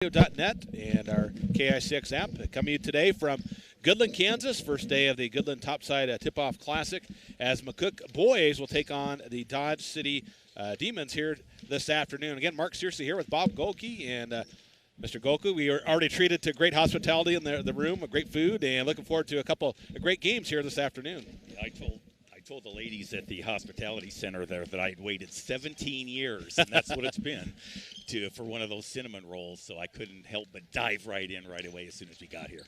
Radio.net and our KICX app coming to you today from Goodland, Kansas. First day of the Goodland Topside Tip-Off Classic as McCook boys will take on the Dodge City Demons here this afternoon. Again, Mark Searcy here with Bob Golke and Mr. Golke. We are already treated to great hospitality in the room, great food, and looking forward to a couple of great games here this afternoon. I told the ladies at the hospitality center there that I had waited 17 years, and that's what it's been for one of those cinnamon rolls, so I couldn't help but dive right in right away as soon as we got here.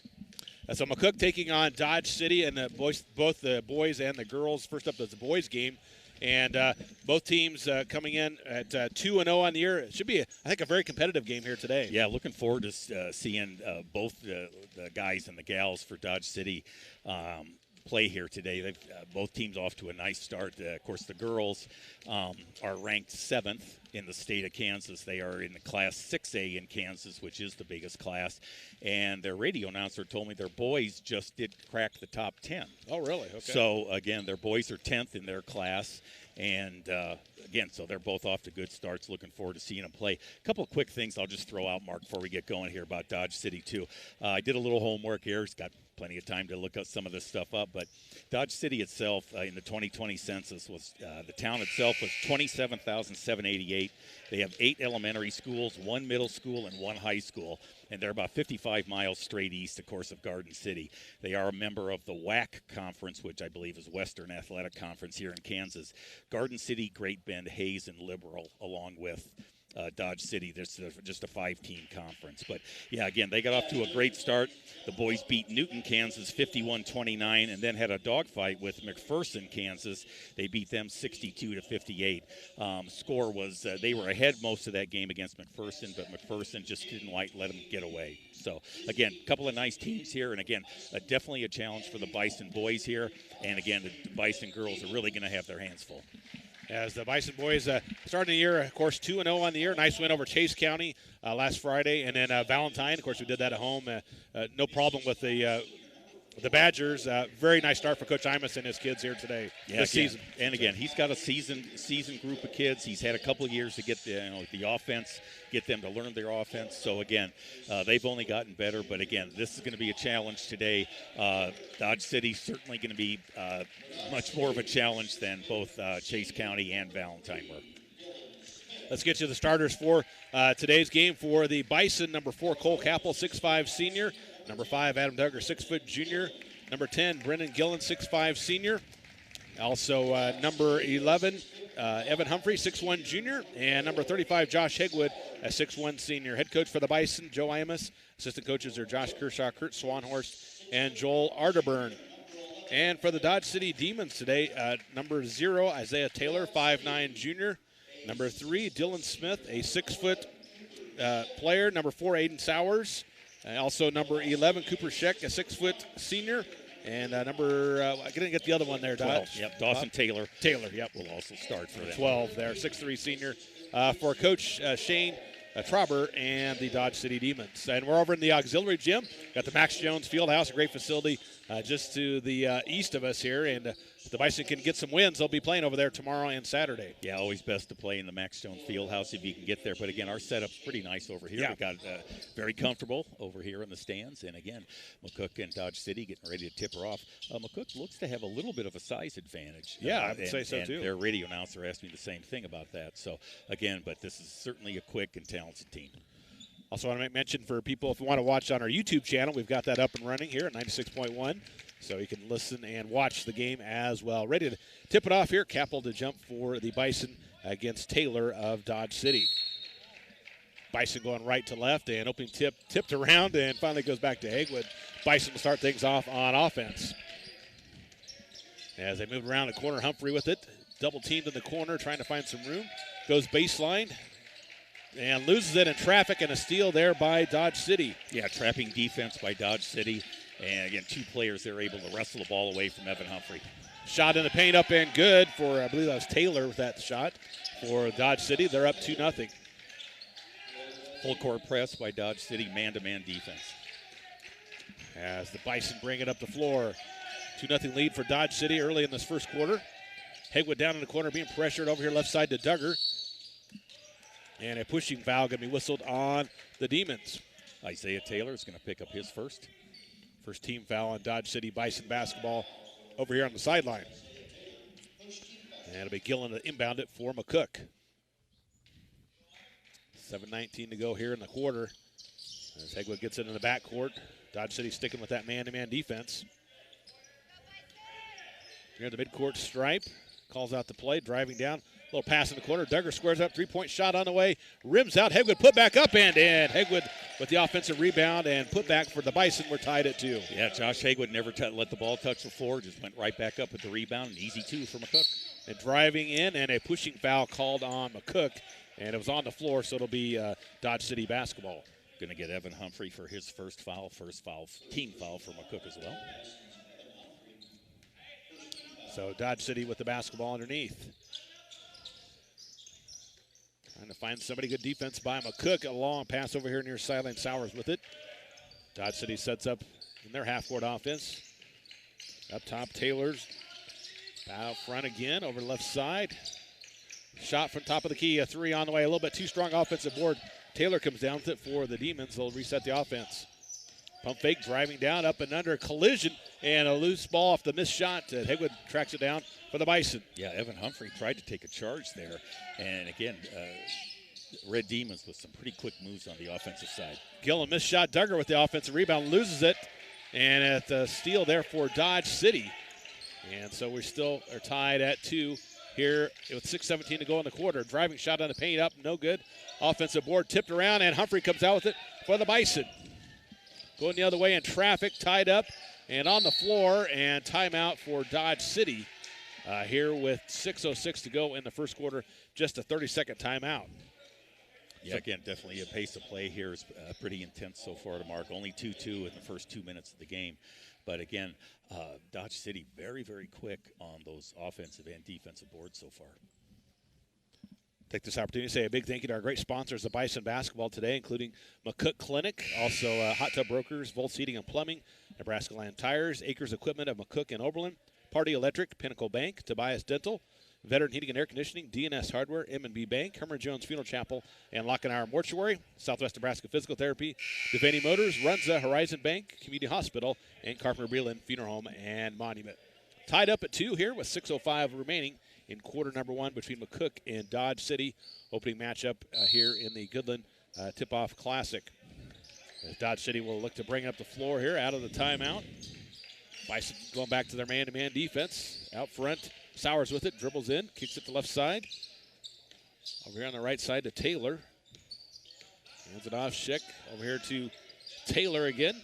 So McCook taking on Dodge City, and both the boys and the girls. First up is the boys game, and both teams coming in at 2-0 on the year. It should be, I think, a very competitive game here today. Yeah, looking forward to seeing both the guys and the gals for Dodge City play here today. They've both teams off to a nice start. Of course, the girls are ranked 7th in the state of Kansas. They are in the Class 6A in Kansas, which is the biggest class. And their radio announcer told me their boys just did crack the top 10. Oh, really? Okay. So, again, their boys are 10th in their class. And, again, so they're both off to good starts. Looking forward to seeing them play. A couple of quick things I'll just throw out, Mark, before we get going here about Dodge City, too. I did a little homework here. It's got plenty of time to look up some of this stuff up. But Dodge City itself, in the 2020 census, was the town itself was 27,788. They have 8 elementary schools, 1 middle school, and 1 high school. And they're about 55 miles straight east, of course, of Garden City. They are a member of the WAC Conference, which I believe is Western Athletic Conference here in Kansas. Garden City, Great Bend, Hayes, and Liberal, along with Dodge City. There's just a 5-team conference. But, yeah, again, they got off to a great start. The boys beat Newton, Kansas 51-29, and then had a dogfight with McPherson, Kansas. They beat them 62-58. Score was they were ahead most of that game against McPherson, but McPherson just didn't let them get away. So, again, a couple of nice teams here. And, again, definitely a challenge for the Bison boys here. And, again, the Bison girls are really going to have their hands full. As the Bison boys starting the year, of course, 2-0 on the year. Nice win over Chase County last Friday. And then Valentine, of course, we did that at home. No problem with the Badgers. Very nice start for Coach Imus and his kids here today this season. And, again, he's got a seasoned group of kids. He's had a couple of years to get the offense, get them to learn their offense. So, again, they've only gotten better. But, again, this is going to be a challenge today. Dodge City certainly going to be much more of a challenge than both Chase County and Valentine were. Let's get to the starters for today's game. For the Bison, number 4, Cole Capel, 6'5" senior. Number 5, Adam Duggar, 6' junior. Number 10, Brendan Gillen, 6'5" senior. Also, number 11, Evan Humphrey, 6'1" junior. And number 35, Josh Hegwood, a 6'1" senior. Head coach for the Bison, Joe Imus. Assistant coaches are Josh Kershaw, Kurt Swanhorst, and Joel Arterburn. And for the Dodge City Demons today, number 0, Isaiah Taylor, 5'9" junior. Number 3, Dylan Smith, a 6-foot player. Number 4, Aiden Sowers. Also number 11, Cooper Scheck, a 6-foot senior. And I didn't get the other one there, Dodge. 12, yep, Dawson Taylor. Taylor, yep. Will also start for them. 12 there, 6'3" senior. For Coach Shane Trauber and the Dodge City Demons. And we're over in the auxiliary gym. Got the Max Jones Fieldhouse, a great facility just to the east of us here. And if the Bison can get some wins, they'll be playing over there tomorrow and Saturday. Yeah, always best to play in the Max Jones Fieldhouse if you can get there. But, again, our setup's pretty nice over here. Yeah. We got very comfortable over here in the stands. And, again, McCook and Dodge City getting ready to tip her off. McCook looks to have a little bit of a size advantage. Yeah, I would say so, too. Their radio announcer asked me the same thing about that. So, again, but this is certainly a quick and talented team. Also want to mention for people, if you want to watch on our YouTube channel, we've got that up and running here at 96.1. So you can listen and watch the game as well. Ready to tip it off here. Capel to jump for the Bison against Taylor of Dodge City. Bison going right to left, and opening tip tipped around and finally goes back to Hegwood. Bison will start things off on offense. As they move around the corner, Humphrey with it. Double teamed in the corner, trying to find some room. Goes baseline. And loses it in traffic, and a steal there by Dodge City. Yeah, trapping defense by Dodge City. And, again, 2 players there able to wrestle the ball away from Evan Humphrey. Shot in the paint up and good for, I believe that was Taylor with that shot for Dodge City. They're up 2-0. Full court press by Dodge City, man-to-man defense. As the Bison bring it up the floor. 2-0 lead for Dodge City early in this first quarter. Hegwood down in the corner being pressured over here left side to Duggar. And a pushing foul going to be whistled on the Demons. Isaiah Taylor is going to pick up his first. First team foul on Dodge City Bison basketball over here on the sideline. And it'll be Gillen to inbound it for McCook. 7:19 to go here in the quarter. As Hegwood gets it in the backcourt. Dodge City sticking with that man-to-man defense. Here at the midcourt stripe. Calls out the play, driving down. Little pass in the corner. Duggar squares up. Three-point shot on the way. Rims out. Hegwood put back up and in. Hegwood with the offensive rebound and put back for the Bison. We're tied at 2. Yeah, Josh Hegwood never let the ball touch the floor. Just went right back up with the rebound. An easy 2 for McCook. And driving in and a pushing foul called on McCook. And it was on the floor, so it'll be Dodge City basketball. Going to get Evan Humphrey for his first foul, team foul for McCook as well. So Dodge City with the basketball underneath. Trying to find somebody. Good defense by McCook. A long pass over here near sideline. Sowers with it. Dodge City sets up in their half-court offense. Up top, Taylor's out front again over the left side. Shot from top of the key. A 3 on the way. A little bit too strong offensive board. Taylor comes down with it for the Demons. They'll reset the offense. Pump fake, driving down, up and under, collision, and a loose ball off the missed shot. Hegwood tracks it down for the Bison. Yeah, Evan Humphrey tried to take a charge there. And again, Red Demons with some pretty quick moves on the offensive side. Gillen missed shot. Duggar with the offensive rebound, loses it. And at the steal there for Dodge City. And so we still are tied at 2 here with 6:17 to go in the quarter. Driving shot on the paint up, no good. Offensive board tipped around, and Humphrey comes out with it for the Bison. Going the other way in traffic, tied up and on the floor, and timeout for Dodge City here with 6:06 to go in the first quarter. Just a 30-second timeout. Yeah, again, definitely a pace of play here is pretty intense so far to mark. Only 2-2 in the first 2 minutes of the game. But again, Dodge City very, very quick on those offensive and defensive boards so far. Take this opportunity to say a big thank you to our great sponsors of Bison basketball today, including McCook Clinic, also Hot Tub Brokers, Volts Heating and Plumbing, Nebraska Land Tires, Acres Equipment of McCook and Oberlin, Party Electric, Pinnacle Bank, Tobias Dental, Veteran Heating and Air Conditioning, DNS Hardware, M&B Bank, Herman Jones Funeral Chapel, and Lockenauer Mortuary, Southwest Nebraska Physical Therapy, Devaney Motors, Runza Horizon Bank, Community Hospital, and Carpenter Breland Funeral Home and Monument. Tied up at 2 here with 6:05 remaining in quarter number 1 between McCook and Dodge City. Opening matchup here in the Goodland Tip-Off Classic. As Dodge City will look to bring up the floor here out of the timeout. Bison going back to their man-to-man defense. Out front, Sowers with it, dribbles in, kicks it to left side. Over here on the right side to Taylor. Hands it off, Schick. Over here to Taylor again.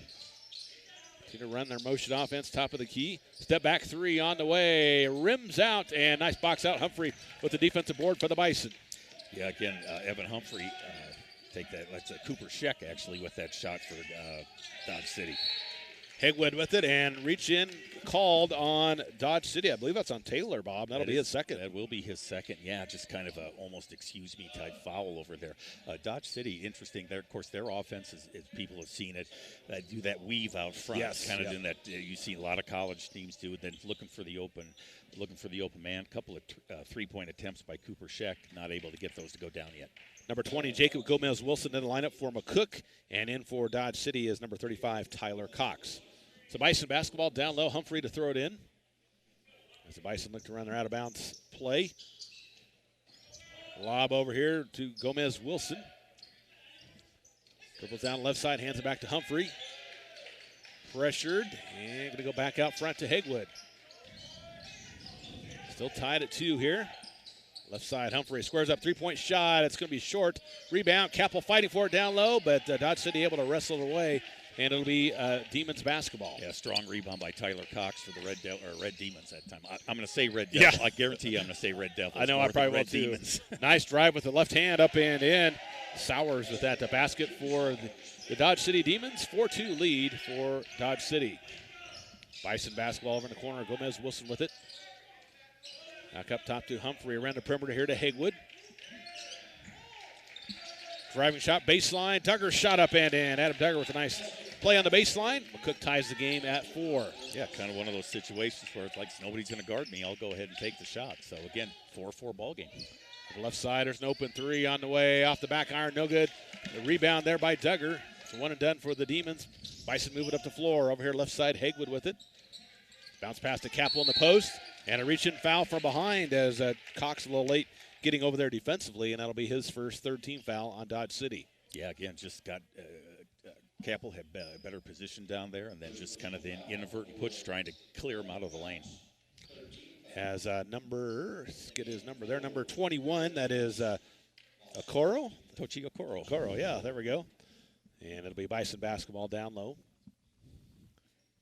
To run their motion offense, top of the key. Step back 3 on the way. Rims out, and nice box out. Humphrey with the defensive board for the Bison. Yeah, again, Evan Humphrey, take that. That's a Cooper Scheck, actually, with that shot for Dodge City. Hegwood with it, and reach in called on Dodge City. I believe that's on Taylor, Bob. That'll be his second. That will be his second. Yeah, just kind of a almost excuse me type foul over there. Dodge City, interesting. Of course, their offense, is people have seen it, do that weave out front. Yes, kind of in that you see a lot of college teams do it. Then looking for the open man. Couple of three-point attempts by Cooper Scheck, not able to get those to go down yet. Number 20, Jacob Gomez-Wilson in the lineup for McCook, and in for Dodge City is number 35, Tyler Cox. So Bison basketball down low, Humphrey to throw it in. As the Bison look to run their out-of-bounds play. Lob over here to Gomez-Wilson. Dribbles down left side, hands it back to Humphrey. Pressured, and going to go back out front to Hegwood. Still tied at 2 here. Left side, Humphrey squares up, three-point shot. It's going to be short. Rebound, Capel fighting for it down low, but Dodge City able to wrestle it away, and it'll be Demons basketball. Yeah, strong rebound by Tyler Cox for the Red Demons that time. I'm going to say Red Devils. Yeah. I guarantee you I'm going to say Red Devils. I know, I probably will too. Nice drive with the left hand up and in. Sowers with that, the basket for the Dodge City Demons. 4-2 lead for Dodge City. Bison basketball over in the corner. Gomez-Wilson with it. Back up top to Humphrey around the perimeter here to Hegwood. Driving shot, baseline. Duggar shot up and in. Adam Duggar with a nice play on the baseline. McCook ties the game at 4. Yeah, kind of one of those situations where it's like nobody's going to guard me. I'll go ahead and take the shot. So, again, 4-4 ball game. Left side, there's an open three on the way. Off the back iron, no good. The rebound there by Duggar. It's a one and done for the Demons. Bison move it up the floor. Over here, left side, Hagwood with it. Bounce pass to Capel in the post. And a reach-in foul from behind as Cox a little late getting over there defensively, and that'll be his first third-team foul on Dodge City. Yeah, again, just got Capel had better position down there, and then just kind of the inadvertent push trying to clear him out of the lane. As let's get his number there, number 21, that is Okoro? Tochi Okoro. Okoro, yeah, there we go. And it'll be Bison basketball down low.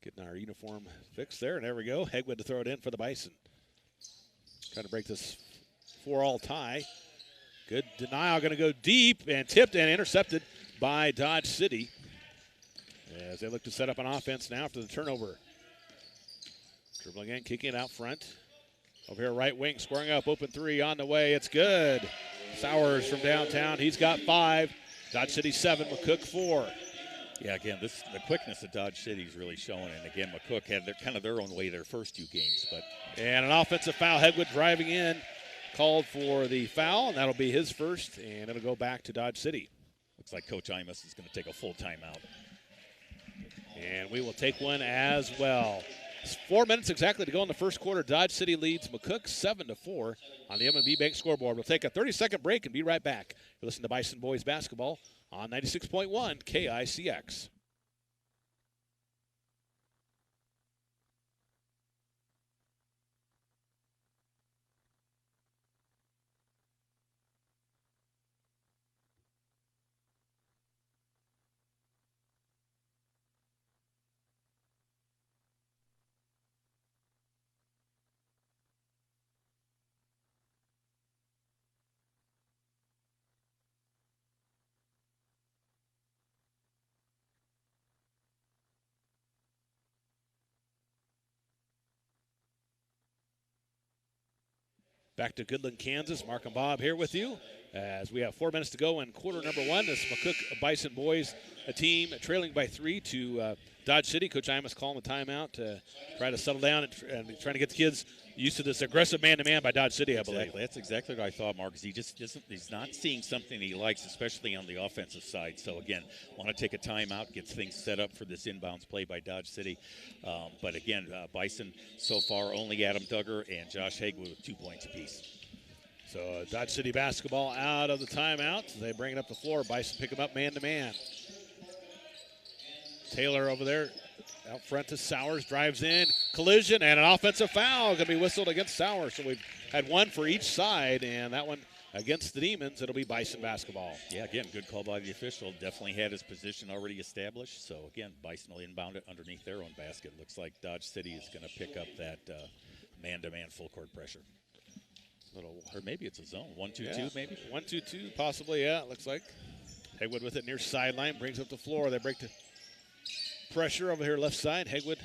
Getting our uniform fixed there, and there we go. Hegwood to throw it in for the Bison. Trying to break this 4-all tie. Good denial, going to go deep and tipped and intercepted by Dodge City as they look to set up an offense now after the turnover. Dribbling in, kicking it out front. Over here, right wing, scoring up, open three on the way. It's good. Sowers from downtown. He's got 5. Dodge City 7, McCook 4. Yeah, again, the quickness of Dodge City is really showing. And again, McCook had kind of their own way their first 2 games. And an offensive foul. Hegwood driving in, called for the foul, and that'll be his first, and it'll go back to Dodge City. Looks like Coach Imus is going to take a full timeout. And we will take one as well. It's 4 minutes exactly to go in the first quarter. Dodge City leads McCook 7-4 on the M&B Bank scoreboard. We'll take a 30-second break and be right back. You're listening to Bison Boys basketball on 96.1 KICX. Back to Goodland, Kansas. Mark and Bob here with you as we have 4 minutes to go in quarter number 1. This McCook Bison boys, a team trailing by 3 to Dodge City. Coach Imus calling the timeout to try to settle down and trying to get the kids used to this aggressive man-to-man by Dodge City, I believe. Exactly. That's exactly what I thought, Marcus. He just he's not seeing something he likes, especially on the offensive side. So, again, want to take a timeout, get things set up for this inbounds play by Dodge City. But, again, Bison so far only Adam Duggar and Josh Hagwood with 2 points apiece. So, Dodge City basketball out of the timeout. They bring it up the floor. Bison pick them up man-to-man. Taylor over there. Out front to Sowers, drives in, collision, and an offensive foul going to be whistled against Sowers. So we've had one for each side, and that one against the Demons. It'll be Bison basketball. Yeah, again, good call by the official. Definitely had his position already established. So, again, Bison will inbound it underneath their own basket. Looks like Dodge City is going to pick up that man-to-man full-court pressure. Or maybe it's a zone. 1-2-2 maybe? 1-2-2 possibly, yeah, it looks like. Hegwood with it near sideline, brings up the floor. They break to pressure over here left side. Hegwood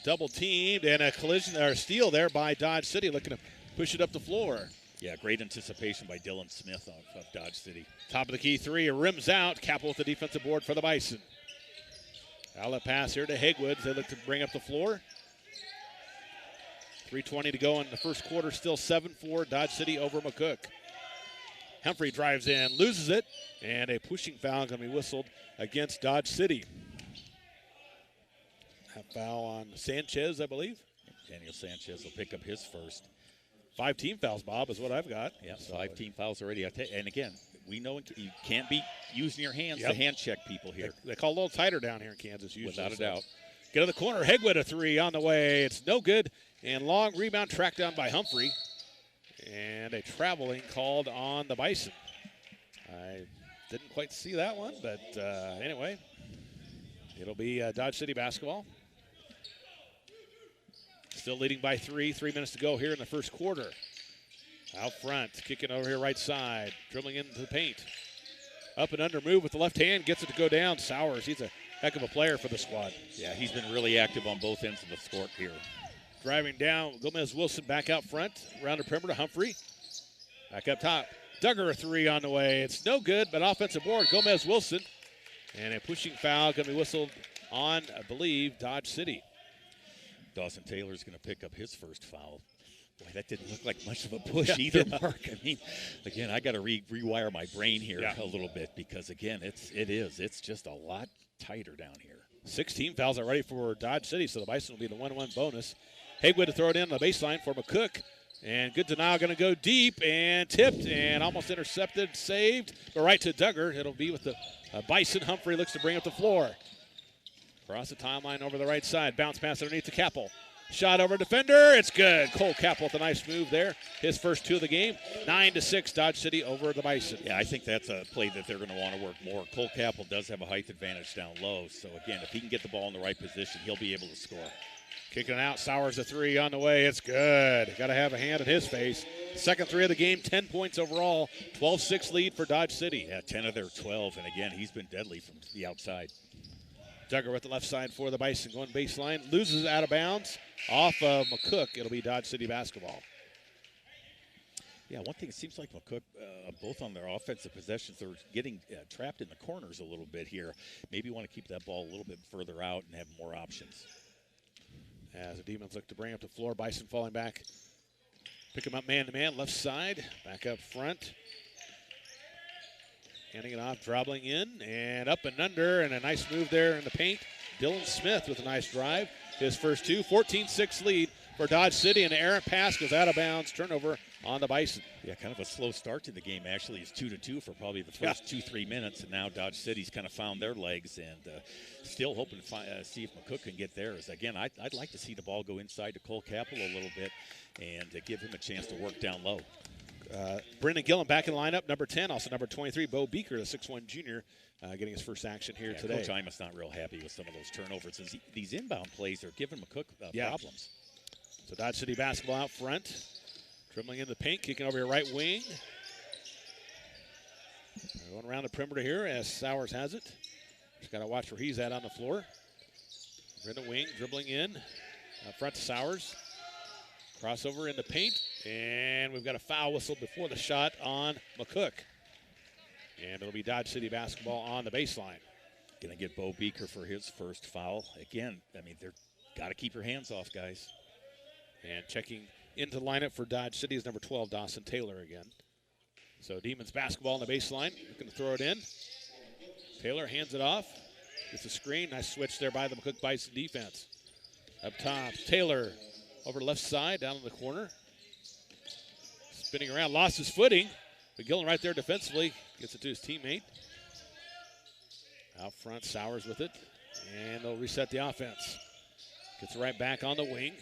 double teamed and a collision or a steal there by Dodge City, looking to push it up the floor. Yeah, great anticipation by Dylan Smith of Dodge City. Top of the key three, rims out. Capel with the defensive board for the Bison. Outlet pass here to Hegwood. They look to bring up the floor. 3:20 to go in the first quarter, still 7-4 Dodge City over McCook. Humphrey drives in, loses it, and a pushing foul going to be whistled against Dodge City. A foul on Sanchez, I believe. Daniel Sanchez will pick up his first. 5 team fouls, Bob, is what I've got. Yeah, 5 team fouls already. And again, we know you can't be using your hands to hand check people here. They call a little tighter down here in Kansas usually. Without a doubt. Get to the corner. Hegwood a 3 on the way. It's no good. And long rebound tracked down by Humphrey. And a traveling called on the Bison. I didn't quite see that one, but anyway, it'll be Dodge City basketball. Still leading by 3. 3 minutes to go here in the first quarter. Out front, kicking over here right side, dribbling into the paint. Up and under move with the left hand, gets it to go down. Sowers, he's a heck of a player for the squad. Yeah, he's been really active on both ends of the court here. Driving down, Gomez-Wilson back out front, around the perimeter, Humphrey. Back up top, Duggar a 3 on the way. It's no good, but offensive board, Gomez-Wilson. And a pushing foul going to be whistled on, I believe, Dodge City. Dawson Taylor's going to pick up his first foul. Boy, that didn't look like much of a push either, Mark. I mean, again, I got to rewire my brain here a little bit because, again, it's just a lot tighter down here. 16 fouls already for Dodge City, so the Bison will be the 1-1 bonus. Haywood to throw it in on the baseline for McCook. And good denial, going to go deep and tipped and almost intercepted, saved, but right to Duggar. It'll be with the Bison. Humphrey looks to bring up the floor. Across the timeline over the right side. Bounce pass underneath to Capel. Shot over defender. It's good. Cole Capel with a nice move there. His first 2 of the game. 9-6, Dodge City over the Bison. Yeah, I think that's a play that they're going to want to work more. Cole Capel does have a height advantage down low. So, again, if he can get the ball in the right position, he'll be able to score. Kicking it out. Sowers a 3 on the way. It's good. Got to have a hand in his face. Second 3 of the game. 10 points overall. 12-6 lead for Dodge City. Yeah, 10 of their 12. And, again, he's been deadly from the outside. Duggar with the left side for the Bison. Going baseline. Loses out of bounds. Off of McCook. It'll be Dodge City basketball. Yeah, one thing, it seems like McCook, both on their offensive possessions, they're getting trapped in the corners a little bit here. Maybe want to keep that ball a little bit further out and have more options. As the Demons look to bring up the floor, Bison falling back. Pick him up man-to-man, left side, back up front. Handing it off, dribbling in, and up and under, and a nice move there in the paint. Dylan Smith with a nice drive. His first 2, 14-6 lead for Dodge City, and an errant pass goes out of bounds. Turnover on the Bison. Yeah, kind of a slow start to the game, actually. It's 2-2 for probably the first 2-3 minutes, and now Dodge City's kind of found their legs and still hoping to see if McCook can get theirs. Again, I'd like to see the ball go inside to Cole Capel a little bit and give him a chance to work down low. Brendan Gillen back in lineup, number 10, also number 23, Bo Beeker, the 6'1 junior, getting his first action here today. Coach Imus not real happy with some of those turnovers. These inbound plays are giving McCook problems. So Dodge City basketball out front. Dribbling in the paint, kicking over your right wing. Going around the perimeter here as Sowers has it. Just got to watch where he's at on the floor. Brendan Wing dribbling in. Front to Sowers. Crossover in the paint. And we've got a foul whistle before the shot on McCook. And it'll be Dodge City basketball on the baseline. Going to get Bo Beeker for his first foul. Again, I mean, they're got to keep your hands off, guys. And checking into the lineup for Dodge City is number 12, Dawson Taylor again. So Demons basketball on the baseline. Looking to throw it in. Taylor hands it off. Gets a screen. Nice switch there by the McCook Bison defense. Up top, Taylor over left side, down in the corner. Spinning around, lost his footing. But Gillen right there defensively. Gets it to his teammate. Out front, Sowers with it. And they'll reset the offense. Gets it right back on the wing.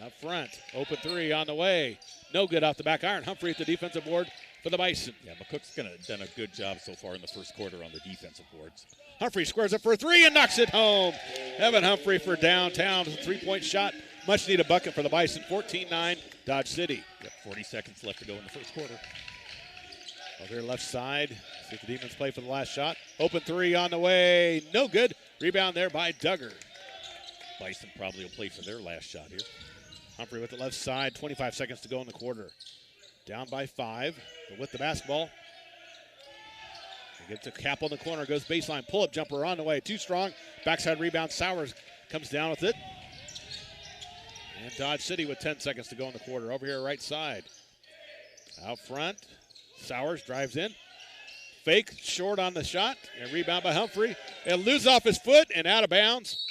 Up front, open 3 on the way. No good off the back iron. Humphrey at the defensive board for the Bison. Yeah, McCook's done a good job so far in the first quarter on the defensive boards. Humphrey squares up for 3 and knocks it home. Evan Humphrey for downtown. 3-point shot. Much needed bucket for the Bison. 14-9, Dodge City. Yep, 40 seconds left to go in the first quarter. Over here left side. See if the Demons play for the last shot. Open 3 on the way. No good. Rebound there by Duggar. Bison probably will play for their last shot here. Humphrey with the left side, 25 seconds to go in the quarter. Down by 5, but with the basketball. They get to Capel in the corner, goes baseline, pull-up jumper on the way, too strong. Backside rebound, Sowers comes down with it. And Dodge City with 10 seconds to go in the quarter. Over here right side. Out front, Sowers drives in. Fake, short on the shot, and rebound by Humphrey. It'll lose off his foot and out of bounds.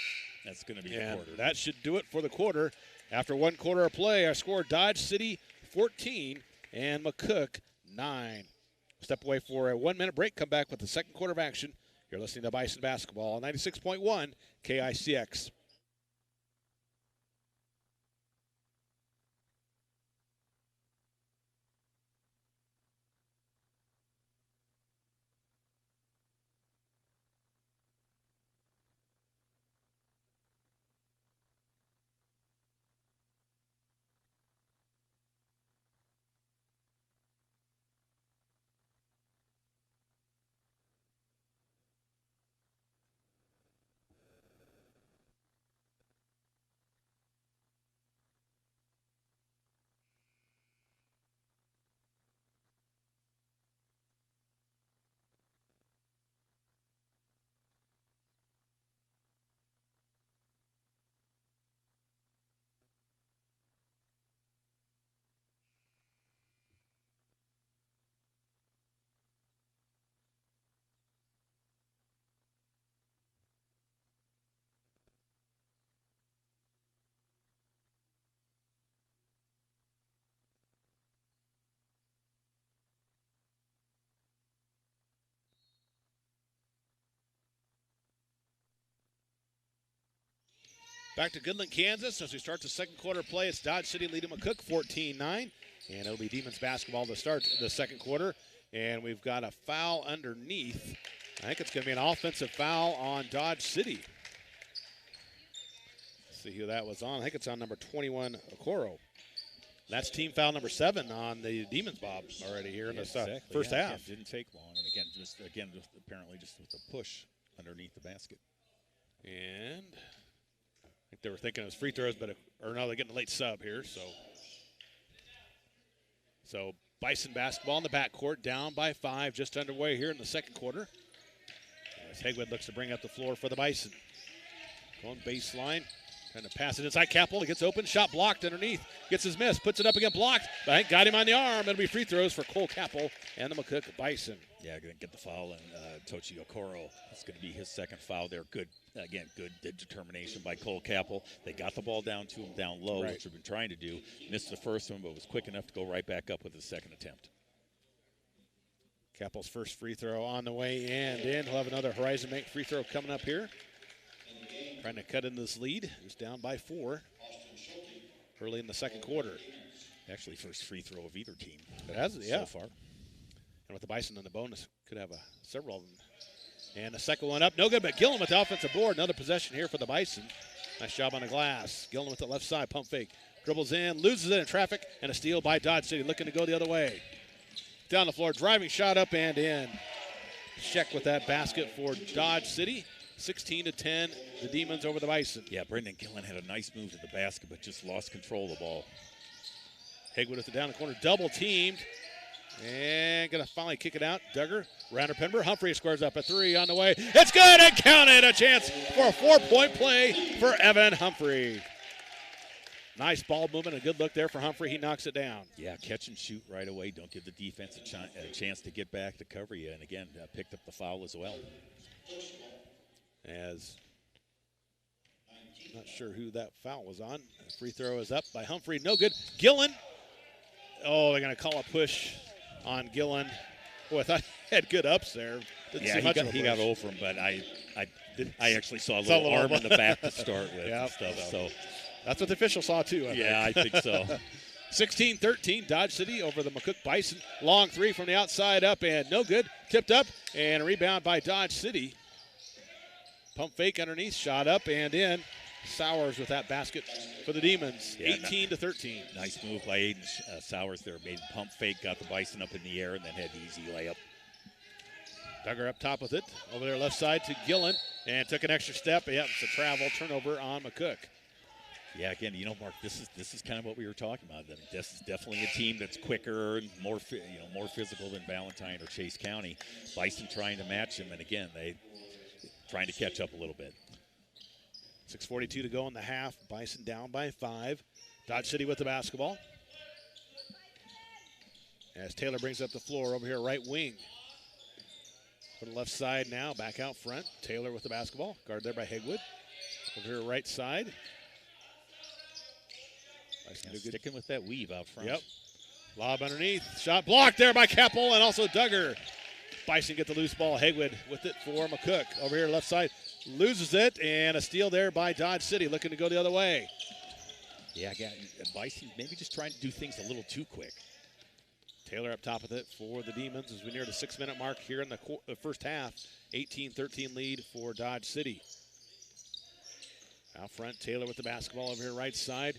That's going to be the quarter. That should do it for the quarter. After 1 quarter of play, our score, Dodge City 14 and McCook 9. Step away for a 1-minute break. Come back with the second quarter of action. You're listening to Bison Basketball on 96.1 KICX. Back to Goodland, Kansas. As we start the second quarter play, it's Dodge City leading McCook 14-9. And it'll be Demons basketball to start the second quarter. And we've got a foul underneath. I think it's going to be an offensive foul on Dodge City. Let's see who that was on. I think it's on number 21, Okoro. That's team foul number 7 on the Demons, Bob, already here in the first half. It didn't take long. And again, just apparently just with a push underneath the basket. And I think they were thinking it was free throws, but or no, they're getting a late sub here. So Bison basketball in the backcourt, down by 5, just underway here in the second quarter. As Hegwood looks to bring up the floor for the Bison. Going baseline, trying to pass it inside Capel. It gets open, shot blocked underneath. Gets his miss, puts it up again, blocked. But I think got him on the arm. It'll be free throws for Cole Capel and the McCook Bison. Yeah, going to get the foul, and Tochi Okoro. It's going to be his second foul there. Good determination by Cole Capel. They got the ball down to him down low, which we've been trying to do. Missed the first one, but was quick enough to go right back up with his second attempt. Capel's first free throw on the way and in. He'll have another Horizon Bank free throw coming up here. Trying to cut into this lead. He's down by 4 early in the second quarter. Actually, first free throw of either team. It has, so far. And with the Bison in the bonus, could have several of them. And the second one up, no good, but Gillen with the offensive board. Another possession here for the Bison. Nice job on the glass. Gillen with the left side, pump fake. Dribbles in, loses it in traffic, and a steal by Dodge City, looking to go the other way. Down the floor, driving shot up and in. Check with that basket for Dodge City. 16-10, the Demons over the Bison. Yeah, Brendan Gillen had a nice move to the basket, but just lost control of the ball. Hegwood with it down the corner, double teamed. And going to finally kick it out. Duggar, Rounder Pember. Humphrey scores up a 3 on the way. It's good and counted. A chance for a 4-point play for Evan Humphrey. Nice ball movement, a good look there for Humphrey. He knocks it down. Yeah, catch and shoot right away. Don't give the defense a chance to get back to cover you. And again, picked up the foul as well. As not sure who that foul was on. The free throw is up by Humphrey. No good. Gillen. Oh, they're going to call a push on Gillen. Boy, I thought he had good ups there. Didn't see much of a he push. got over him, but I actually saw a little arm in the back to start with. Yeah, and stuff. So that's what the official saw too. I think so. 16-13, Dodge City over the McCook Bison. Long 3 from the outside up and no good. Tipped up and a rebound by Dodge City. Pump fake underneath, shot up and in. Sowers with that basket for the Demons, 18-13. Nice move by Aiden Sowers there. Made pump fake, got the Bison up in the air, and then had the easy layup. Duggar up top with it. Over there left side to Gillen, and took an extra step. Yep, it's a travel turnover on McCook. Yeah, again, Mark, this is kind of what we were talking about. I mean, this is definitely a team that's quicker and more physical than Valentine or Chase County. Bison trying to match them, and again, they trying to catch up a little bit. 6:42 to go in the half. Bison down by 5. Dodge City with the basketball. As Taylor brings up the floor over here, right wing. For the left side now, back out front. Taylor with the basketball. Guard there by Hegwood. Over here, right side. Sticking with that weave out front. Yep. Lob underneath. Shot blocked there by Capel and also Duggar. Bison get the loose ball. Hegwood with it for McCook. Over here, left side. Loses it, and a steal there by Dodge City, looking to go the other way. Yeah, Bison maybe just trying to do things a little too quick. Taylor up top with it for the Demons as we near the 6-minute mark here in the first half. 18-13 lead for Dodge City. Out front, Taylor with the basketball over here, right side.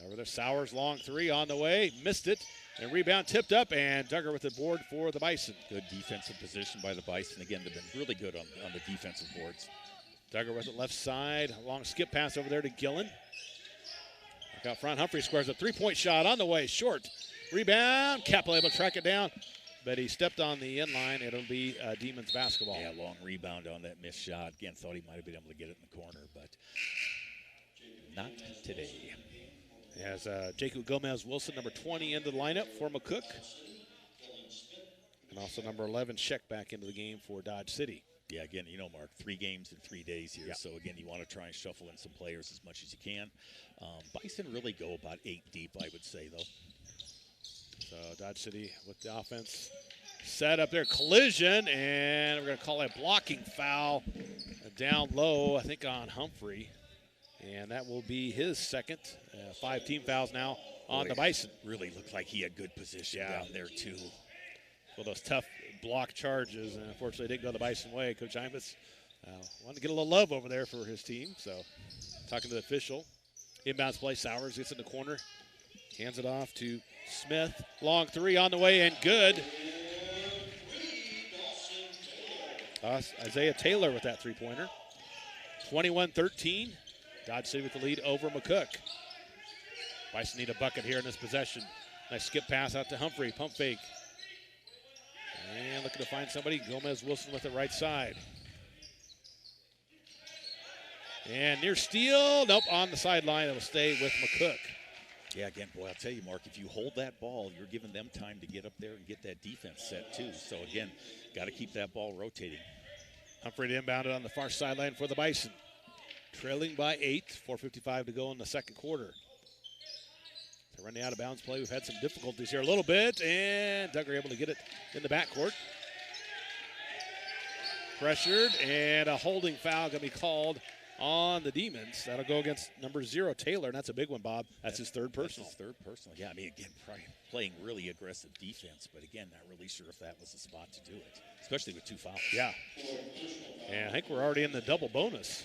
Over there, Sowers, long 3 on the way. Missed it. And rebound tipped up, and Duggar with the board for the Bison. Good defensive position by the Bison. Again, they've been really good on the defensive boards. Duggar with it left side. A long skip pass over there to Gillen. Back out front, Humphrey scores a 3-point shot on the way. Short. Rebound. Capel able to track it down, but he stepped on the end line. It'll be Demons basketball. Yeah, long rebound on that missed shot. Again, thought he might have been able to get it in the corner, but not today. As Jacob Gomez-Wilson, number 20, into the lineup for McCook. And also number 11, Sheck, back into the game for Dodge City. Yeah, again, Mark, 3 games in 3 days here. Yep. So, again, you want to try and shuffle in some players as much as you can. Bison really go about 8 deep, I would say, though. So, Dodge City with the offense. Set up there, collision, and we're going to call a blocking foul down low, I think, on Humphrey. And that will be his second. 5 team fouls now on the Bison. Really looked like he had good position down there, too. Well, those tough block charges, and unfortunately didn't go the Bison way. Coach Imus wanted to get a little love over there for his team. So talking to the official. Inbounds play, Sowers gets in the corner. Hands it off to Smith. Long three on the way and good. Isaiah Taylor with that three-pointer. 21-13. Dodge City with the lead over McCook. Bison need a bucket here in this possession. Nice skip pass out to Humphrey. Pump fake. And looking to find somebody. Gomez Wilson with the right side. And near steal. Nope, on the sideline. It'll stay with McCook. Yeah, again, boy, I'll tell you, Mark, if you hold that ball, you're giving them time to get up there and get that defense set, too. So, again, got to keep that ball rotating. Humphrey to inbound it on the far sideline for the Bison. Trailing by 8, 4:55 to go in the second quarter. To run the out-of-bounds play, we've had some difficulties here a little bit, and Duggar able to get it in the backcourt. Pressured, and a holding foul going to be called on the Demons. That'll go against number 0, Taylor, and that's a big one, Bob. That's his third personal. That's his third personal. Yeah, I mean, again, playing really aggressive defense, but again, not really sure if that was the spot to do it, especially with 2 fouls. Yeah. And I think we're already in the double bonus.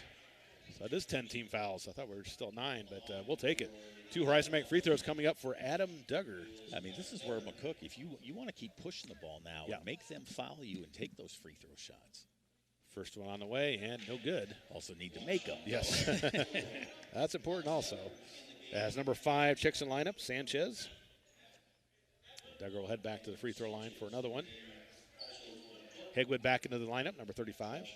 So it is 10 team fouls. I thought we were still 9, but we'll take it. 2 Horizon Bank free throws coming up for Adam Duggar. I mean, this is where McCook, if you want to keep pushing the ball now, make them foul you and take those free throw shots. First one on the way, and no good. Also need to make them. Yes. That's important also. As number 5 checks in lineup, Sanchez. Duggar will head back to the free throw line for another one. Hegwood back into the lineup, number 35.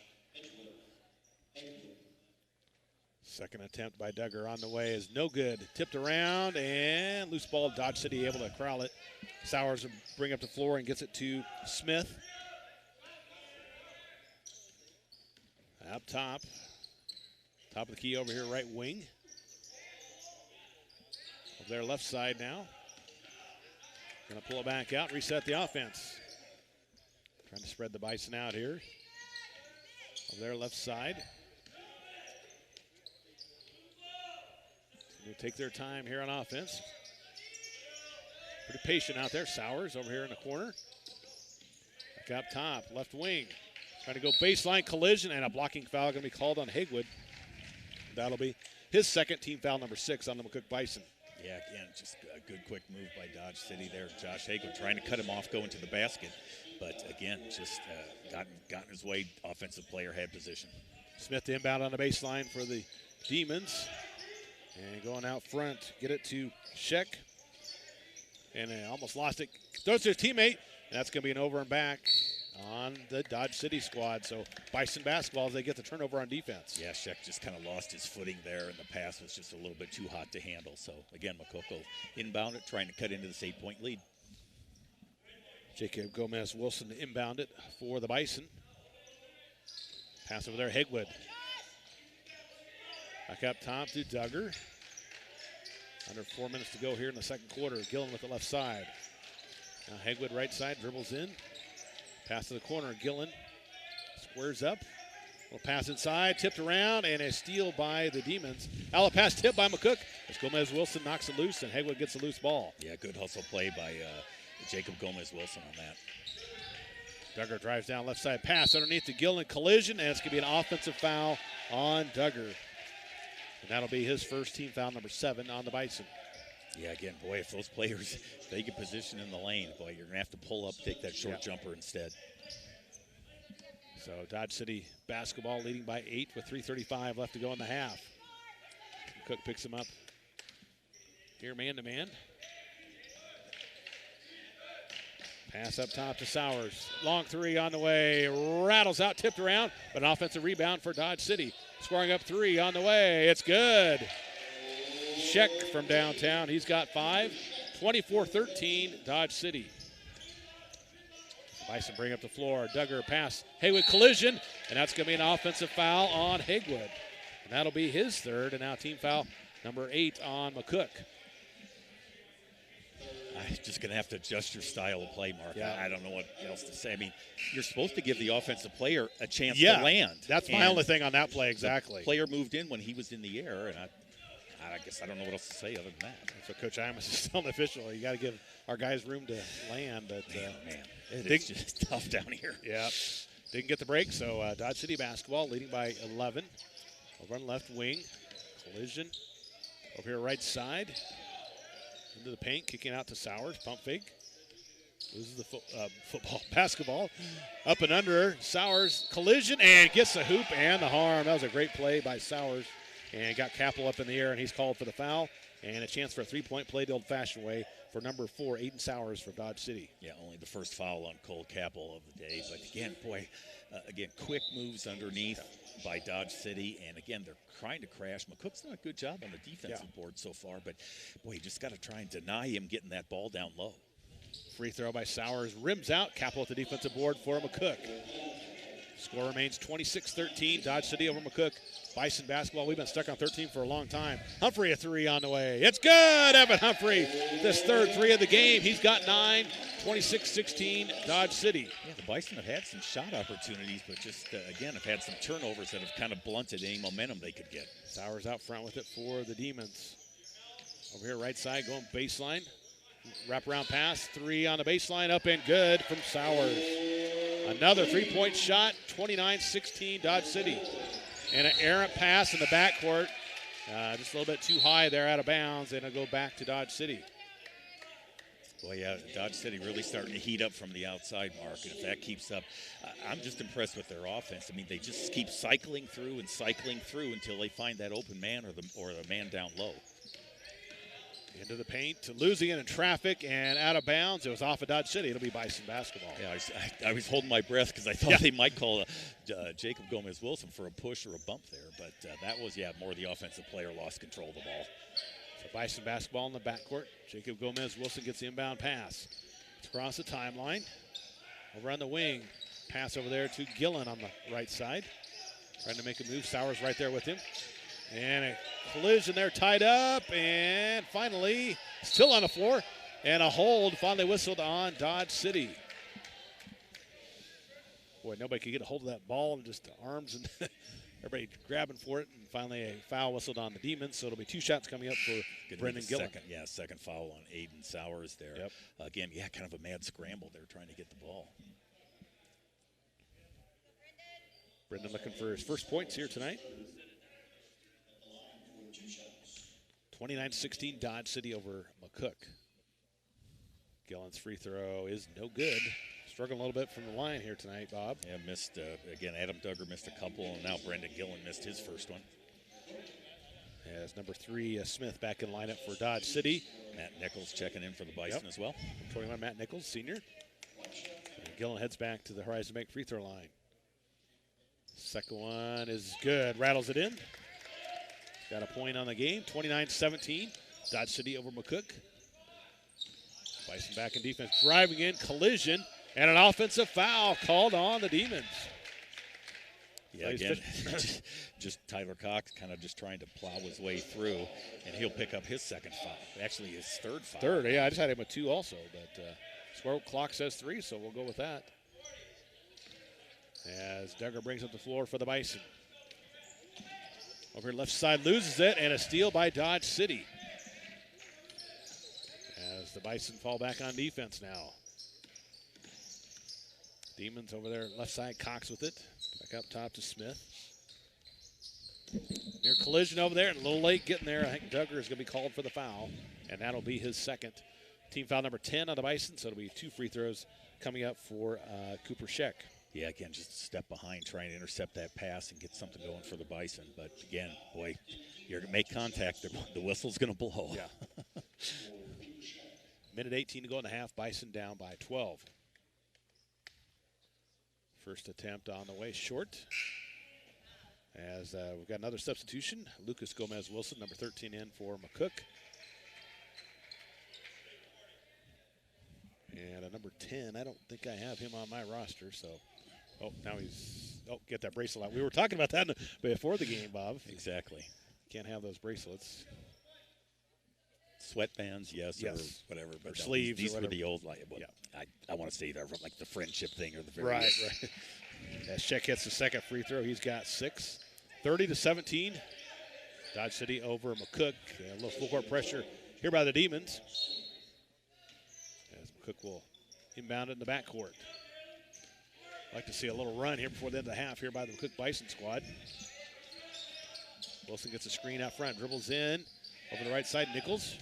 Second attempt by Duggar on the way is no good. Tipped around and loose ball. Dodge City able to corral it. Sowers will bring up the floor and gets it to Smith. Up top. Top of the key over here, right wing. Over there, left side now. Going to pull it back out, reset the offense. Trying to spread the Bison out here. Over there, left side. Going to take their time here on offense. Pretty patient out there. Sowers over here in the corner. Back up top, left wing. Trying to go baseline collision, and a blocking foul going to be called on Hegwood. That'll be his second, team foul number 6 on the McCook Bison. Yeah, again, just a good quick move by Dodge City there. Josh Hegwood trying to cut him off going to the basket. But again, just gotten his way. Offensive player had position. Smith to inbound on the baseline for the Demons. And going out front, get it to Sheck. And almost lost it. Throws to his teammate. And that's going to be an over and back on the Dodge City squad. So Bison basketball as they get the turnover on defense. Yeah, Sheck just kind of lost his footing there, and the pass was just a little bit too hot to handle. So, again, McCook will inbound it, trying to cut into this 8-point lead. Jacob Gomez Wilson to inbound it for the Bison. Pass over there, Hegwood. Back up top to Duggar. Under 4 minutes to go here in the second quarter. Gillen with the left side. Now Hegwood right side, dribbles in. Pass to the corner, Gillen squares up. Little pass inside, tipped around, and a steal by the Demons. Out pass tipped by McCook. As Gomez Wilson knocks it loose, and Hegwood gets a loose ball. Yeah, good hustle play by Jacob Gomez Wilson on that. Duggar drives down left side pass underneath the Gillen collision, and it's going to be an offensive foul on Duggar. And that'll be his first team foul, number 7 on the Bison. Yeah, again, boy, if those players, they get position in the lane, boy, you're going to have to pull up, take that short jumper instead. So Dodge City basketball leading by 8 with 3:35 left to go in the half. Cook picks him up here man-to-man. Pass up top to Sowers. Long three on the way. Rattles out, tipped around, but an offensive rebound for Dodge City. Scoring up 3 on the way. It's good. Sheck from downtown. He's got 5. 24-13, Dodge City. Bison bring up the floor. Duggar pass. Hegwood collision, and that's going to be an offensive foul on Hegwood. And that'll be his third, and now team foul number 8 on McCook. I'm just going to have to adjust your style of play, Mark. Yeah. I don't know what else to say. I mean, you're supposed to give the offensive player a chance Yeah, to land. that's my only thing on that play, exactly. The player moved in when he was in the air, and I guess I don't know what else to say other than that. That's what Coach Imus is telling the official. You got to give our guys room to land. But man, it's just tough down here. Yeah, didn't get the break, so Dodge City basketball leading by 11. Over on left wing, collision. Over here right side, into the paint, kicking out to Sowers, pump fake. Loses the basketball. Up and under, Sowers, collision, and gets the hoop and the harm. That was a great play by Sowers. And got Capel up in the air, and he's called for the foul. And a chance for a three-point play the old-fashioned way for number 4, Aiden Sowers for Dodge City. Yeah, only the first foul on Cole Capel of the day. But again, boy, quick moves underneath by Dodge City. And again, they're trying to crash. McCook's done a good job on the defensive board so far. But, boy, you just got to try and deny him getting that ball down low. Free throw by Sowers, rims out. Capel at the defensive board for McCook. Score remains 26-13, Dodge City over McCook. Bison basketball, we've been stuck on 13 for a long time. Humphrey, a three on the way. It's good, Evan Humphrey. This third three of the game. He's got 9, 26-16, Dodge City. Yeah, the Bison have had some shot opportunities, but just, again, have had some turnovers that have kind of blunted any momentum they could get. Sowers out front with it for the Demons. Over here, right side, going baseline. Wraparound pass, three on the baseline, up and good from Sowers. Another three-point shot, 29-16, Dodge City. And an errant pass in the backcourt. Just a little bit too high there, out of bounds, and it'll go back to Dodge City. Well, yeah, Dodge City really starting to heat up from the outside, Mark. And if that keeps up, I'm just impressed with their offense. I mean, they just keep cycling through until they find that open man or the man down low. Into the paint, losing it in traffic and out of bounds. It was off of Dodge City. It'll be Bison basketball. Yeah, I was holding my breath because I thought they might call Jacob Gomez-Wilson for a push or a bump there. But that was, more the offensive player lost control of the ball. So Bison basketball in the backcourt. Jacob Gomez-Wilson gets the inbound pass. It's across the timeline. Over on the wing. Pass over there to Gillen on the right side. Trying to make a move. Sowers right there with him. And a collision there, tied up, and finally still on the floor, and a hold finally whistled on Dodge City. Boy, nobody could get a hold of that ball, and just the arms and everybody grabbing for it, and finally a foul whistled on the Demons, so it'll be 2 shots coming up for Brendan Gillen. Second foul on Aiden Sowers there. Yep. Again, kind of a mad scramble there trying to get the ball. Brendan looking for his first points here tonight. 29-16, Dodge City over McCook. Gillen's free throw is no good. Struggling a little bit from the line here tonight, Bob. Yeah, missed, again, Adam Duggar missed a couple, and now Brendan Gillen missed his first one. As number 3, Smith back in lineup for Dodge City. Matt Nichols checking in for the Bison as well. 21, Matt Nichols, senior. And Gillen heads back to the Horizon Bank free throw line. Second one is good, rattles it in. Got a point on the game, 29-17. Dodge City over McCook. Bison back in defense, driving in, collision, and an offensive foul called on the Demons. Yeah, again, just Tyler Cox kind of just trying to plow his way through, and he'll pick up his second foul. Actually, his third foul. Third, yeah, I just had him with 2 also, but score clock says 3, so we'll go with that. As Duggar brings up the floor for the Bison. Over here, left side loses it, and a steal by Dodge City. As the Bison fall back on defense now. Demons over there, left side, Cox with it. Back up top to Smith. Near collision over there, and a little late getting there. I think Duggar is going to be called for the foul, and that'll be his second. Team foul number 10 on the Bison, so it'll be 2 free throws coming up for Cooper Scheck. Yeah, again, just a step behind trying to intercept that pass and get something going for the Bison. But, again, boy, you're going to make contact. The whistle's going to blow. Yeah. Minute 18 to go in the half. Bison down by 12. First attempt on the way short. As we've got another substitution. Lucas Gomez-Wilson, number 13 in for McCook. And a number 10, I don't think I have him on my roster, so... Oh, now he's, get that bracelet out. We were talking about that before the game, Bob. Exactly. Can't have those bracelets. Sweatbands, yes, or Yes. whatever. But Or sleeves or these were whatever. the old, like, well, Yeah. I want to say they're from like the friendship thing or the very Right. As Sheck hits the second free throw, he's got 6. 30-17. Dodge City over McCook. A little full court pressure here by the Demons. As McCook will inbound it in the backcourt. Like to see a little run here before the end of the half here by the McCook Bison squad. Wilson gets a screen out front, dribbles in over the right side. Nichols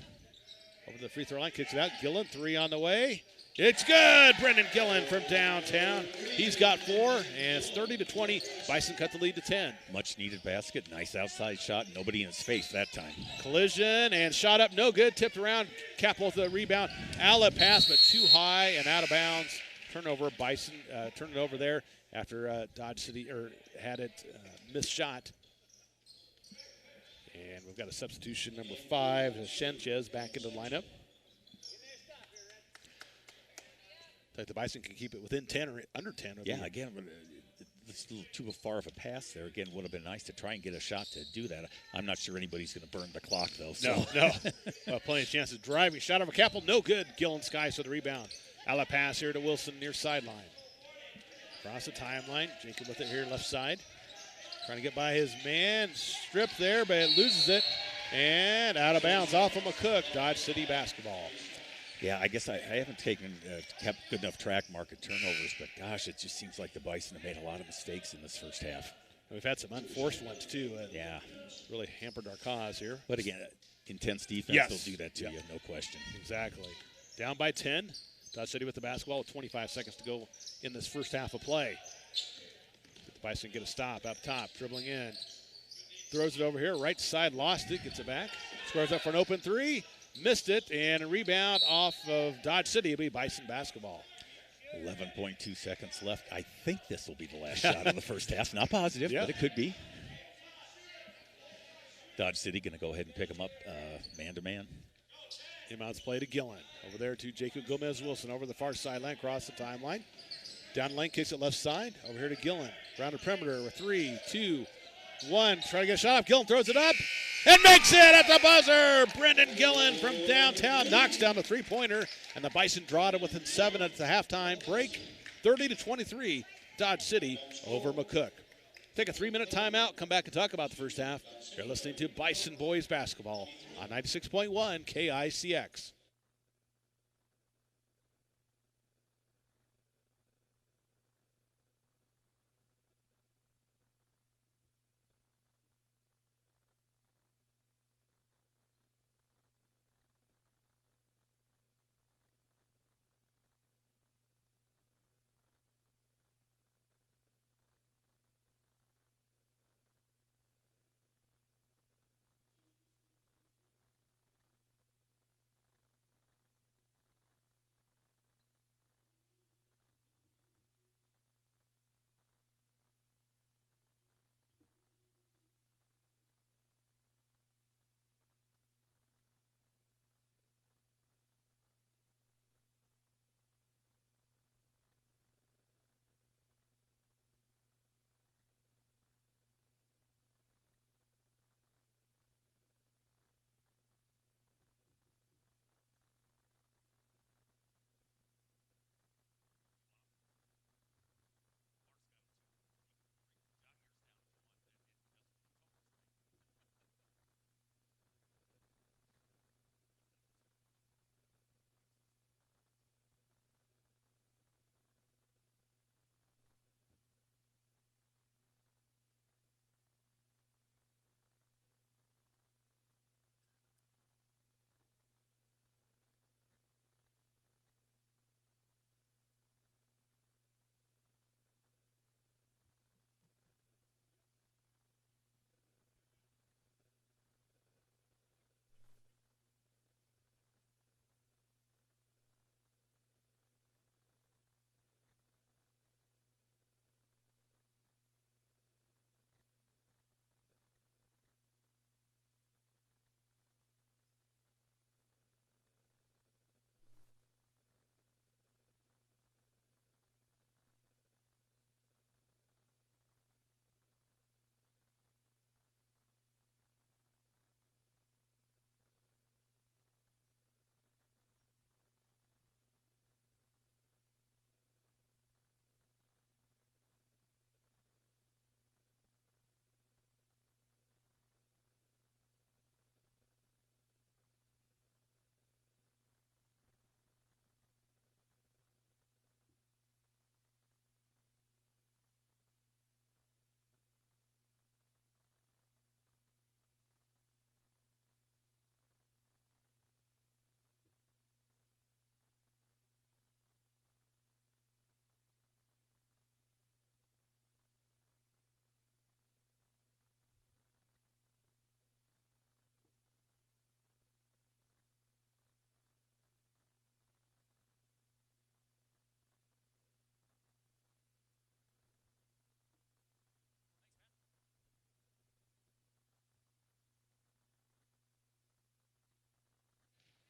over the free throw line, kicks it out. Gillen, 3 on the way. It's good. Brendan Gillen from downtown. He's got 4, and it's 30-20. Bison cut the lead to 10. much needed basket. Nice outside shot. Nobody in his face that time. Collision and shot up, no good. Tipped around. Capital with the rebound. Outlet pass, but too high and out of bounds. Turnover. Bison turned it over there after Dodge City had it missed shot. And we've got a substitution, number 5, Sanchez, back into the lineup. Like the Bison can keep it within 10 or under 10. Yeah, again, it's a little too far of a pass there. Again, would have been nice to try and get a shot to do that. I'm not sure anybody's going to burn the clock, though. So. No. Well, plenty of chances. Driving shot over Capel, no good. Gillen Skies for the rebound. Outlet pass here to Wilson near sideline. Across the timeline. Jacob with it here left side. Trying to get by his man. Stripped there, but it loses it. And out of bounds off of McCook. Dodge City basketball. Yeah, I guess I haven't kept good enough track market turnovers, but gosh, it just seems like the Bison have made a lot of mistakes in this first half. We've had some unforced ones, too. Yeah. Really hampered our cause here. But again, intense defense Yes. will do that to you, no question. Exactly. Down by 10. Dodge City with the basketball with 25 seconds to go in this first half of play. The Bison get a stop up top, dribbling in. Throws it over here, right side, lost it, gets it back. Squares up for an open 3. Missed it, and a rebound off of Dodge City. It'll be Bison basketball. 11.2 seconds left. I think this will be the last shot of the first half. Not positive, but it could be. Dodge City going to go ahead and pick them up man-to-man. Inbounds play to Gillen. Over there to Jacob Gomez-Wilson over the far sideline, across the timeline. Down the lane, kicks it left side. Over here to Gillen. Around the perimeter with 3, 2, 1. Trying to get a shot off. Gillen throws it up and makes it at the buzzer. Brendan Gillen from downtown knocks down the three-pointer, and the Bison draw it within 7 at the halftime break. 30-23, Dodge City over McCook. Take a 3-minute timeout, come back and talk about the first half. You're listening to Bison Boys Basketball on 96.1 KICX.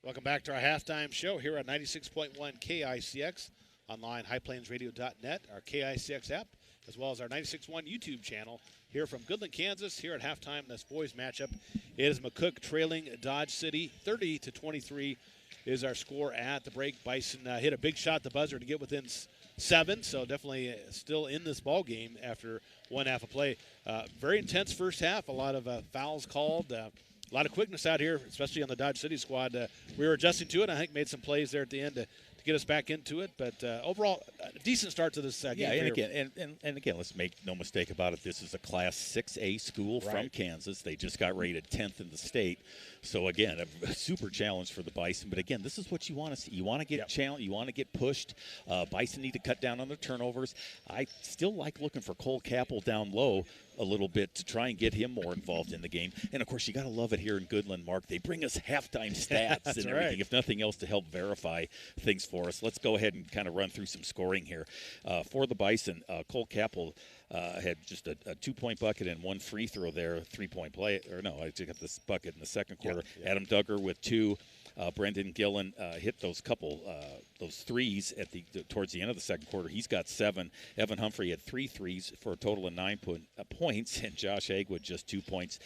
Welcome back to our halftime show here on 96.1 KICX, online, highplainsradio.net, our KICX app, as well as our 96.1 YouTube channel here from Goodland, Kansas. Here at halftime, this boys matchup, it is McCook trailing Dodge City 30-23 is our score at the break. Bison hit a big shot at the buzzer to get within 7, so definitely still in this ball game after one half of play. Very intense first half, a lot of fouls called. A lot of quickness out here, especially on the Dodge City squad. We were adjusting to it. I think made some plays there at the end to get us back into it. But overall, a decent start to this game. Yeah, and again, let's make no mistake about it. This is a Class 6A school from Kansas. They just got rated 10th in the state. So, again, a super challenge for the Bison. But, again, this is what you want to see. You want to get challenged. You want to get pushed. Bison need to cut down on their turnovers. I still like looking for Cole Capel down low a little bit to try and get him more involved in the game. And, of course, you got to love it here in Goodland, Mark. They bring us halftime stats and everything, if nothing else, to help verify things for us. Let's go ahead and kind of run through some scoring here. For the Bison, Cole Capel had just a 2-point bucket and 1 free throw there, 3-point play. Or no, I just got this bucket in the second quarter. Yeah. Adam Duggar with 2. Brendan Gillen hit those threes at towards the end of the second quarter. He's got 7. Evan Humphrey had 3 threes for a total of 9 points, and Josh Agwood just 2 points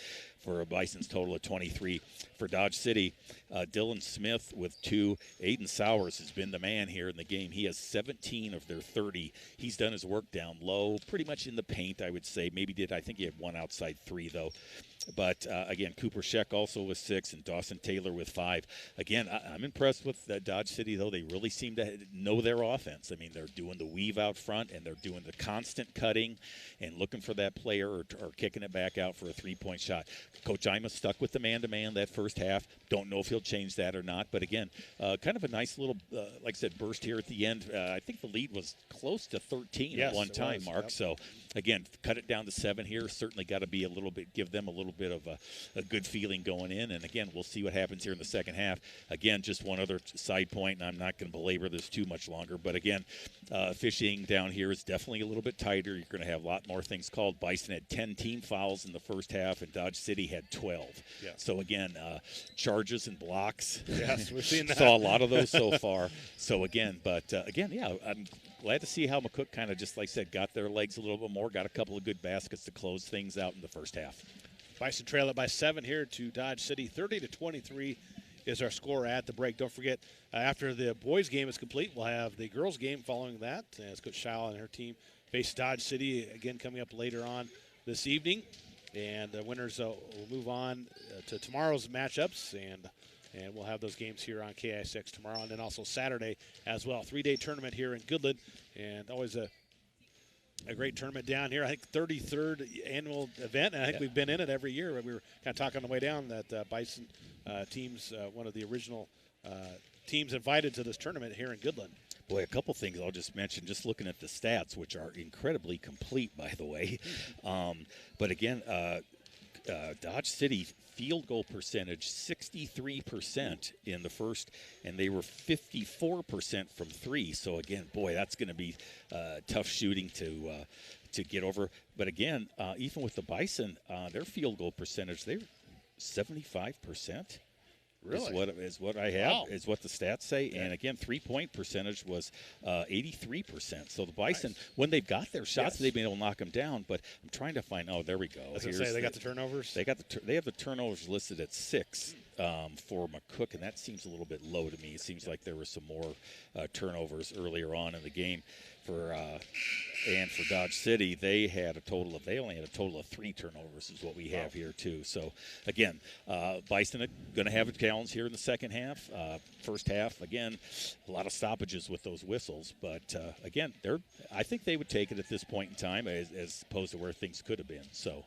for a Bison's total of 23. For Dodge City, Dylan Smith with 2. Aiden Sowers has been the man here in the game. He has 17 of their 30. He's done his work down low, pretty much in the paint, I would say. I think he had 1 outside 3, though. But, again, Cooper Scheck also with 6 and Dawson Taylor with 5. Again, I'm impressed with Dodge City, though. They really seem to know their offense. I mean, they're doing the weave out front, and they're doing the constant cutting and looking for that player or kicking it back out for a 3-point shot. Coach Ima stuck with the man-to-man that first half. Don't know if he'll change that or not. But, again, kind of a nice little, like I said, burst here at the end. I think the lead was close to 13 at one time, Mark. Yep. So, again, cut it down to 7 here. Certainly got to be give them a little bit of a good feeling going in. And, again, we'll see what happens here in the second half. Again, just one other side point, and I'm not going to belabor this too much longer. But, again, fishing down here is definitely a little bit tighter. You're going to have a lot more things called. Bison had 10 team fouls in the first half, and Dodge City had 12. Yeah. So, again, charges and blocks. Yes, we've seen that. Saw a lot of those so far. So, again, I'm glad to see how McCook kind of, just like I said, got their legs a little bit more, got a couple of good baskets to close things out in the first half. Bison trail it by 7 here to Dodge City. 30-23 is our score at the break. Don't forget, after the boys' game is complete, we'll have the girls' game following that, as Coach Schall and her team face Dodge City again coming up later on this evening. And the winners will move on to tomorrow's matchups, and we'll have those games here on KICX tomorrow, and then also Saturday as well. 3-day tournament here in Goodland, and always a great tournament down here. I think 33rd annual event, and I think we've been in it every year. We were kind of talking on the way down that Bison teams, one of the original teams invited to this tournament here in Goodland. Boy, a couple things I'll just mention, just looking at the stats, which are incredibly complete, by the way. But again, Dodge City field goal percentage 63% in the first, and they were 54% from 3. So again, boy, that's going to be tough shooting to get over. But again, even with the Bison, their field goal percentage, they're 75%. Really? Is what I have, wow. Is what the stats say. Okay. And, again, three-point percentage was 83%. So the Bison, when they've got their shots, they've been able to knock them down. But I'm trying to find – oh, there we go. They got the turnovers? They have the turnovers listed at 6 for McCook, and that seems a little bit low to me. It seems like there were some more turnovers earlier on in the game. And for Dodge City, they only had a total of 3 turnovers is what we have here too. So again, Bison are going to have a challenge here in the second half. First half, again, a lot of stoppages with those whistles, but again, I think they would take it at this point in time as opposed to where things could have been. So,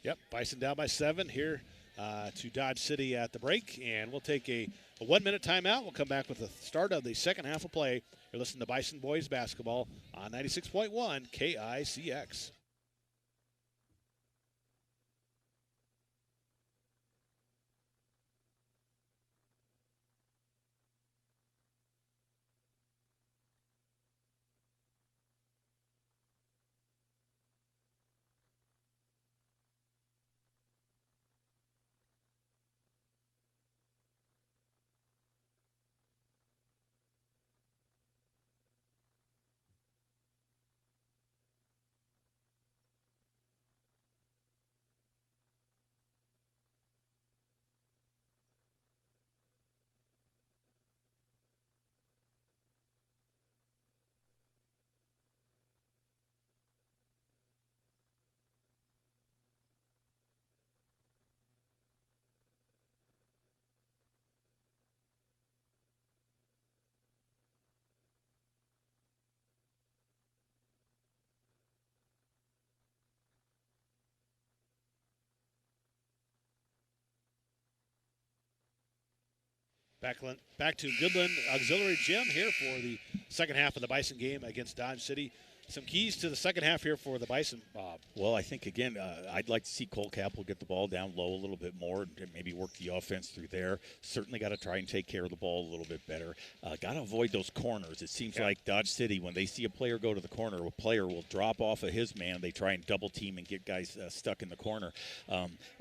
yep, Bison down by 7 here to Dodge City at the break, and we'll take a 1-minute timeout. We'll come back with the start of the second half of play. You're listening to Bison Boys Basketball on 96.1 KICX. Back to Goodland Auxiliary Gym here for the second half of the Bison game against Dodge City. Some keys to the second half here for the Bison, Bob. Well, I think, again, I'd like to see Cole Capel get the ball down low a little bit more and maybe work the offense through there. Certainly got to try and take care of the ball a little bit better. Got to avoid those corners. It seems like Dodge City, when they see a player go to the corner, a player will drop off of his man. They try and double team and get guys stuck in the corner.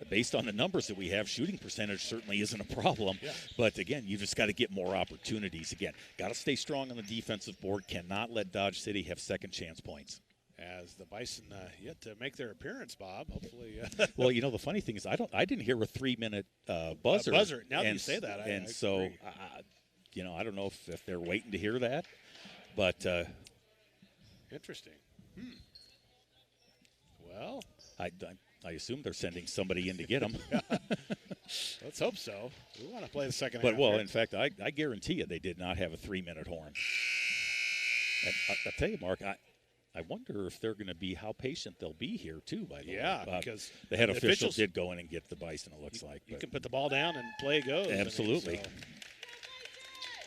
Based on the numbers that we have, shooting percentage certainly isn't a problem. Yeah. But, again, you just got to get more opportunities. Again, got to stay strong on the defensive board. Cannot let Dodge City have second chance points. As the Bison yet to make their appearance, Bob. Hopefully. Well, you know, the funny thing is I didn't hear a 3-minute buzzer. Now that you say that, I so you know, I don't know if they're waiting to hear that, but interesting. Well, I assume they're sending somebody in to get them. Let's hope so. We want to play the second but half. Well, here. in fact, I guarantee you they did not have a 3-minute horn. And I'll tell you, Mark, I wonder if they're going to be how patient they'll be here too. By the way, because the head official did go in and get the Bison. It looks like you can put the ball down and play goes. Absolutely.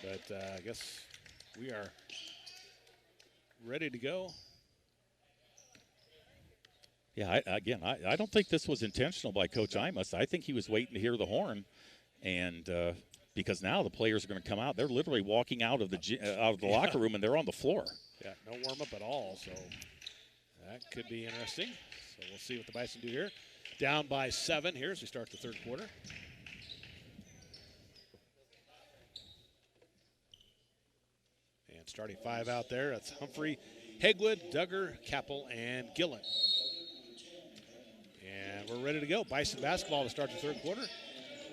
But I guess we are ready to go. Yeah, I don't think this was intentional by Coach Imus. I think he was waiting to hear the horn, and because now the players are going to come out. They're literally walking out of the locker room and they're on the floor. Yeah, no warm-up at all, so that could be interesting. So we'll see what the Bison do here. Down by 7 here as we start the third quarter. And starting 5 out there, that's Humphrey, Hegwood, Duggar, Capel, and Gillen. And we're ready to go. Bison basketball to start the third quarter.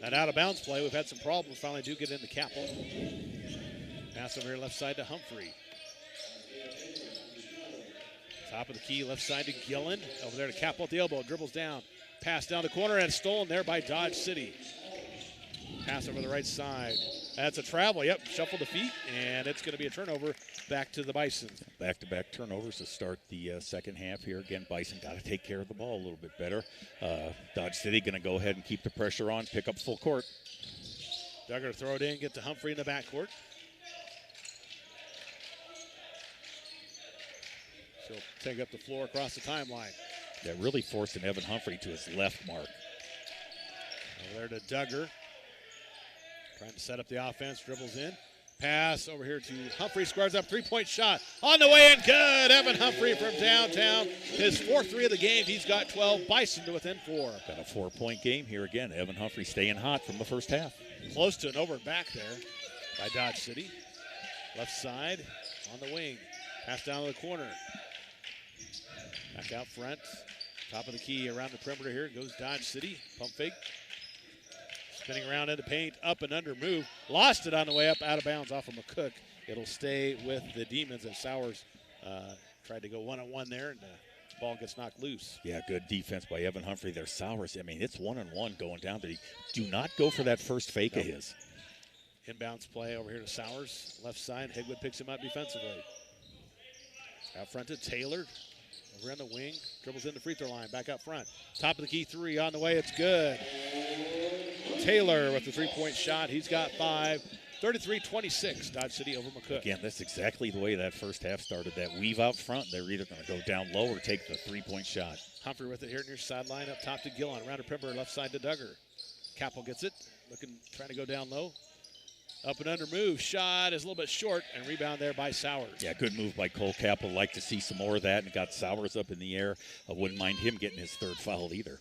That out-of-bounds play, we've had some problems. Finally do get into Capel. Pass over here left side to Humphrey. Top of the key, left side to Gillen. Over there to Capel at the elbow. Dribbles down. Pass down the corner and stolen there by Dodge City. Pass over the right side. That's a travel. Yep, shuffle the feet, and it's going to be a turnover back to the Bison. Back-to-back turnovers to start the second half here. Again, Bison got to take care of the ball a little bit better. Dodge City going to go ahead and keep the pressure on, pick up full court. Duggar throw it in, get to Humphrey in the backcourt. She'll take up the floor across the timeline. Yeah, really forcing Evan Humphrey to his left mark. Over there to Duggar. Trying to set up the offense, dribbles in. Pass over here to Humphrey, squares up, three-point shot. On the way in, good. Evan Humphrey from downtown. His 4th 3 of the game. He's got 12. Bison to within 4. Got a 4-point game here again. Evan Humphrey staying hot from the first half. Close to an over and back there by Dodge City. Left side on the wing. Pass down to the corner. Back out front. Top of the key around the perimeter here goes Dodge City. Pump fake. Spinning around into paint, up and under move. Lost it on the way up, out of bounds off of McCook. It'll stay with the Demons as Sowers tried to go one-on-one there, and the ball gets knocked loose. Yeah, good defense by Evan Humphrey there. Sowers, I mean, it's one-on-one going down. Do not go for that first fake of his. Inbounds play over here to Sowers. Left side, Hegwood picks him up defensively. Out front to Taylor. Over on the wing, dribbles in the free throw line, back up front. Top of the key 3 on the way, it's good. Taylor with the 3-point shot. He's got 5. 33-26, Dodge City over McCook. Again, that's exactly the way that first half started. That weave out front, they're either going to go down low or take the 3-point shot. Humphrey with it here near sideline, up top to Gillen. Around the perimeter, left side to Duggar. Capel gets it, trying to go down low. Up and under move, shot is a little bit short, and rebound there by Sowers. Yeah, good move by Cole Capel. Like to see some more of that, and got Sowers up in the air. I wouldn't mind him getting his 3rd foul either.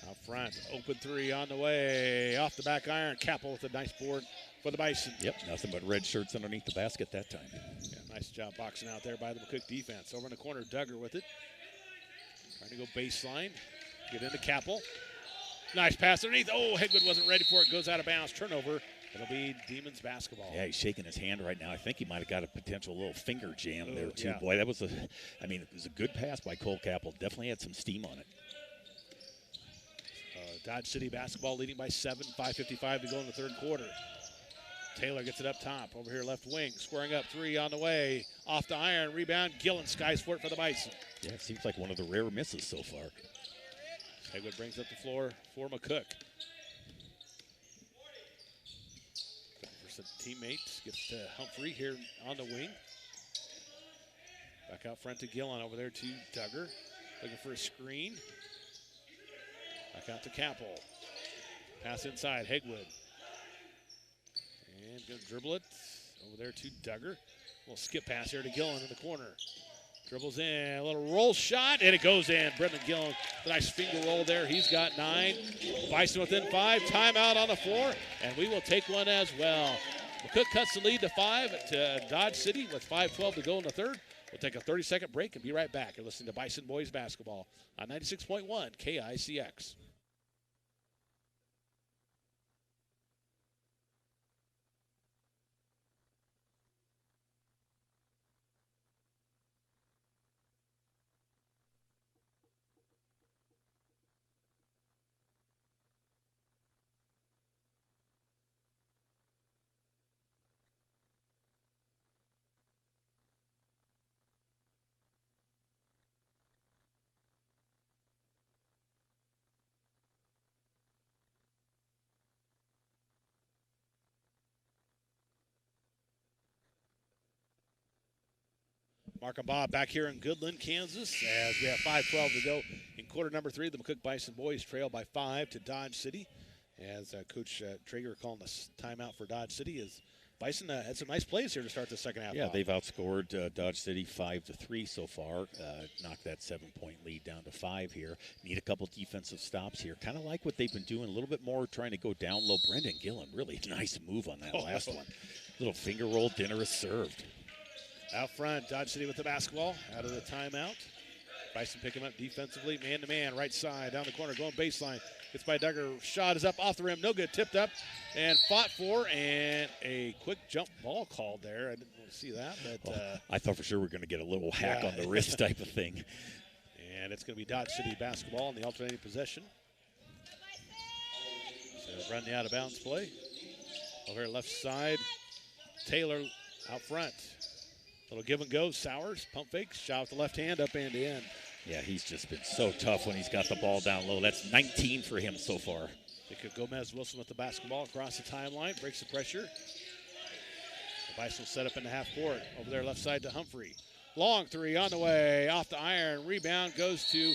Out front, open 3 on the way. Off the back iron, Capel with a nice board for the Bison. Yep, nothing but red shirts underneath the basket that time. Yeah, nice job boxing out there by the McCook defense. Over in the corner, Duggar with it. Trying to go baseline, get into Capel. Nice pass underneath. Oh, Hegwood wasn't ready for it. Goes out of bounds. Turnover. It'll be Demons basketball. Yeah, he's shaking his hand right now. I think he might have got a potential little finger jam there, too. Yeah. Boy, that was it was a good pass by Cole Capel. Definitely had some steam on it. Dodge City basketball leading by 7, 5:55 to go in the third quarter. Taylor gets it up top, over here left wing, squaring up 3 on the way. Off the iron, rebound, Gillen skies for it for the Bison. Yeah, it seems like one of the rare misses so far. Hegwood brings up the floor for McCook. Bison teammates. Gets to Humphrey here on the wing. Back out front to Gillen. Over there to Duggar. Looking for a screen. Back out to Capel. Pass inside, Hegwood. And gonna dribble it. Over there to Duggar. Little skip pass here to Gillen in the corner. Dribbles in, a little roll shot, and it goes in. Brendan Gillen, a nice finger roll there. He's got 9. Bison within 5. Timeout on the floor, and we will take one as well. McCook cuts the lead to 5 to Dodge City with 5:12 to go in the third. We'll take a 30-second break and be right back. You're listening to Bison Boys Basketball on 96.1 KICX. Mark and Bob back here in Goodland, Kansas, as we have 5:12 to go in quarter number 3. The McCook Bison boys trail by 5 to Dodge City. As Coach Traeger calling this timeout for Dodge City, as Bison had some nice plays here to start the second half. Yeah, they've outscored Dodge City 5-3 so far. Knocked that 7-point lead down to 5 here. Need a couple defensive stops here. Kind of like what they've been doing, a little bit more trying to go down low. Brendan Gillen, really nice move on that last one. Little finger roll, dinner is served. Out front, Dodge City with the basketball out of the timeout. Bison pick him up defensively, man-to-man, right side, down the corner, going baseline. Gets by Duggar, shot is up off the rim, no good, tipped up and fought for, and a quick jump ball called there. I didn't really see that, but I thought for sure we were going to get a little hack on the wrist type of thing. And it's going to be Dodge City basketball in the alternating possession. So run the out-of-bounds play. Over here, left side, Taylor out front. Little give and go, Sowers, pump fake, shot with the left hand, up and in. Yeah, he's just been so tough when he's got the ball down low. That's 19 for him so far. Gomez Wilson with the basketball across the timeline, breaks the pressure. The Bison will set up in the half court. Over there, left side to Humphrey. Long three on the way, off the iron. Rebound goes to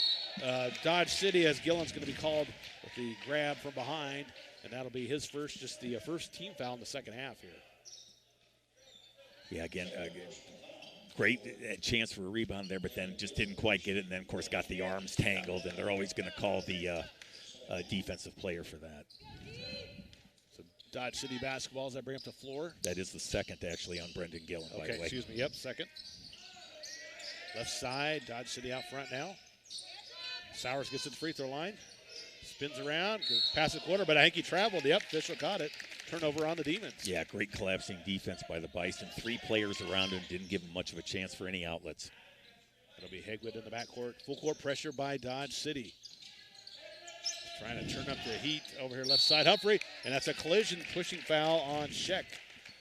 Dodge City as Gillen's going to be called with the grab from behind, and that'll be his first, just the first team foul in the second half here. Yeah, again, great chance for a rebound there, but then just didn't quite get it, and then, of course, got the arms tangled, and they're always going to call the defensive player for that. So Dodge City basketball as I bring up the floor. That is the second, actually, on Brendan Gillen, by the way. Excuse me, yep, second. Left side, Dodge City out front now. Sowers gets to the free throw line. Spins around, past the quarter, but I think he traveled. Yep, official caught it. Turnover on the Demons. Yeah, great collapsing defense by the Bison. 3 players around him, didn't give him much of a chance for any outlets. It'll be Hegwood in the backcourt. Full court pressure by Dodge City. Trying to turn up the heat over here left side. Humphrey, and that's a collision pushing foul on Sheck.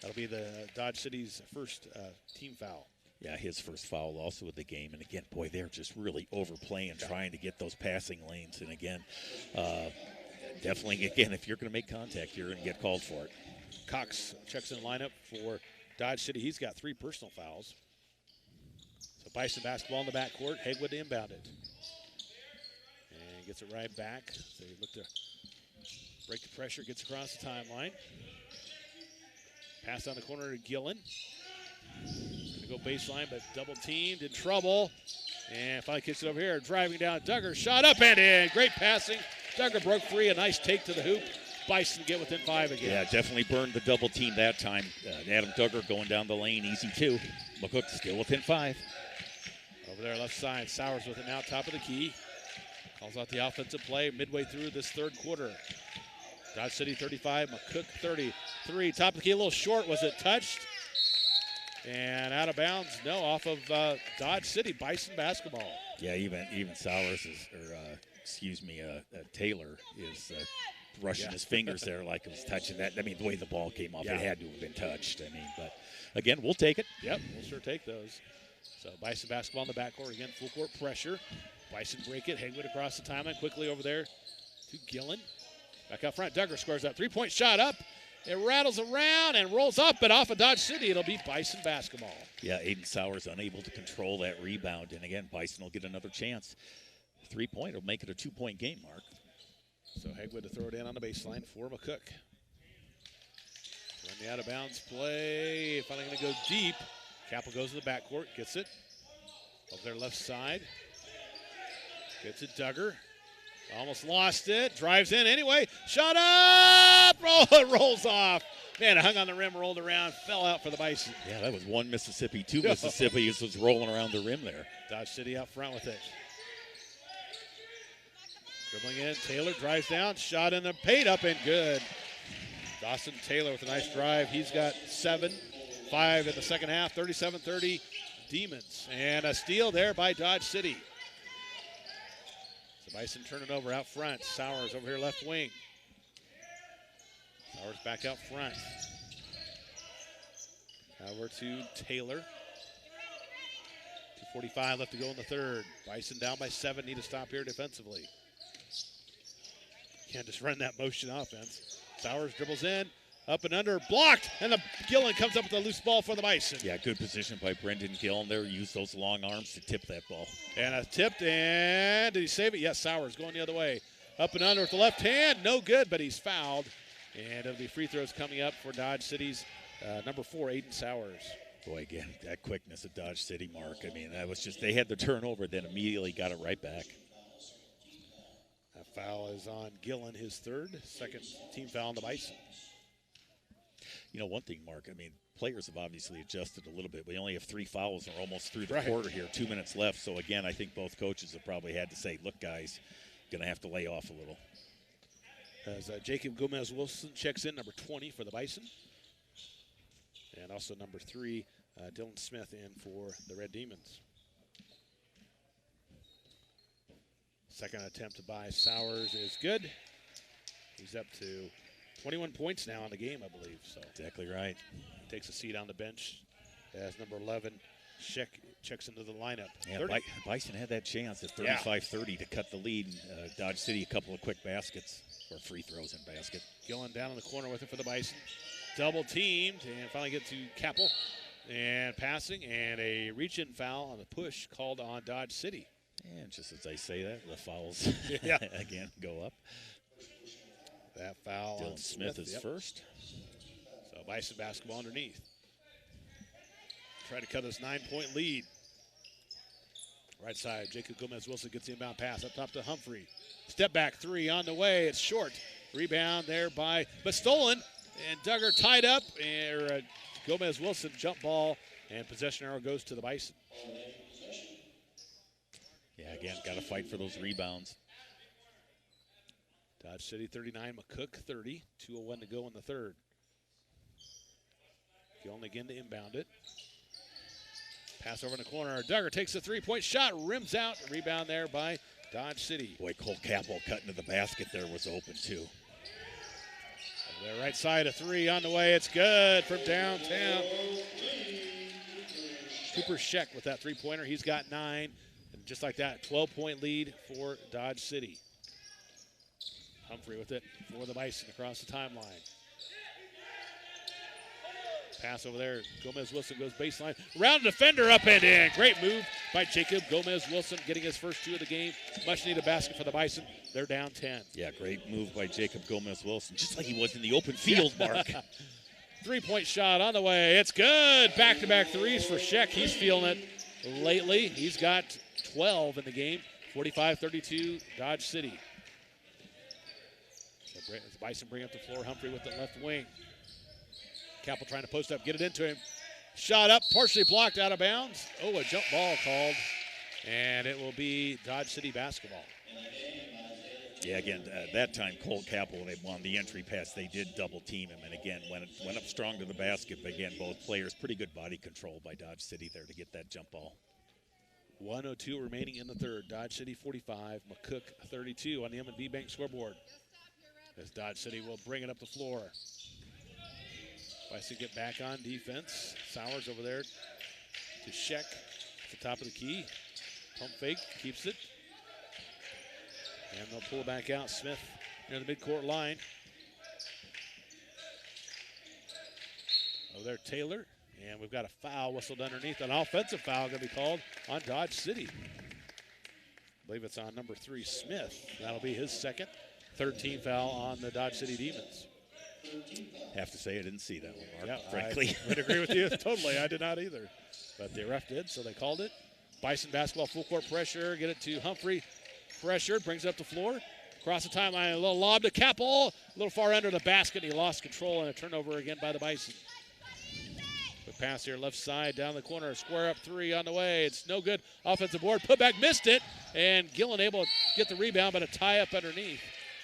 That'll be the Dodge City's first team foul. Yeah, his first foul also of the game. And again, boy, they're just really overplaying, trying to get those passing lanes. And again, definitely, again, if you're going to make contact, you're going to get called for it. Cox checks in the lineup for Dodge City. He's got 3 personal fouls. So Bison basketball in the backcourt. Hegwood to inbound it. And gets it right back. So you look to break the pressure, gets across the timeline. Pass on the corner to Gillen. Going to go baseline, but double teamed, in trouble. And finally kicks it over here. Driving down, Duggar, shot up and in. Great passing. Duggar broke free, a nice take to the hoop. Bison get within 5 again. Yeah, definitely burned the double team that time. Adam Duggar going down the lane, easy too. McCook still within 5. Over there, left side, Sowers with it now, top of the key. Calls out the offensive play midway through this third quarter. Dodge City 35, McCook 33. Top of the key, a little short. Was it touched? And out of bounds, no, off of Dodge City, Bison basketball. Yeah, even Sowers is, Taylor is rushing his fingers there like it was touching that. I mean, the way the ball came off, it had to have been touched. I mean, but again, we'll take it. Yep, we'll sure take those. So Bison basketball in the backcourt again, full court pressure. Bison break it, Hegwood across the timeline, quickly over there to Gillen. Back out front, Duggar scores that 3-point shot up, It rattles around and rolls up, but off of Dodge City, it'll be Bison basketball. Yeah, Aiden Sowers unable to control that rebound. And again, Bison will get another chance. 3-point will make it a 2-point game, Mark. So Hegwood to throw it in on the baseline for McCook. Run the out-of-bounds play. Finally going to go deep. Capel goes to the backcourt, gets it. Over their left side. Gets it, Duggar. Almost lost it. Drives in anyway. Shot up! It rolls off. Man, it hung on the rim, rolled around, fell out for the Bison. Yeah, that was one Mississippi, two Mississippi was rolling around the rim there. Dodge City out front with it. Dribbling in, Taylor drives down, shot in the paint, up and good. Dawson Taylor with a nice drive. He's got 7, 5 in the second half, 37-30 Demons. And a steal there by Dodge City. So Bison turning over out front. Sowers over here left wing. Sowers back out front. Now we're to Taylor. 2:45 left to go in the third. Bison down by 7, need to stop here defensively. Can't just run that motion offense. Sowers dribbles in, up and under, blocked, and the Gillen comes up with a loose ball for the Bison. Yeah, good position by Brendan Gillen there. Used those long arms to tip that ball. And a tipped, and did he save it? Yes, Sowers going the other way. Up and under with the left hand, no good, but he's fouled. And it'll be free throws coming up for Dodge City's number 4, Aiden Sowers. Boy, again, that quickness of Dodge City, Mark. I mean, that was just, they had the turnover, then immediately got it right back. That foul is on Gillen, his third, second team foul on the Bison. You know, one thing, Mark, I mean, players have obviously adjusted a little bit. We only have 3 fouls and we're almost through the Right. quarter here, 2 minutes left. So, again, I think both coaches have probably had to say, look, guys, going to have to lay off a little. As Jacob Gomez-Wilson checks in, number 20 for the Bison. And also number 3, Dylan Smith in for the Red Demons. Second attempt by Sowers is good. He's up to 21 points now in the game, I believe. So Exactly right. takes a seat on the bench as number 11 checks into the lineup. Yeah, Bison had that chance at 35-30 to cut the lead. Dodge City, a couple of quick baskets, or free throws in basket. Gillen down in the corner with it for the Bison. Double teamed and finally get to Capel. And passing and a reach-in foul on the push called on Dodge City. And just as I say that, the fouls again go up. That foul Dylan on Smith is first. So Bison basketball underneath. Try to cut this 9-point lead. Right side, Jacob Gomez-Wilson gets the inbound pass up top to Humphrey. Step back 3 on the way. It's short. Rebound there but stolen. And Duggar tied up. And Gomez-Wilson jump ball. And possession arrow goes to the Bison. Yeah, again, got to fight for those rebounds. Dodge City 39, McCook 30. 2:01 to go in the third. Gillen again to inbound it. Pass over in the corner. Duggar takes a 3-point shot, rims out. Rebound there by Dodge City. Boy, Cole Capel cutting to the basket there was open too. Over there, right side, a 3 on the way. It's good from downtown. Cooper Scheck with that 3-pointer. He's got 9. And just like that, 12-point lead for Dodge City. Humphrey with it for the Bison across the timeline. Pass over there. Gomez-Wilson goes baseline. Round defender up and in. Great move by Jacob Gomez-Wilson, getting his first 2 of the game. Much needed basket for the Bison. They're down 10. Yeah, great move by Jacob Gomez-Wilson, just like he was in the open field, Mark. 3-point shot on the way. It's good. Back-to-back threes for Scheck. He's feeling it lately. He's got 12 in the game. 45-32, Dodge City. So the Bison bring up the floor. Humphrey with the left wing. Capel trying to post up, get it into him. Shot up, partially blocked out of bounds. Oh, a jump ball called. And it will be Dodge City basketball. Yeah, again, that time Cole Capel, they won the entry pass. They did double team him, and again, went up strong to the basket. But again, both players, pretty good body control by Dodge City there to get that jump ball. 1:02 remaining in the third. Dodge City 45, McCook 32 on the M&B Bank scoreboard. As Dodge City will bring it up the floor. Bison get back on defense. Sowers over there to Scheck at the top of the key. Pump fake, keeps it. And they'll pull back out. Smith near the midcourt line. Over there, Taylor. And we've got a foul whistled underneath. An offensive foul going to be called on Dodge City. I believe it's on number 3, Smith. That'll be his second. 13 foul on the Dodge City Demons. Have to say I didn't see that one, Mark, Yeah, frankly. I would agree with you totally. I did not either. But the ref did, so they called it. Bison basketball, full court pressure. Get it to Humphrey. Pressure, brings it up the floor. Across the timeline, a little lob to Capel. A little far under the basket. He lost control and a turnover again by the Bison. Quick pass here, left side, down the corner. Square up 3 on the way. It's no good. Offensive board. Putback missed it. And Gillen able to get the rebound, but a tie up underneath.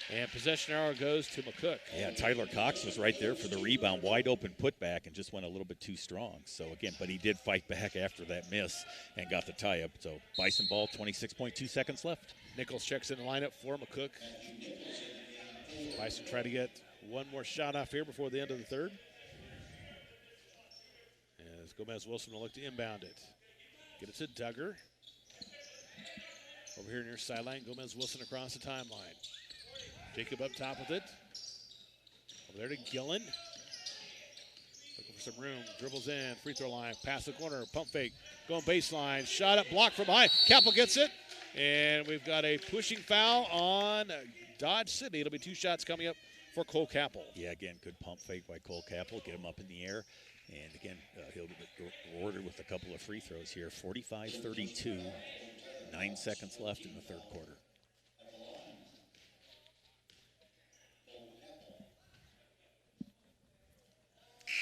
And possession arrow goes to McCook. Yeah, Tyler Cox was right there for the rebound. Wide open putback and just went a little bit too strong. So, again, but he did fight back after that miss and got the tie-up. So, Bison ball, 26.2 seconds left. Nichols checks in the lineup for McCook. Bison try to get one more shot off here before the end of the third. As Gomez Wilson will look to inbound it. Get it to Duggar. Over here near sideline, Gomez Wilson across the timeline. Jacob up top with it. Over there to Gillen. Looking for some room. Dribbles in. Free throw line. Pass the corner. Pump fake. Going baseline. Shot up. Blocked from behind. Capel gets it. And we've got a pushing foul on Dodge City. It'll be 2 shots coming up for Cole Capel. Yeah, again, good pump fake by Cole Capel. Get him up in the air. And, again, he'll be rewarded with a couple of free throws here. 45-32. 9 seconds left in the third quarter.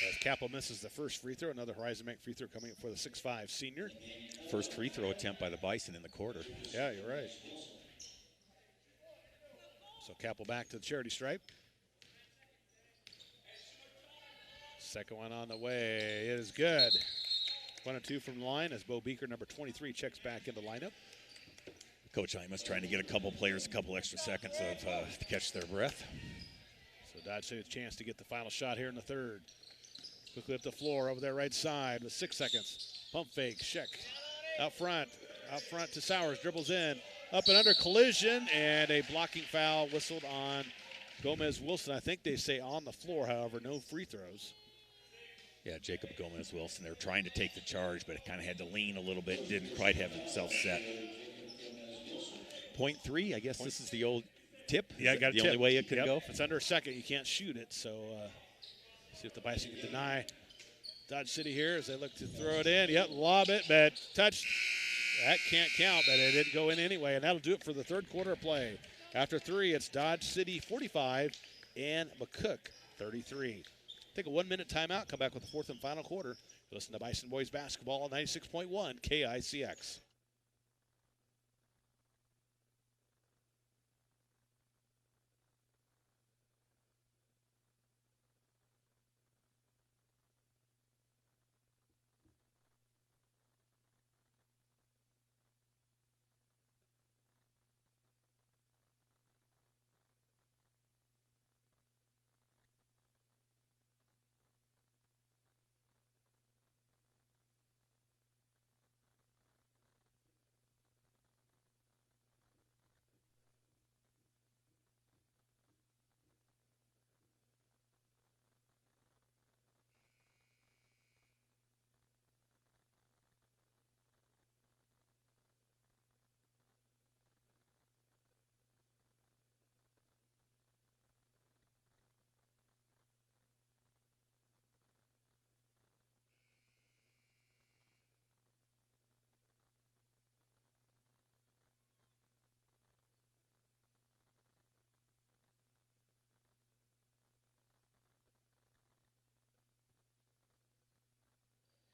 As Capel misses the first free throw, another Horizon Bank free throw coming up for the 6'5" senior. First free throw attempt by the Bison in the quarter. Yeah, you're right. So Capel back to the charity stripe. Second one on the way. It is good. 1 and 2 from the line as Bo Beaker, number 23, checks back into lineup. Coach Imus trying to get a couple players a couple extra seconds to catch their breath. So Dodge City has a chance to get the final shot here in the third. Quickly up the floor over their right side with 6 seconds. Pump fake, Sheck. Out front to Sowers, dribbles in. Up and under, collision, and a blocking foul whistled on Gomez Wilson. I think they say on the floor, however, no free throws. Yeah, Jacob Gomez Wilson, they were trying to take the charge, but it kind of had to lean a little bit and didn't quite have himself set. Point 3, I guess this is the old tip. Yeah, got the only way it could go. If it's under a second, you can't shoot it. So see if the Bison can deny Dodge City here as they look to throw it in. Yep, lob it, but touch. That can't count, but it didn't go in anyway. And that'll do it for the third quarter of play. After 3, it's Dodge City 45 and McCook 33. Take a 1-minute timeout, come back with the fourth and final quarter. Listen to Bison Boys Basketball 96.1 KICX.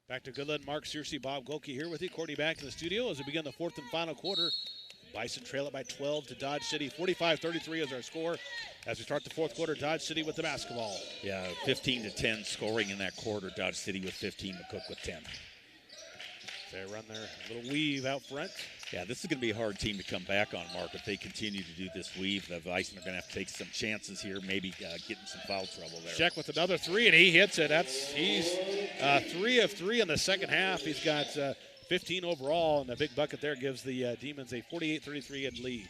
Back to Goodland, Mark Searcy, Bob Golke here with you. Courtney back in the studio as we begin the fourth and final quarter. Bison trail it by 12 to Dodge City. 45-33 is our score. As we start the fourth quarter, Dodge City with the basketball. Yeah, 15-10 scoring in that quarter. Dodge City with 15, McCook with 10. They run their little weave out front. Yeah, this is going to be a hard team to come back on, Mark, if they continue to do this weave. The Bison are going to have to take some chances here, maybe getting some foul trouble there. Check with another 3, and he hits it. He's 3 of 3 in the second half. He's got 15 overall, and the big bucket there gives the Demons a 48-33 lead.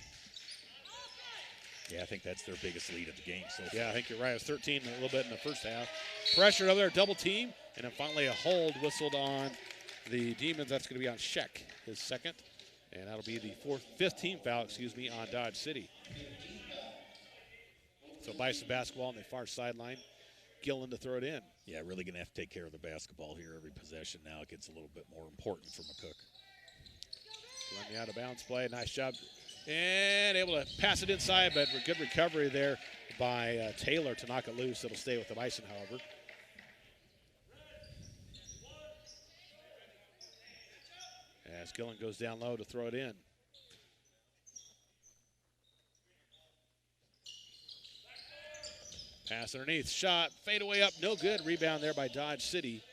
Yeah, I think that's their biggest lead of the game so far. Yeah, I think you're right. It was 13 a little bit in the first half. Pressure over there, double team, and then finally a hold whistled on the Demons. That's going to be on Sheck, his second, and that'll be the fifth team foul, on Dodge City. So Bison basketball on the far sideline. Gillen to throw it in. Yeah, really going to have to take care of the basketball here every possession. Now it gets a little bit more important for McCook. Run the out of bounds play. Nice job. And able to pass it inside, but good recovery there by Taylor to knock it loose. It'll stay with the Bison, however. As Gillen goes down low to throw it in. Pass underneath, shot, fade away up, no good. Rebound there by Dodge City.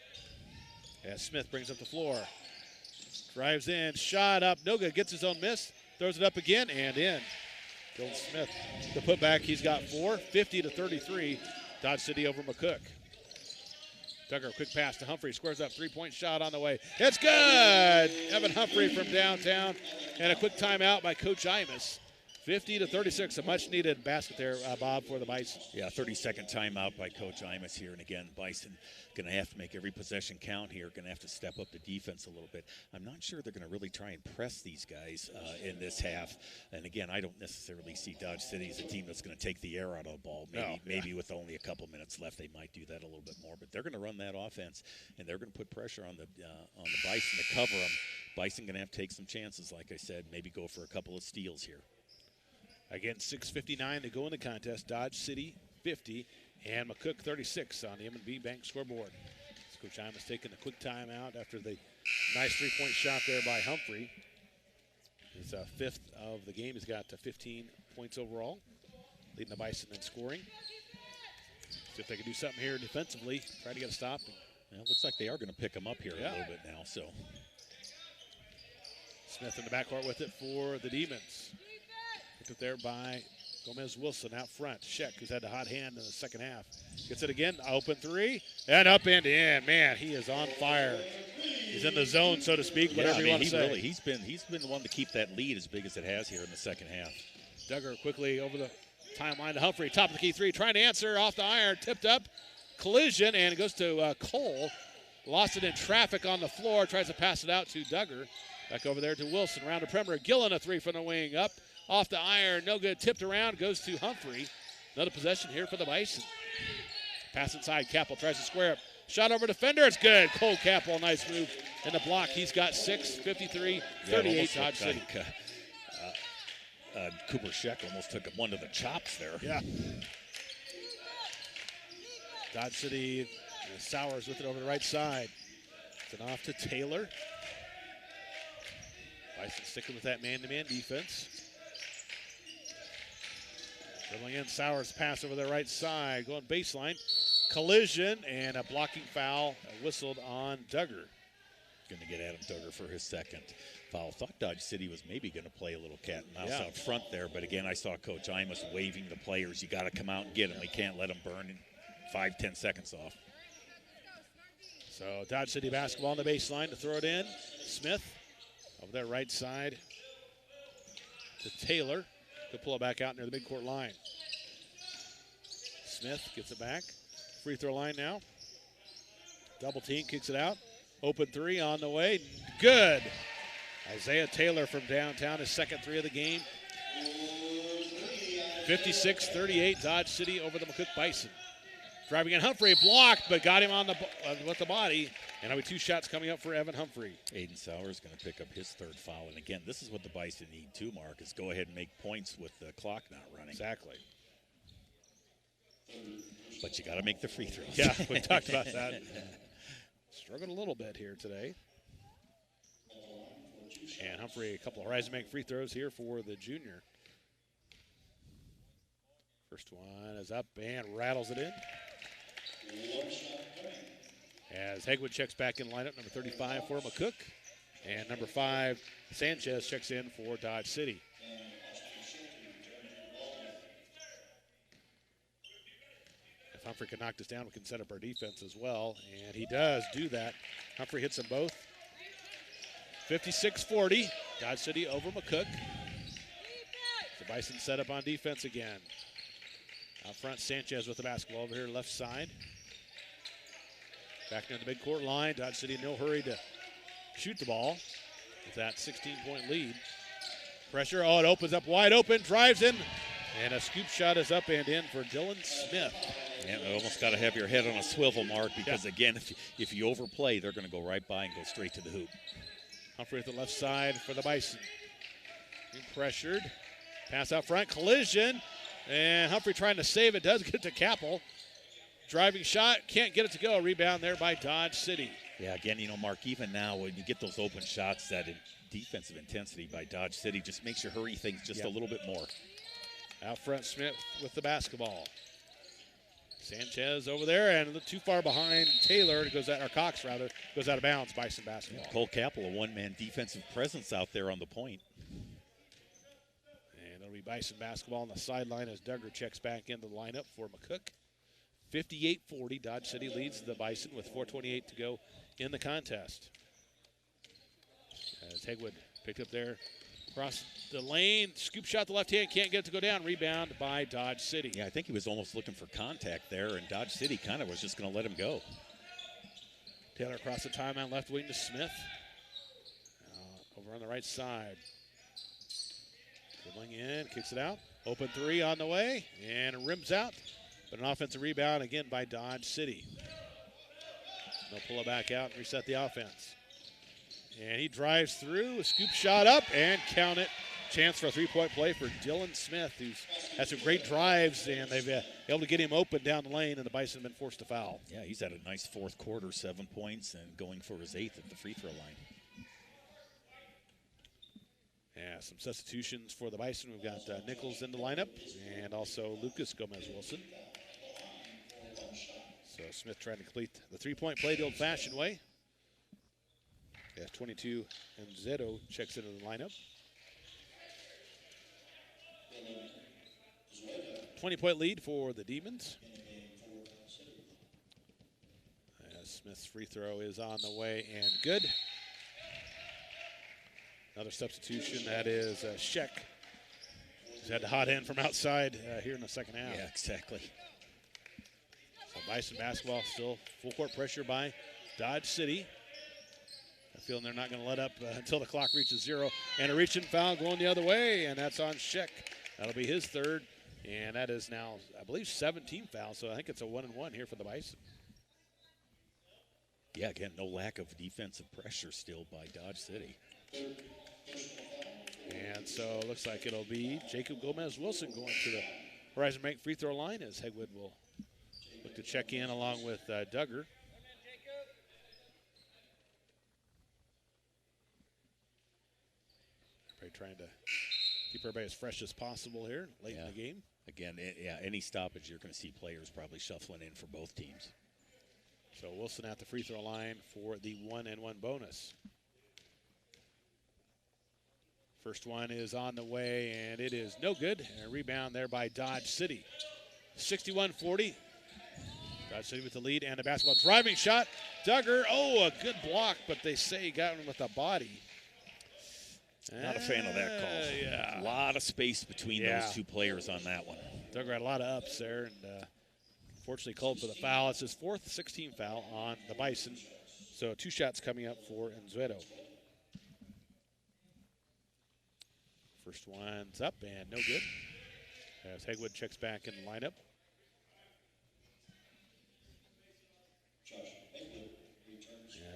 As Smith brings up the floor. Drives in, shot up, no good. Gets his own miss, throws it up again and in. Dylan Smith, the putback, he's got 4, 50-33. Dodge City over McCook. Duggar, quick pass to Humphrey, squares up, three-point shot on the way. It's good! Evan Humphrey from downtown, and a quick timeout by Coach Imus. 50-36, a much-needed basket there, Bob, for the Bison. Yeah, 30-second timeout by Coach Imus here. And again, Bison going to have to make every possession count here. Going to have to step up the defense a little bit. I'm not sure they're going to really try and press these guys in this half. And again, I don't necessarily see Dodge City as a team that's going to take the air out of the ball. Maybe with only a couple minutes left, they might do that a little bit more. But they're going to run that offense, and they're going to put pressure on the Bison to cover them. Bison going to have to take some chances, like I said, maybe go for a couple of steals here. Again, 6:59 to go in the contest. Dodge City 50 and McCook 36 on the M&B Bank scoreboard. Coach Imus taking a quick timeout after the nice three-point shot there by Humphrey. His fifth of the game. He's got 15 points overall, leading the Bison in scoring. See if they can do something here defensively. Try to get a stop. Well, it looks like they are going to pick him up here a little bit now. So Smith in the backcourt with it for the Demons. Picked up there by Gomez-Wilson out front. Sheck, who's had the hot hand in the second half. Gets it again, open three, and up and in. Man, he is on fire. He's in the zone, so to speak, whatever you want to say. He's been the one to keep that lead as big as it has here in the second half. Duggar quickly over the timeline to Humphrey. Top of the key three, trying to answer off the iron. Tipped up, collision, and it goes to Cole. Lost it in traffic on the floor. Tries to pass it out to Duggar. Back over there to Wilson. Round the perimeter. Gillen a three from the wing. Up. Off the iron, no good, tipped around, goes to Humphrey. Another possession here for the Bison. Pass inside, Capel tries to square up. Shot over defender, it's good. Cole Capel, nice move in the block. He's got 6, 53, 38, Dodge City. Cooper Sheck almost took one to the chops there. Yeah. Dodge City, Sowers with it over the right side. It's off to Taylor. Bison sticking with that man-to-man defense. Dribbling in, Sowers pass over the right side, going baseline. Collision and a blocking foul whistled on Duggar. Going to get Adam Duggar for his second foul. Thought Dodge City was maybe going to play a little cat and mouse out front there, but again, I saw Coach Imus waving the players. You got to come out and get them. We can't let them burn 5-10 seconds off. So Dodge City basketball on the baseline to throw it in. Smith over there right side to Taylor. To pull it back out near the midcourt line. Smith gets it back. Free throw line now. Double team, kicks it out. Open three on the way. Good. Isaiah Taylor from downtown, his second three of the game. 56-38, Dodge City over the McCook Bison. Driving in, Humphrey blocked, but got him on the with the body. And now 2 shots coming up for Evan Humphrey. Aiden Sowers going to pick up his third foul. And again, this is what the Bison need too, Mark, is go ahead and make points with the clock not running. Exactly. But you got to make the free throws. Yeah, we talked about that. Struggled a little bit here today. And Humphrey, a couple of Horizon Bank free throws here for the junior. First one is up and rattles it in. As Hegwood checks back in lineup, number 35 for McCook. And number 5, Sanchez, checks in for Dodge City. If Humphrey can knock this down, we can set up our defense as well. And he does do that. Humphrey hits them both. 56-40, Dodge City over McCook. Bison set up on defense again. Out front, Sanchez with the basketball over here left side. Back down the midcourt line. Dodge City in no hurry to shoot the ball with that 16-point lead. Pressure, oh, it opens up wide open, drives in, and a scoop shot is up and in for Dylan Smith. And you almost got to have your head on a swivel, Mark, because again, if you overplay, they're going to go right by and go straight to the hoop. Humphrey at the left side for the Bison. Being pressured. Pass out front, collision, and Humphrey trying to save it, does get to Capel. Driving shot, can't get it to go. Rebound there by Dodge City. Yeah, again, Mark, even now when you get those open shots, that defensive intensity by Dodge City just makes you hurry things just a little bit more. Out front, Smith with the basketball. Sanchez over there, and too far behind Taylor. It goes out, or Cox rather, goes out of bounds. Bison basketball. Cole Capel, a one-man defensive presence out there on the point. And it'll be Bison basketball on the sideline as Duggar checks back into the lineup for McCook. 58-40, Dodge City leads the Bison with 4:28 to go in the contest. As Hegwood picked up there across the lane, scoop shot the left hand, can't get it to go down. Rebound by Dodge City. Yeah, I think he was almost looking for contact there, and Dodge City kind of was just going to let him go. Taylor across the timeline, left wing to Smith. Over on the right side. Dribbling in, kicks it out. Open three on the way, and rims out. But an offensive rebound again by Dodge City. They'll pull it back out and reset the offense. And he drives through, a scoop shot up, and count it. Chance for a three-point play for Dylan Smith, who's had some great drives, and they've been able to get him open down the lane, and the Bison have been forced to foul. Yeah, he's had a nice fourth quarter, 7 points, and going for his 8th at the free throw line. Yeah, some substitutions for the Bison. We've got Nichols in the lineup, and also Lucas Gomez-Wilson. So Smith trying to complete the three-point play the old-fashioned way. Yeah, 22, and Zeto checks into the lineup. 20-point lead for the Demons. As Smith's free throw is on the way and good. Another substitution, that is Sheck. He's had the hot hand from outside here in the second half. Yeah, exactly. So Bison basketball still full court pressure by Dodge City. I feel they're not going to let up until the clock reaches 0. And a reach-in foul going the other way, and that's on Sheck. That'll be his third, and that is now, I believe, 17 fouls. So I think it's a 1-and-1 here for the Bison. Yeah, again, no lack of defensive pressure still by Dodge City. And so it looks like it'll be Jacob Gomez-Wilson going to the Horizon Bank free throw line as Hegwood will look to check in along with Duggar. Everybody trying to keep everybody as fresh as possible here late in the game. Again, any stoppage, you're going to see players probably shuffling in for both teams. So Wilson at the free throw line for the 1-and-1 bonus. First one is on the way, and it is no good. And a rebound there by Dodge City. 61-40. Dodge City with the lead and a basketball driving shot. Duggar, a good block, but they say he got him with the body. Not a fan of that call. Yeah. A lot of space between those two players on that one. Duggar had a lot of ups there, and fortunately called for the foul. It's his 4th 16 foul on the Bison. So 2 shots coming up for Enzueto. First one's up and no good. As Hegwood checks back in the lineup.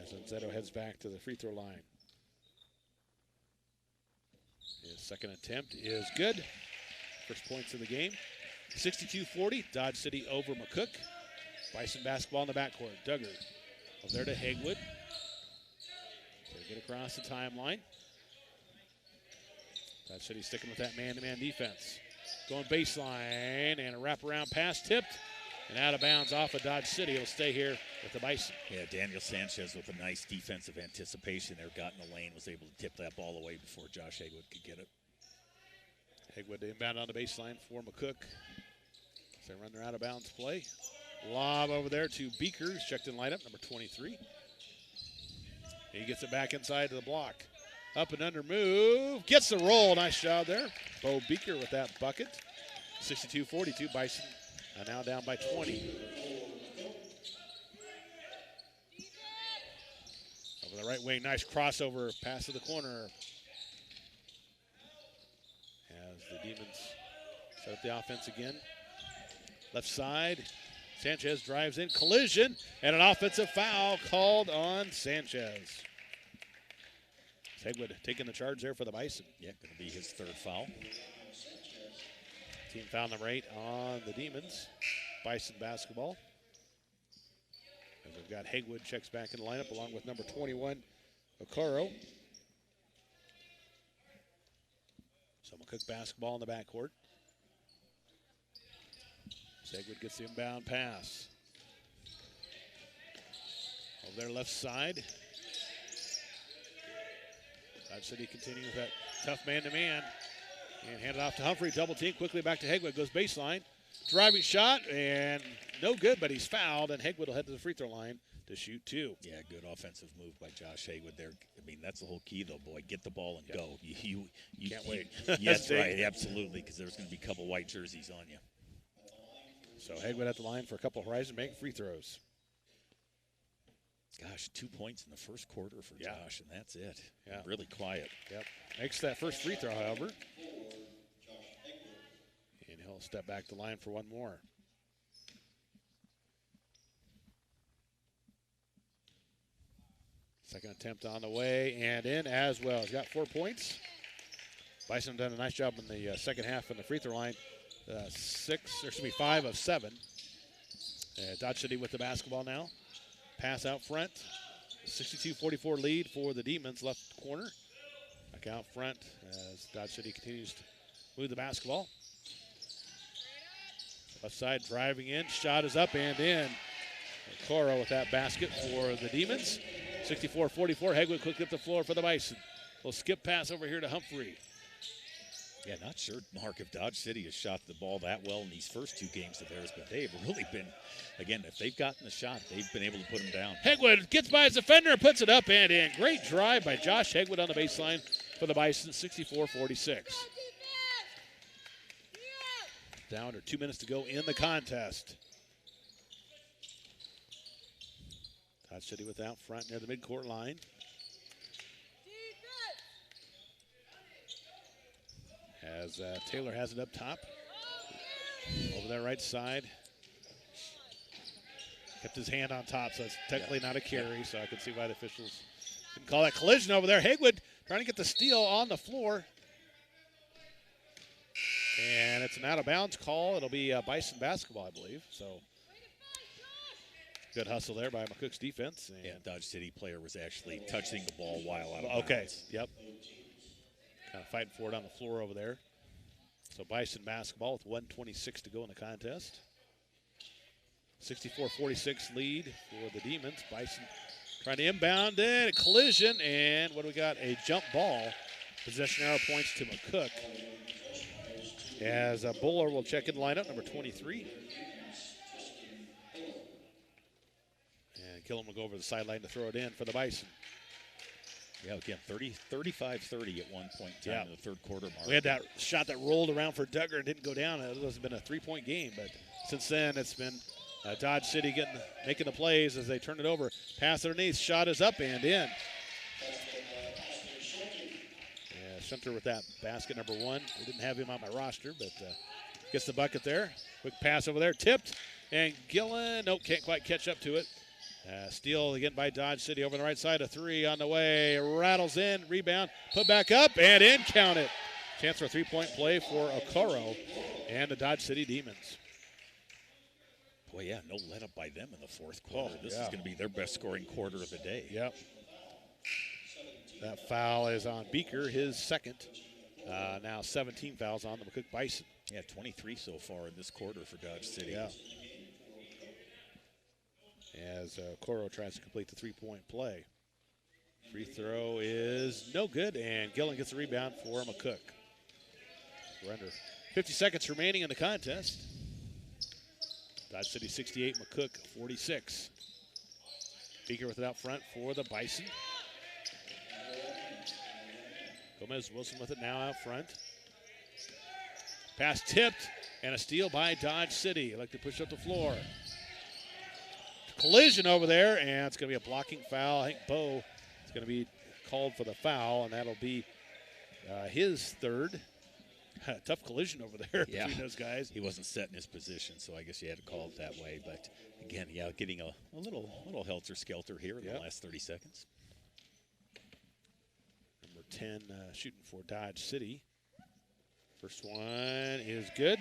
As Enzueto heads back to the free throw line. His second attempt is good. First points of the game. 62-40, Dodge City over McCook. Bison basketball in the backcourt. Duggar over there to Hegwood. They get across the timeline. Dodge City sticking with that man-to-man defense. Going baseline, and a wraparound pass tipped. And out of bounds off of Dodge City. It'll stay here with the Bison. Yeah, Daniel Sanchez with a nice defensive anticipation there. Got in the lane, was able to tip that ball away before Josh Hegwood could get it. Hegwood inbound on the baseline for McCook. They run their out-of-bounds play. Lob over there to Beaker, who's checked in lineup, number 23. He gets it back inside to the block. Up and under move. Gets the roll. Nice job there. Bo Beaker with that bucket. 62-42. Bison now down by 20. Over the right wing. Nice crossover. Pass to the corner. As the Demons set up the offense again. Left side. Sanchez drives in. Collision. And an offensive foul called on Sanchez. Hegwood taking the charge there for the Bison. Yeah, going to be his third foul. Team foul number 8 on the Demons. Bison basketball. As we've got Hegwood checks back in the lineup along with number 21, Okoro. So McCook basketball in the backcourt. Hegwood gets the inbound pass. Over there left side. Dodge City continuing with that tough man-to-man. And hand it off to Humphrey. Double team. Quickly back to Hegwood. Goes baseline. Driving shot. And no good, but he's fouled. And Hegwood will head to the free throw line to shoot 2. Yeah, good offensive move by Josh Hegwood there. I mean, that's the whole key, though, boy. Get the ball and go. You can't wait. Yes, right. Absolutely, because there's going to be a couple white jerseys on you. So Hegwood at the line for a couple Horizon making free throws. Gosh, 2 points in the first quarter for Josh, and that's it. Yeah. Really quiet. Yep. Makes that first free throw, however. And he'll step back to the line for one more. Second attempt on the way and in as well. He's got 4 points. Bison done a nice job in the second half on the free throw line. 5 of 7. Dodge City with the basketball now. Pass out front. 62-44 lead for the Demons, left corner. Back out front as Dodge City continues to move the basketball. Left side driving in. Shot is up and in. Coro with that basket for the Demons. 64-44. Hegwood quickly up the floor for the Bison. Little skip pass over here to Humphrey. Yeah, not sure, Mark, if Dodge City has shot the ball that well in these first 2 games of theirs, but they've really been, again, if they've gotten the shot, they've been able to put them down. Hegwood gets by his defender, puts it up and in. Great drive by Josh Hegwood on the baseline for the Bison, 64-46. Down to 2 minutes to go in the contest. Dodge City with out front near the midcourt line. As Taylor has it up top. Over there right side. Kept his hand on top, so it's technically not a carry, so I can see why the officials didn't call that collision over there. Hegwood trying to get the steal on the floor. And it's an out-of-bounds call. It'll be Bison basketball, I believe. So good hustle there by McCook's defense. And yeah, Dodge City player was actually touching the ball while out of bounds. Okay, yep. Kind of fighting for it on the floor over there. So Bison basketball with 1:26 to go in the contest. 64-46 lead for the Demons. Bison trying to inbound it, a collision, and what do we got? A jump ball. Possession arrow points to McCook. As Buller will check in the lineup, number 23. And Gillum will go over the sideline to throw it in for the Bison. Yeah, again, 35-30 at one point in time in the third quarter mark. We had that shot that rolled around for Duggar and didn't go down. It would have been a 3-point game, but since then it's been Dodge City making the plays as they turn it over. Pass underneath, shot is up and in. Yeah, Center with that basket, number 1. We didn't have him on my roster, but gets the bucket there. Quick pass over there, tipped, and Gillen, nope, can't quite catch up to it. Steal again by Dodge City over the right side. A 3 on the way. Rattles in. Rebound. Put back up and in. Count it. Chance for a 3-point play for Okoro and the Dodge City Demons. Boy, yeah, no let up by them in the fourth quarter. This is going to be their best scoring quarter of the day. Yep. That foul is on Beaker, his second. Now 17 fouls on the McCook Bison. Yeah, 23 so far in this quarter for Dodge City. Yeah. As Coro tries to complete the 3-point play. Free throw is no good, and Gillen gets a rebound for McCook. We're under 50 seconds remaining in the contest. Dodge City 68, McCook 46. Beaker with it out front for the Bison. Gomez Wilson with it now out front. Pass tipped, and a steal by Dodge City. Like to push up the floor. Collision over there, and it's going to be a blocking foul. I think Bo is going to be called for the foul, and that'll be his third. Tough collision over there between those guys. He wasn't set in his position, so I guess you had to call it that way. But again, getting a little helter-skelter here in the last 30 seconds. Number 10 shooting for Dodge City. First one is good.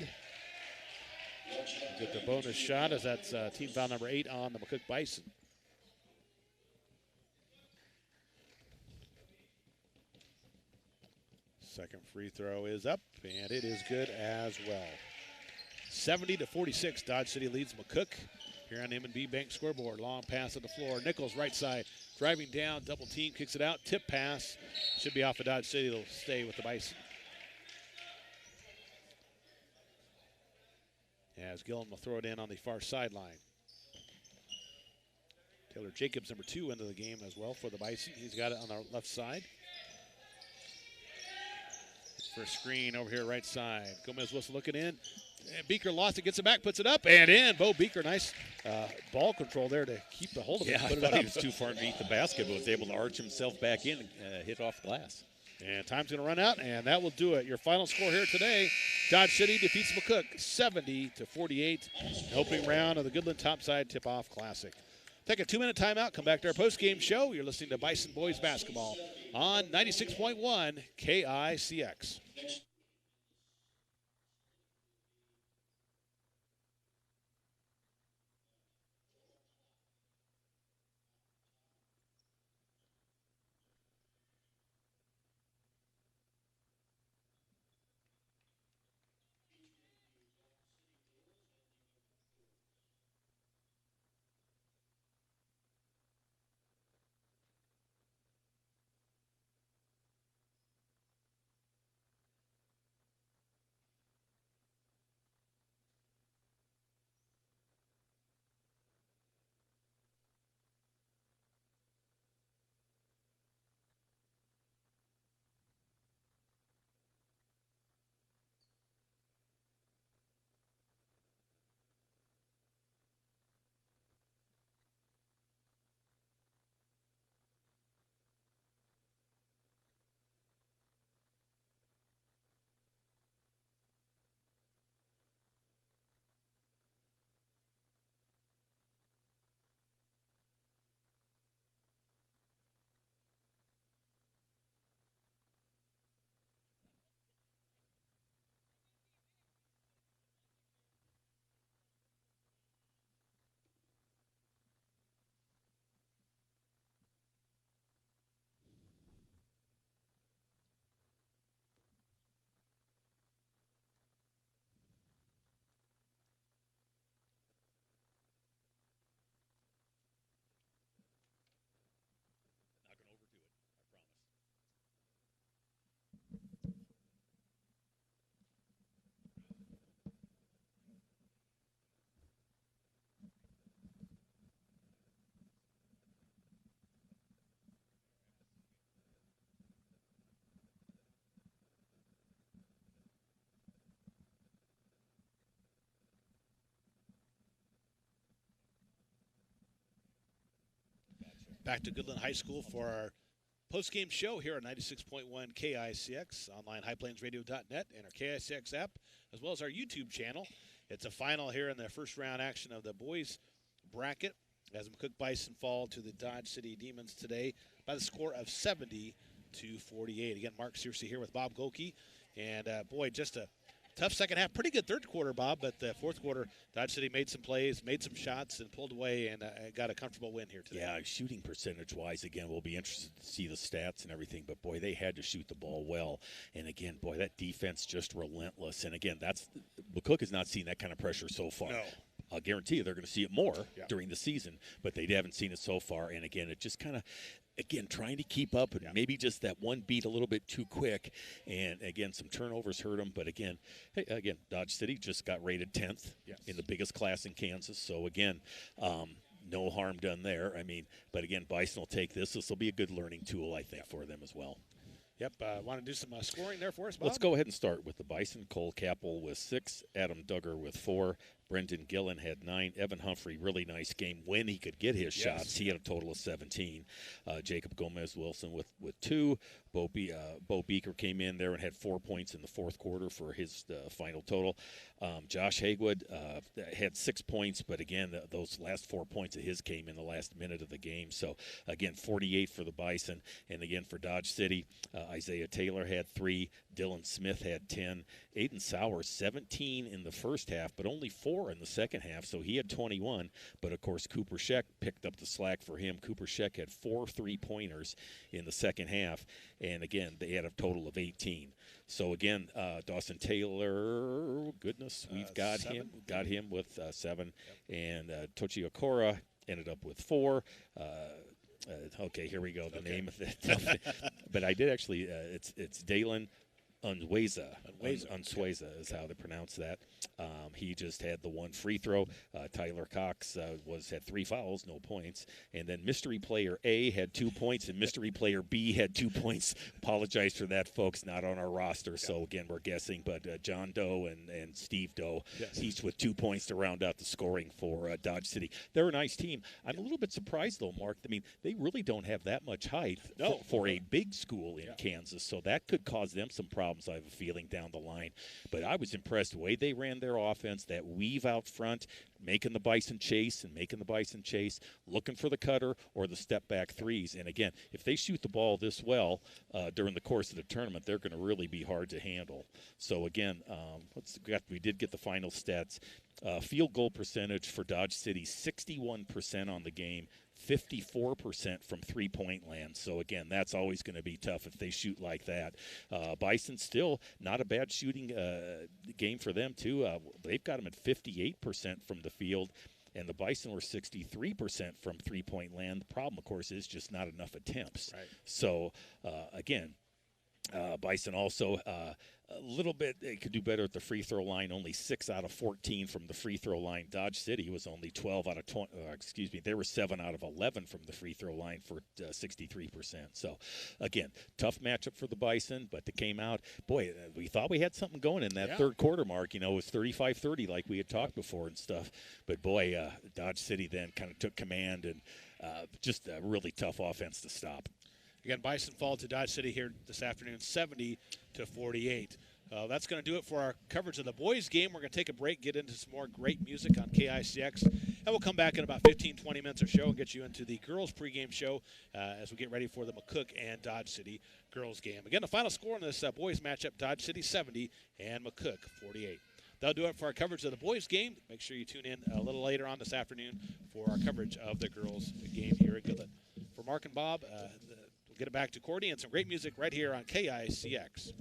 Get the bonus shot as that's team foul number 8 on the McCook Bison. Second free throw is up, and it is good as well. 70-46, Dodge City leads McCook here on the M&B Bank scoreboard. Long pass at the floor. Nichols right side, driving down, double team, kicks it out. Tip pass, should be off of Dodge City. They'll stay with the Bison. As Gillen will throw it in on the far sideline. Taylor Jacobs, number 2, into the game as well for the Bison. He's got it on the left side. For a screen over here, right side. Gomez Wilson looking in. And Beaker lost it, gets it back, puts it up, and in. Bo Beaker, nice ball control there to keep the hold of it. Yeah, I thought he was too far underneath the basket, but was able to arch himself back in and hit off glass. And time's going to run out, and that will do it. Your final score here today, Dodge City defeats McCook 70-48. Opening round of the Goodland Topside Tip-Off Classic. Take a 2-minute timeout, come back to our post-game show. You're listening to Bison Boys Basketball on 96.1 KICX. Back to Goodland High School for our post-game show here on 96.1 KICX, online highplainsradio.net, and our KICX app, as well as our YouTube channel. It's a final here in the first round action of the boys bracket as McCook Bison fall to the Dodge City Demons today by the score of 70-48. Again, Mark Searcy here with Bob Golke. And, boy, just a tough second half. Pretty good third quarter, Bob, but the fourth quarter, Dodge City made some plays, made some shots, and pulled away and got a comfortable win here today. Yeah, shooting percentage-wise, again, we'll be interested to see the stats and everything, but, boy, they had to shoot the ball well. And, again, boy, that defense just relentless. And, again, McCook has not seen that kind of pressure so far. No. I'll guarantee you they're going to see it more during the season, but they haven't seen it so far. And, again, it just kind of, trying to keep up and maybe just that one beat a little bit too quick. And, again, some turnovers hurt them. But, again, Dodge City just got rated 10th in the biggest class in Kansas. So, again, no harm done there. But, again, Bison will take this. This will be a good learning tool, I think, for them as well. Yep. Want to do some scoring there for us, Bob? Let's go ahead and start with the Bison. Cole Capel with 6, Adam Duggar with 4, Brendan Gillen had 9, Evan Humphrey, really nice game when he could get his shots. He had a total of 17. Jacob Gomez-Wilson with 2. Bo Beaker came in there and had 4 points in the fourth quarter for his final total. Josh Haywood had 6 points, but again, those last 4 points of his came in the last minute of the game. So, again, 48 for the Bison. And again, for Dodge City, Isaiah Taylor had 3, Dylan Smith had 10, Aiden Sauer 17 in the first half, but only 4 in the second half, so he had 21. But, of course, Cooper Scheck picked up the slack for him. Cooper Scheck had 4 3-pointers in the second half, and, again, they had a total of 18. So, again, Dawson Taylor, goodness, we've got 7. him with 7, and Tochi Okora ended up with 4. Okay, here we go. The name of it. But I did actually. It's Dalen Unweza is how they pronounce that. He just had the 1 free throw. Tyler Cox had 3 fouls, no points. And then mystery player A had 2 points, and mystery player B had 2 points. Apologize for that, folks. Not on our roster. So again, we're guessing. But John Doe and Steve Doe, each with 2 points to round out the scoring for Dodge City. They're a nice team. I'm a little bit surprised though, Mark. I mean, they really don't have that much height for a big school in Kansas. So that could cause them some problems, I have a feeling, down the line. But I was impressed the way they ran their offense, that weave out front, making the Bison chase, looking for the cutter or the step-back threes. And, again, if they shoot the ball this well during the course of the tournament, they're going to really be hard to handle. So, again, we did get the final stats. Field goal percentage for Dodge City, 61% on the game, 54% from three-point land. So, again, that's always going to be tough if they shoot like that. Bison still not a bad shooting game for them, too. They've got them at 58% from the field, and the Bison were 63% from three-point land. The problem, of course, is just not enough attempts. Right. So, again, Bison also a little bit, they could do better at the free throw line. Only 6 out of 14 from the free throw line. Dodge City was only 12 out of 20. They were 7 out of 11 from the free throw line for 63%. So, again, tough matchup for the Bison, but they came out. Boy, we thought we had something going in that third quarter, Mark. You know, it was 35-30 like we had talked before and stuff. But, boy, Dodge City then kind of took command and just a really tough offense to stop. Again, Bison fall to Dodge City here this afternoon, 70-48. That's going to do it for our coverage of the boys' game. We're going to take a break, get into some more great music on KICX, and we'll come back in about 15-20 minutes or so and get you into the girls' pregame show as we get ready for the McCook and Dodge City girls' game. Again, the final score in this boys' matchup, Dodge City 70 and McCook 48. That'll do it for our coverage of the boys' game. Make sure you tune in a little later on this afternoon for our coverage of the girls' game here at Goodland. For Mark and Bob, we'll get it back to Courtney and some great music right here on KICX.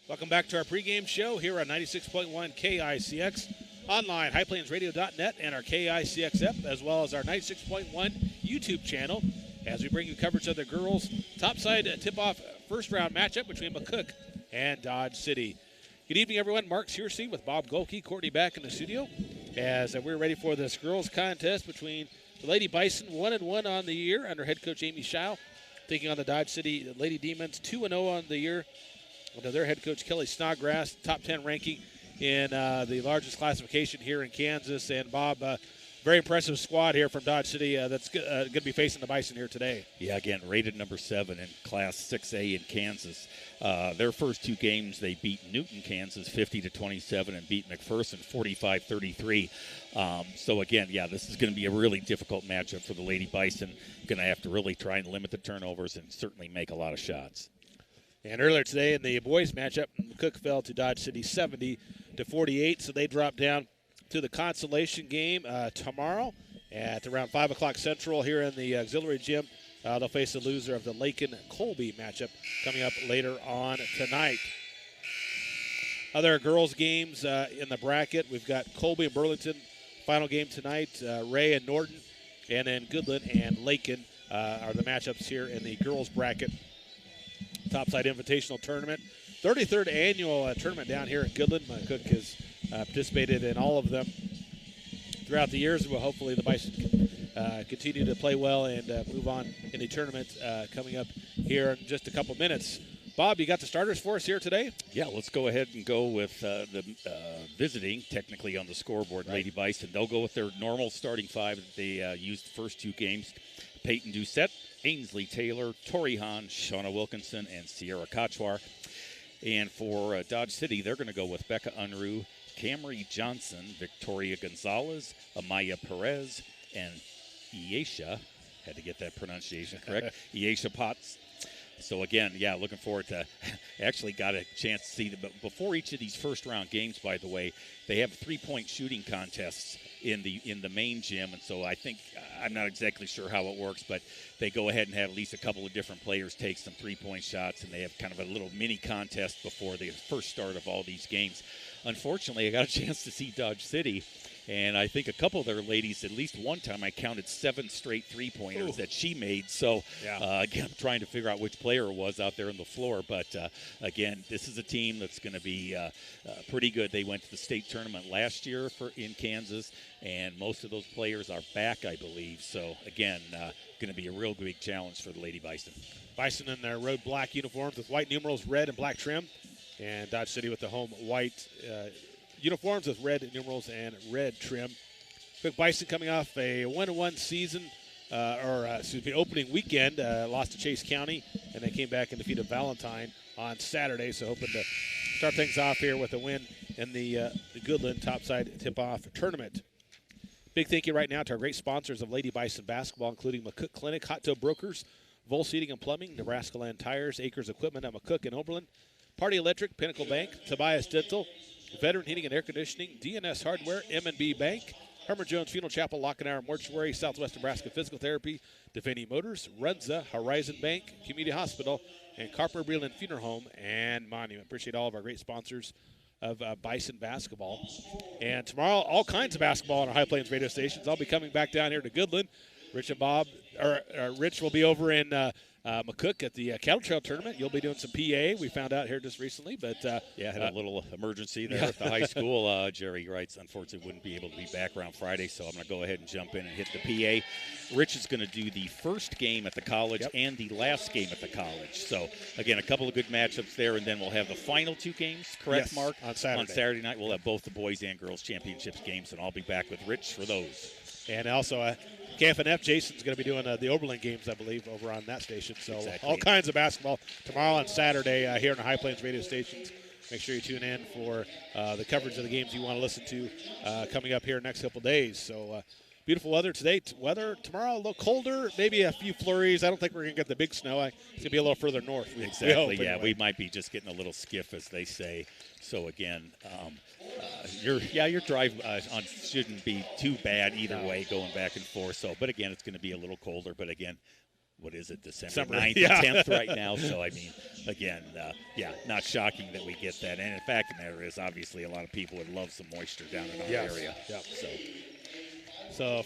Welcome back to our pregame show here on 96.1 KICX, online, highplainsradio.net, and our KICX app, as well as our 96.1 YouTube channel, as we bring you coverage of the girls' topside tip-off first-round matchup between McCook and Dodge City. Good evening, everyone. Mark Searcy with Bob Golke, Courtney back in the studio, as we're ready for this girls' contest between the Lady Bison, 1-1 on the year under head coach Amy Schau, taking on the Dodge City Lady Demons, 2-0 on the year under their head coach Kelly Snodgrass, top 10 ranking in the largest classification here in Kansas. And Bob, very impressive squad here from Dodge City that's going to be facing the Bison here today. Yeah, again, rated number 7 in Class 6A in Kansas. Their first 2 games, they beat Newton, Kansas, 50-27, and beat McPherson, 45-33. So again, yeah, this is going to be a really difficult matchup for the Lady Bison. Going to have to really try and limit the turnovers and certainly make a lot of shots. And earlier today in the boys matchup, McCook fell to Dodge City 70-48, so they dropped down to the consolation game tomorrow at around 5 o'clock Central here in the auxiliary gym. They'll face the loser of the Lakin-Colby matchup coming up later on tonight. Other girls' games in the bracket, we've got Colby and Burlington, final game tonight, Ray and Norton, and then Goodland and Lakin are the matchups here in the girls' bracket. Topside Invitational Tournament, 33rd annual tournament down here in Goodland. McCook has participated in all of them throughout the years. Well, hopefully the Bison can continue to play well and move on in the tournament coming up here in just a couple minutes. Bob, you got the starters for us here today? Yeah, let's go ahead and go with the visiting, technically on the scoreboard, right. Lady Bison. They'll go with their normal starting 5 that they used the first 2 games. Peyton Doucette, Ainsley Taylor, Tori Hahn, Shauna Wilkinson, and Sierra Kochwar. And for Dodge City, they're going to go with Becca Unruh, Camry Johnson, Victoria Gonzalez, Amaya Perez, and Iesha, had to get that pronunciation correct, Iesha Potts. So again, yeah, looking forward to, actually got a chance to see them. But before each of these first round games, by the way, they have 3-point shooting contests in the main gym, and so I think, I'm not exactly sure how it works, but they go ahead and have at least a couple of different players take some 3-point shots, and they have kind of a little mini contest before the first start of all these games. Unfortunately, I got a chance to see Dodge City, and I think a couple of their ladies, at least one time I counted 7 straight 3-pointers that she made. So, again, I'm trying to figure out which player it was out there on the floor. But, again, this is a team that's going to be pretty good. They went to the state tournament last year in Kansas, and most of those players are back, I believe. So, again, going to be a real big challenge for the Lady Bison. Bison in their road black uniforms with white numerals, red and black trim, and Dodge City with the home white uniforms with red numerals and red trim. Quick Bison coming off a 1-1 season, opening weekend, lost to Chase County, and they came back and defeated Valentine on Saturday. So hoping to start things off here with a win in the Goodland Topside Tip-Off Tournament. Big thank you right now to our great sponsors of Lady Bison basketball, including McCook Clinic, Hot Tub Brokers, Vol Seating and Plumbing, Nebraska Land Tires, Acres Equipment at McCook and Oberlin, Party Electric, Pinnacle Bank, Tobias Dental, Veteran Heating and Air Conditioning, DNS Hardware, M&B Bank, Herman Jones Funeral Chapel, Lockenauer Mortuary, Southwest Nebraska Physical Therapy, Devaney Motors, Runza, Horizon Bank, Community Hospital, and Carper Breland Funeral Home and Monument. Appreciate all of our great sponsors of Bison basketball. And tomorrow, all kinds of basketball on our High Plains radio stations. I'll be coming back down here to Goodland. Rich and Bob, Rich will be over in McCook at the Cattle Trail Tournament. You'll be doing some PA. We found out here just recently, but had a little emergency there at the high school. Jerry Wrights unfortunately wouldn't be able to be back around Friday, so I'm going to go ahead and jump in and hit the PA. Rich is going to do the first game at the college and the last game at the college. So again, a couple of good matchups there, and then we'll have the final 2 games. Correct, yes, Mark? On Saturday. On Saturday night, we'll have both the boys and girls championships games, and I'll be back with Rich for those. And also, KFNF, Jason's going to be doing the Oberlin games, I believe, over on that station. So all kinds of basketball tomorrow and Saturday here on the High Plains radio stations. Make sure you tune in for the coverage of the games you want to listen to coming up here in the next couple of days. So beautiful weather today. Weather tomorrow a little colder, maybe a few flurries. I don't think we're going to get the big snow. It's going to be a little further north. Exactly, we might be just getting a little skiff, as they say. So, again, your drive shouldn't be too bad either way going back and forth. So, but, again, it's going to be a little colder. But, again, what is it, December 9th, Yeah. 10th right now. So, I mean, again, not shocking that we get that. And in fact, the matter is, obviously, a lot of people would love some moisture down in our area. Yeah. So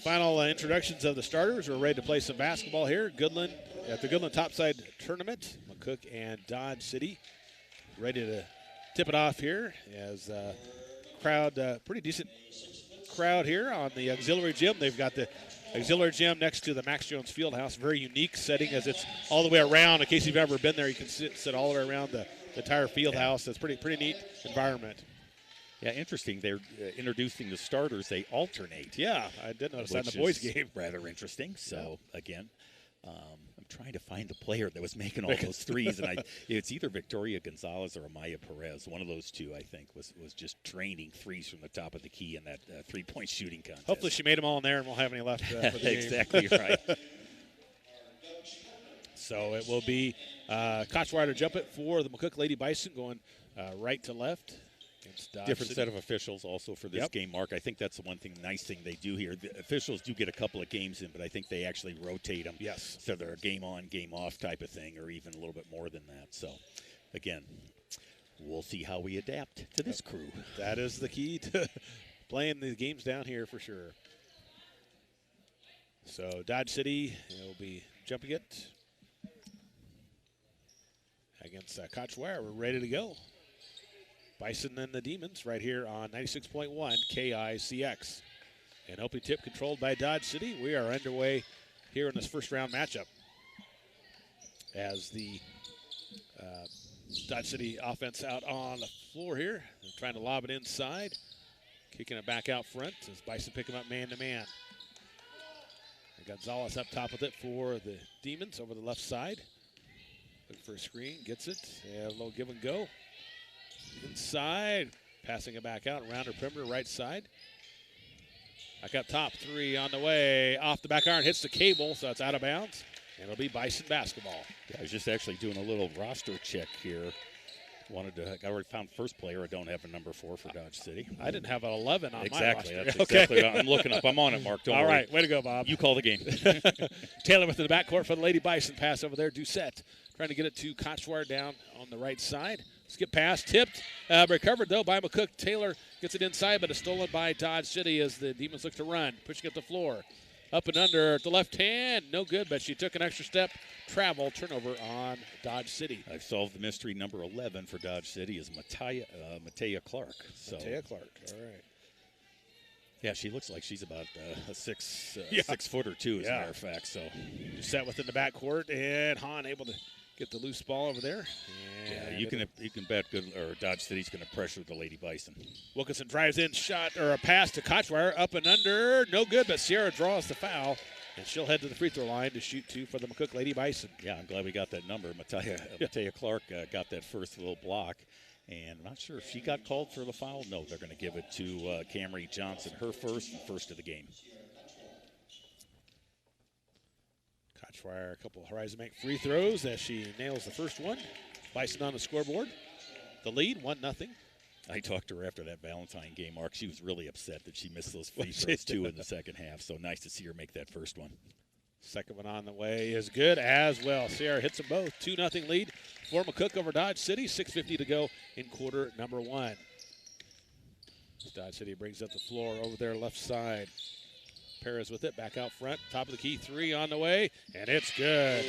Final introductions of the starters. We're ready to play some basketball here. Goodland at the Goodland Topside Tournament. McCook and Dodge City ready to tip it off here as crowd, pretty decent crowd here on the auxiliary gym. They've got the auxiliary gym next to the Max Jones Fieldhouse. Very unique setting as it's all the way around. In case you've ever been there, you can sit all the way around the entire field house. It's pretty neat environment. Yeah, interesting. They're introducing the starters. They alternate. Yeah, I did notice that in the boys' game. Rather interesting. So, again, I'm trying to find the player that was making all those threes, and it's either Victoria Gonzalez or Amaya Perez. One of those two, I think, was just draining threes from the top of the key in that three-point shooting contest. Hopefully she made them all in there and won't have any left for the game. Exactly right. So it will be Kochweiler jump it for the McCook Lady Bison going right to left. Different set of officials also for this game, Mark. I think that's the nice thing they do here. The officials do get a couple of games in, but I think they actually rotate them. Yes. So they're a game on, game off type of thing, or even a little bit more than that. So, again, we'll see how we adapt to this crew. That is the key to playing the games down here for sure. So Dodge City will be jumping it against Kochweiler. We're ready to go. Bison and the Demons right here on 96.1 KICX. And opening tip controlled by Dodge City. We are underway here in this first round matchup as the Dodge City offense out on the floor here. They're trying to lob it inside, kicking it back out front as Bison pick him up man-to-man. Gonzalez up top with it for the Demons over the left side. Looking for a screen, gets it, and a little give and go. Inside, passing it back out around her perimeter right side. Back up top, three on the way. Off the back iron, hits the cable, so it's out of bounds. And it'll be Bison basketball. Yeah, I was just actually doing a little roster check here. I already found first player. I don't have a number 4 for Dodge City. I didn't have an 11 on exactly. my roster. That's exactly what I'm looking up. I'm on it, Mark. Don't worry. All right, way to go, Bob. You call the game. Taylor with the backcourt for the Lady Bison. Pass over there. Doucette trying to get it to Kochweiler down on the right side. Skip pass, tipped, recovered though by McCook. Taylor gets it inside, but it's stolen by Dodge City as the Demons look to run. Pushing up the floor. Up and under at the left hand. No good, but she took an extra step. Travel, turnover on Dodge City. I've solved the mystery. Number 11 for Dodge City is Matea Clark. So. Matea Clark, all right. Yeah, she looks like she's about a 6 footer too, as a matter of fact. So set within the backcourt, and Hahn able to get the loose ball over there. And you can bet Dodge City's going to pressure the Lady Bison. Wilkinson drives in, shot or a pass to Kochweiler, up and under, no good, but Sierra draws the foul, and she'll head to the free throw line to shoot 2 for the McCook Lady Bison. Yeah, I'm glad we got that number. Matea Clark got that first little block, and I'm not sure if she got called for the foul. No, they're going to give it to Camry Johnson, her first of the game. Kochweiler, a couple of Horizon Bank free throws as she nails the first one. Bison on the scoreboard. The lead, 1-0. I talked to her after that Valentine game, Mark. She was really upset that she missed those free throws, too, in the second half. So nice to see her make that first one. Second one on the way is good as well. Sierra hits them both. 2-0 lead for McCook over Dodge City. 6:50 to go in quarter number 1. Dodge City brings up the floor over their left side. Perez with it, back out front, top of the key, 3 on the way, and it's good.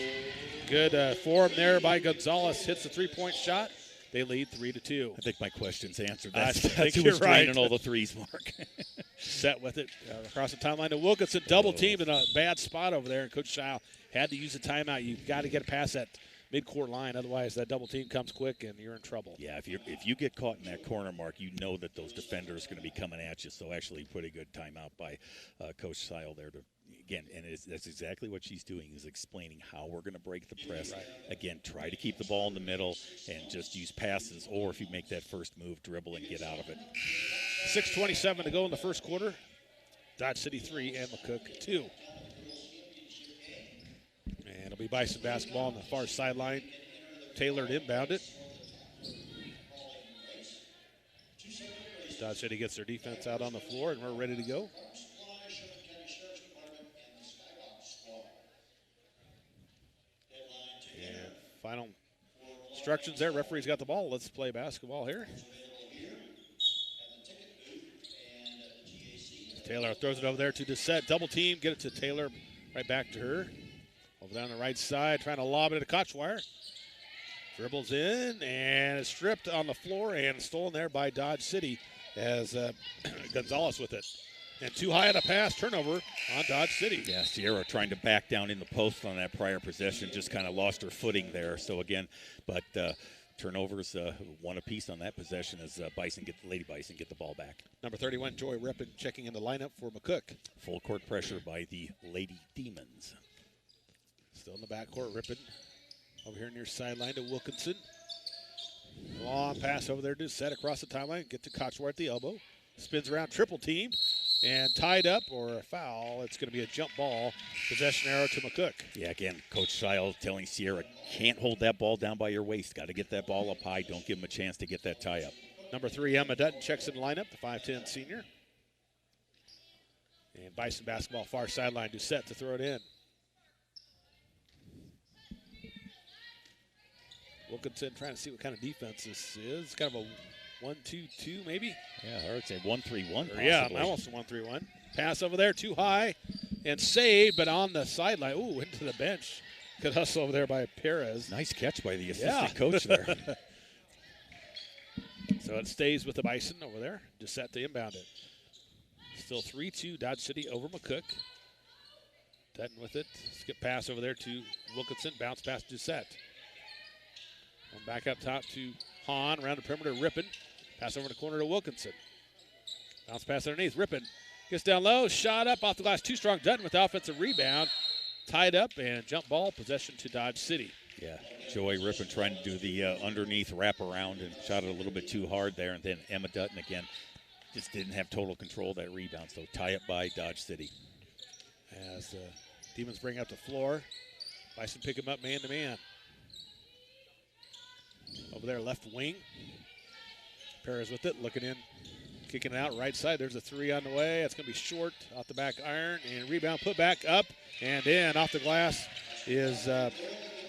Good form there by Gonzalez, hits the 3-point shot. They lead 3-2. I think my question's answered. I That's think who you're was right. draining all the threes, Mark. Set with it across the timeline to Wilkinson, double teamed in a bad spot over there, and Coach Schile had to use a timeout. You've got to get past that mid-court line, otherwise that double team comes quick and you're in trouble. Yeah, if you get caught in that corner, Mark, you know that those defenders are going to be coming at you. So actually, pretty good timeout by Coach Seil there to again, and that's exactly what she's doing is explaining how we're going to break the press. Right. Again, try to keep the ball in the middle and just use passes, or if you make that first move, dribble and get out of it. 6:27 to go in the first quarter. Dodge City 3 and McCook 2. And it'll be Bison basketball on the far sideline. Taylor to inbound it. Dodge City gets their defense out on the floor, and we're ready to go. final instructions there. Referee's got the ball. Let's play basketball here. Taylor throws it over there to Doucette. Double team. Get it to Taylor. Right back to her. Over down the right side. Trying to lob it to Kochwire. Dribbles in and is stripped on the floor and stolen there by Dodge City as Gonzalez with it. And too high on a pass. Turnover on Dodge City. Yeah, Sierra trying to back down in the post on that prior possession. Just kind of lost her footing there. So again, but turnovers one apiece on that possession as Lady Bison get the ball back. Number 31, Joy Rippon checking in the lineup for McCook. Full court pressure by the Lady Demons. Still in the backcourt, Rippon over here near sideline to Wilkinson. Long pass over there to set across the timeline. Get to Kochwar at the elbow. Spins around, triple team, and tied up or a foul. It's going to be a jump ball. Possession arrow to McCook. Yeah, again, Coach Shiles telling Sierra, can't hold that ball down by your waist. Got to get that ball up high. Don't give him a chance to get that tie up. Number 3, Emma Dutton checks in the lineup, the 5'10 senior. And Bison basketball far sideline. Doucette to throw it in. Wilkinson trying to see what kind of defense this is. Kind of a 1-2-2 maybe? Yeah, I would say 1-3-1 possibly. Yeah, almost a 1-3-1. Pass over there, too high, and saved, but on the sideline. Ooh, into the bench. Good hustle over there by Perez. Nice catch by the assistant coach there. So it stays with the Bison over there. Doucette to inbound it. Still 3-2, Dodge City over McCook. Dutton with it. Skip pass over there to Wilkinson. Bounce pass to Doucette. Back up top to Hahn. Around the perimeter, Rippon. Pass over the corner to Wilkinson. Bounce pass underneath. Rippon gets down low. Shot up off the glass. Too strong. Dutton with the offensive rebound. Tied up and jump ball. Possession to Dodge City. Yeah, Joey Rippon trying to do the underneath wrap around and shot it a little bit too hard there. And then Emma Dutton again just didn't have total control of that rebound. So tie up by Dodge City. As the Demons bring up the floor, Bison pick him up man to man. Over there, left wing. Perez with it, looking in, kicking it out right side. There's a 3 on the way. It's going to be short off the back iron. And rebound, put back up and in. Off the glass is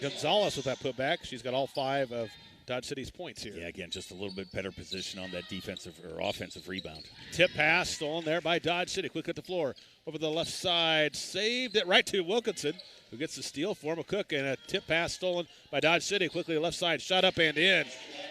Gonzalez with that putback. She's got all 5 of Dodge City's points here. Yeah, again, just a little bit better position on that defensive or offensive rebound. Tip pass stolen there by Dodge City. Quick at the floor. Over the left side. Saved it right to Wilkinson, who gets the steal for McCook. And a tip pass stolen by Dodge City. Quickly left side. Shot up and in.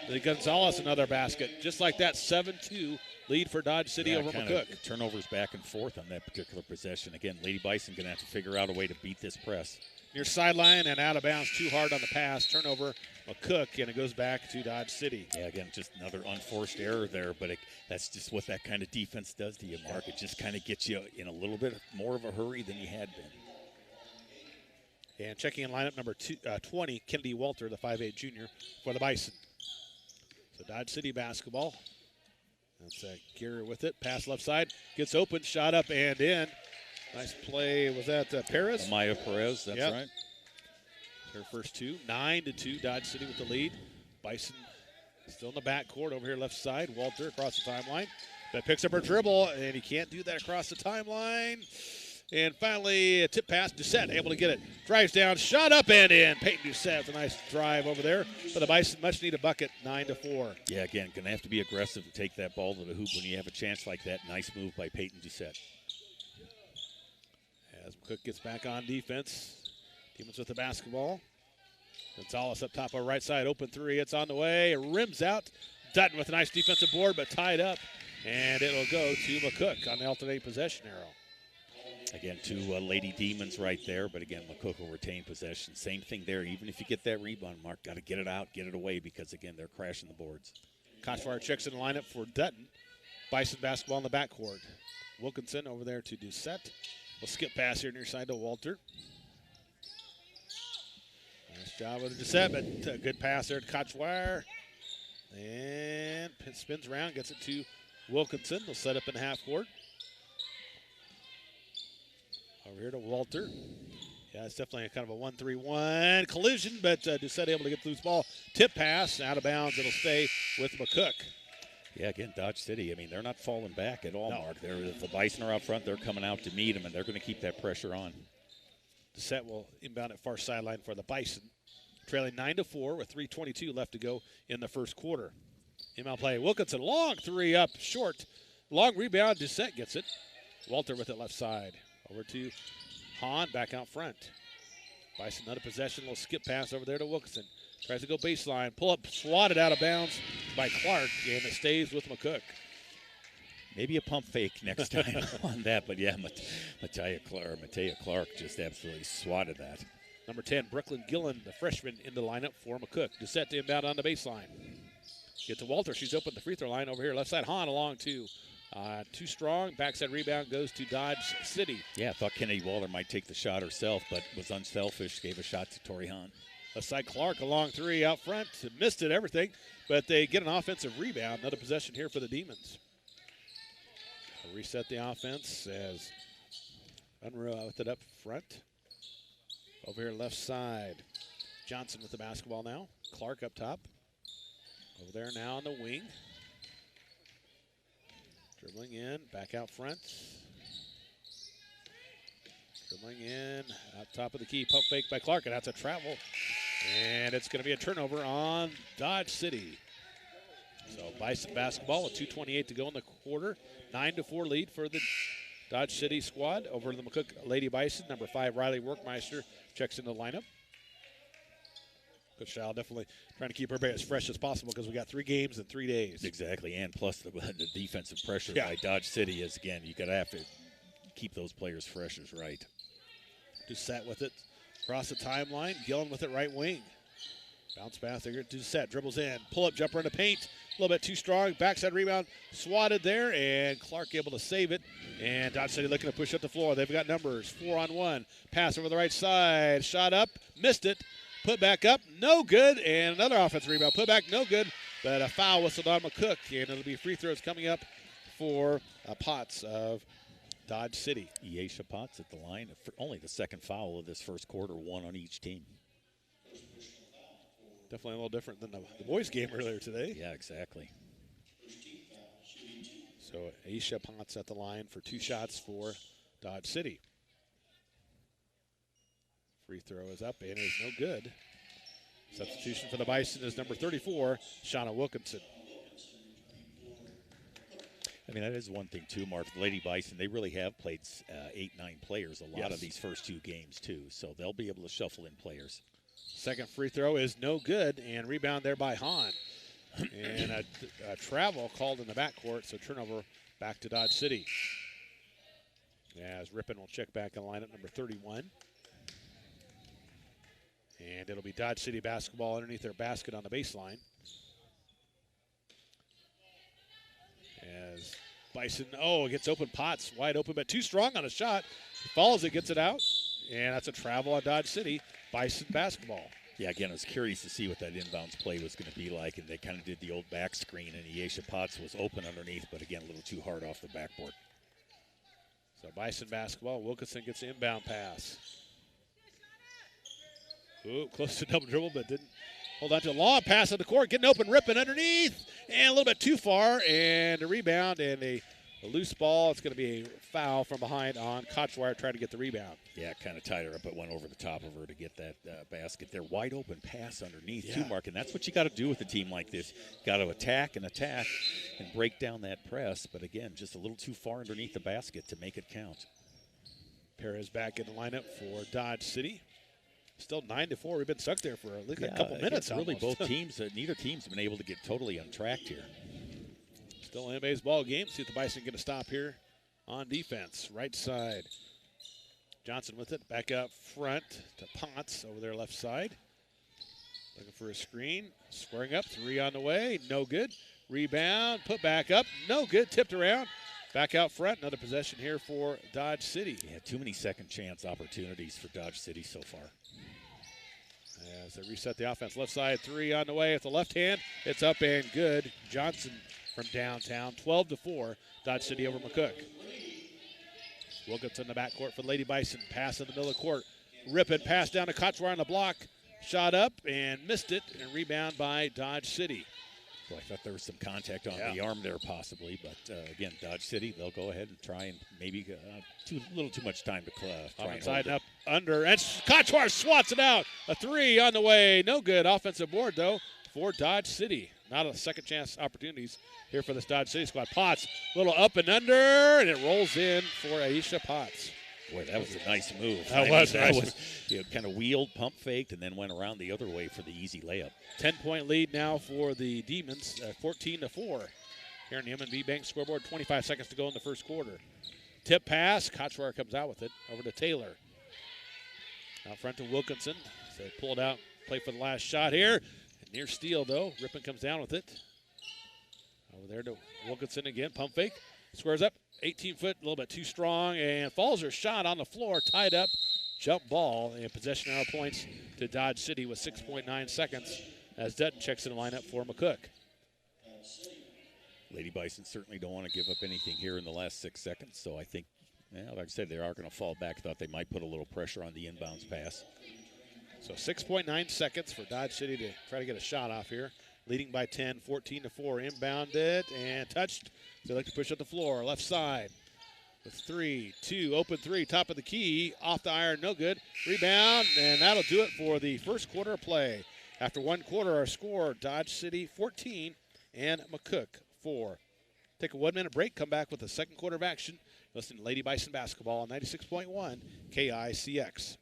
The Gonzalez another basket. Just like that, 7-2 lead for Dodge City over McCook. Turnovers back and forth on that particular possession. Again, Lady Bison going to have to figure out a way to beat this press. Near sideline and out of bounds, too hard on the pass. Turnover, McCook, and it goes back to Dodge City. Yeah, again, just another unforced error there, but that's just what that kind of defense does to you, Mark. It just kind of gets you in a little bit more of a hurry than you had been. And checking in lineup number 20, Kennedy Walter, the 5'8 junior for the Bison. So Dodge City basketball. That's Gear with it. Pass left side. Gets open. Shot up and in. Nice play. Was that Perez? Amaya Perez, that's right. Her first 2. 9-2. Dodge City with the lead. Bison still in the backcourt over here left side. Walter across the timeline. That picks up her dribble, and he can't do that across the timeline. And finally, a tip pass. Doucette able to get it. Drives down. Shot up and in. Peyton Doucette with a nice drive over there. But the Bison much need a bucket. 9-4. Yeah, again, going to have to be aggressive and take that ball to the hoop when you have a chance like that. Nice move by Peyton Doucette. As McCook gets back on defense. Demons with the basketball. Gonzalez up top on right side. Open 3. It's on the way. It rims out. Dutton with a nice defensive board, but tied up. And it'll go to McCook on the alternate possession arrow. Again, 2 Lady Demons right there, but again, McCook will retain possession. Same thing there. Even if you get that rebound, Mark, got to get it out, get it away, because, again, they're crashing the boards. Kochwar checks in the lineup for Dutton. Bison basketball in the backcourt. Wilkinson over there to Doucette. We'll skip pass here near side to Walter. Nice job with Doucette, but a good pass there to Kochwar. And spins around, gets it to Wilkinson. They'll set up in half court. Over here to Walter. Yeah, it's definitely a kind of a 1-3-1 collision, but Doucette able to get the loose ball. Tip pass, out of bounds. It'll stay with McCook. Yeah, again, Dodge City, I mean, they're not falling back at all, Mark. If the Bison are out front, they're coming out to meet them, and they're going to keep that pressure on. Doucette will inbound at far sideline for the Bison. trailing 9-4 with 3:22 left to go in the first quarter. Inbound play, Wilkinson, long three up short. Long rebound, Doucette gets it. Walter with it left side. Over to Hahn, back out front. Bison another possession, little skip pass over there to Wilkinson. Tries to go baseline, pull up, swatted out of bounds by Clark, and it stays with McCook. Maybe a pump fake next time on that, but yeah, Matea Clark just absolutely swatted that. Number 10, Brooklyn Gillen, the freshman, in the lineup for McCook. Doucette to inbound on the baseline. Get to Walter. She's open the free throw line over here. Left side, Hahn along two. Too strong. Backside rebound goes to Dodge City. Yeah, I thought Kennedy Walter might take the shot herself, but was unselfish. Gave a shot to Tori Hahn. Left side, Clark, a long three out front. Missed it, everything, but they get an offensive rebound. Another possession here for the Demons. They'll reset the offense as Unruh with it up front. Over here, left side. Johnson with the basketball now. Clark up top. Over there now on the wing. Dribbling in, back out front. Dribbling in, out top of the key. Pump fake by Clark, and that's a travel. And it's going to be a turnover on Dodge City. So Bison basketball with 2:28 to go in the quarter. 9-4 lead for the Dodge City squad. Over to the McCook Lady Bison. Number 5, Riley Workmeister, checks in the lineup. Coach Schall definitely trying to keep everybody as fresh as possible because we got 3 games in 3 days. Exactly, and plus the defensive pressure by Dodge City is, again, you got to have to keep those players fresh is right. Doucette with it across the timeline. Gillen with it right wing. Bounce pass there to Doucette. Dribbles in. Pull up jumper in the paint. A little bit too strong. Backside rebound. Swatted there, and Clark able to save it. And Dodge City looking to push up the floor. They've got numbers. 4-on-1. Pass over the right side. Shot up. Missed it. Put back up, no good, and another offensive rebound. Put back, no good, but a foul whistled on McCook, and it'll be free throws coming up for Potts of Dodge City. Iesha Potts at the line. Only the second foul of this first quarter, 1 on each team. Definitely a little different than the boys' game earlier today. Yeah, exactly. So Iesha Potts at the line for 2 shots for Dodge City. Free throw is up and it is no good. Substitution for the Bison is number 34, Shauna Wilkinson. I mean, that is one thing, too, Mark. The Lady Bison, they really have played 8-9 players a lot of these first 2 games, too. So they'll be able to shuffle in players. Second free throw is no good, and rebound there by Hahn. And a travel called in the backcourt, so turnover back to Dodge City. As Rippon will check back in lineup, number 31. And it'll be Dodge City basketball underneath their basket on the baseline. As Bison, gets open. Potts wide open, but too strong on a shot. He follows it, gets it out. And that's a travel on Dodge City. Bison basketball. Yeah, again, I was curious to see what that inbounds play was going to be like, and they kind of did the old back screen, and Iesha Potts was open underneath, but again, a little too hard off the backboard. So Bison basketball. Wilkinson gets the inbound pass. Ooh, close to double dribble, but didn't hold on to a long pass on the court. Getting open, Rippon underneath, and a little bit too far, and a rebound, and a loose ball. It's going to be a foul from behind on Kochwire trying to get the rebound. Yeah, kind of tied her up, but went over the top of her to get that basket there. Wide open pass underneath, too, Mark, and that's what you got to do with a team like this. Got to attack and break down that press, but again, just a little too far underneath the basket to make it count. Perez back in the lineup for Dodge City. Still 9-4. We've been stuck there for at least a couple minutes. Really, both teams, neither team's been able to get totally untracked here. Still in a baseball game. See if the Bison going to stop here on defense. Right side. Johnson with it. Back up front to Potts over there left side. Looking for a screen. Squaring up. 3 on the way. No good. Rebound. Put back up. No good. Tipped around. Back out front. Another possession here for Dodge City. Yeah, too many second chance opportunities for Dodge City so far. As they reset the offense. Left side. 3 on the way. With the left hand. It's up and good. Johnson from downtown. 12-4. Dodge City over McCook. Wilkinson in the backcourt for the Lady Bison. Pass in the middle of the court. Rippon pass down to Kochwire on the block. Shot up and missed it. And rebound by Dodge City. Well, I thought there was some contact on the arm there possibly, but again, Dodge City, they'll go ahead and try and maybe a little too much time to try and side and up under, and Kochwar swats it out. A 3 on the way, no good. Offensive board though for Dodge City. Not a second chance opportunities here for this Dodge City squad. Potts, little up and under, and it rolls in for Aisha Potts. Boy, that was a nice move. That was kind of wheeled, pump faked, and then went around the other way for the easy layup. 10-point lead now for the Demons, 14-4. Here in the M&B Bank scoreboard, 25 seconds to go in the first quarter. Tip pass, Kochwar comes out with it, over to Taylor. Out front to Wilkinson. So they pulled out, play for the last shot here. Near steal, though. Rippon comes down with it. Over there to Wilkinson again, pump fake. Squares up, 18-foot, a little bit too strong, and falls her shot on the floor, tied up, jump ball, and possession arrow points to Dodge City with 6.9 seconds as Dutton checks in the lineup for McCook. Lady Bison certainly don't want to give up anything here in the last 6 seconds, so I think, like I said, they are going to fall back. Thought they might put a little pressure on the inbounds pass. So 6.9 seconds for Dodge City to try to get a shot off here. Leading by 10, 14-4. Inbounded and touched. They like to push up the floor. Left side with 3, 2, open 3, top of the key. Off the iron, no good. Rebound, and that'll do it for the first quarter of play. After one quarter, our score, Dodge City 14 and McCook 4. Take a 1-minute break, come back with the second quarter of action. Listen to Lady Bison Basketball on 96.1 KICX.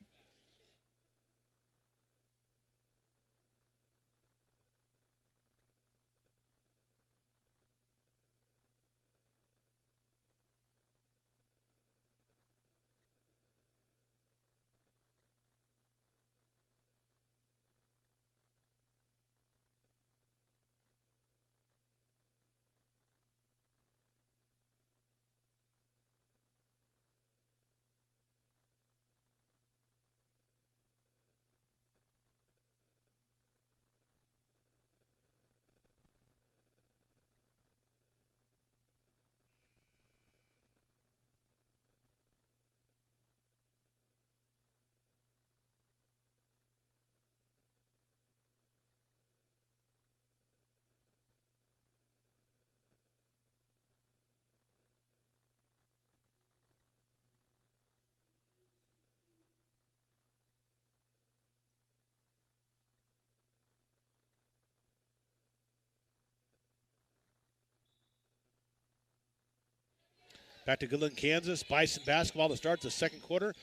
Back to Goodland, Kansas. Bison basketball to start the second quarter.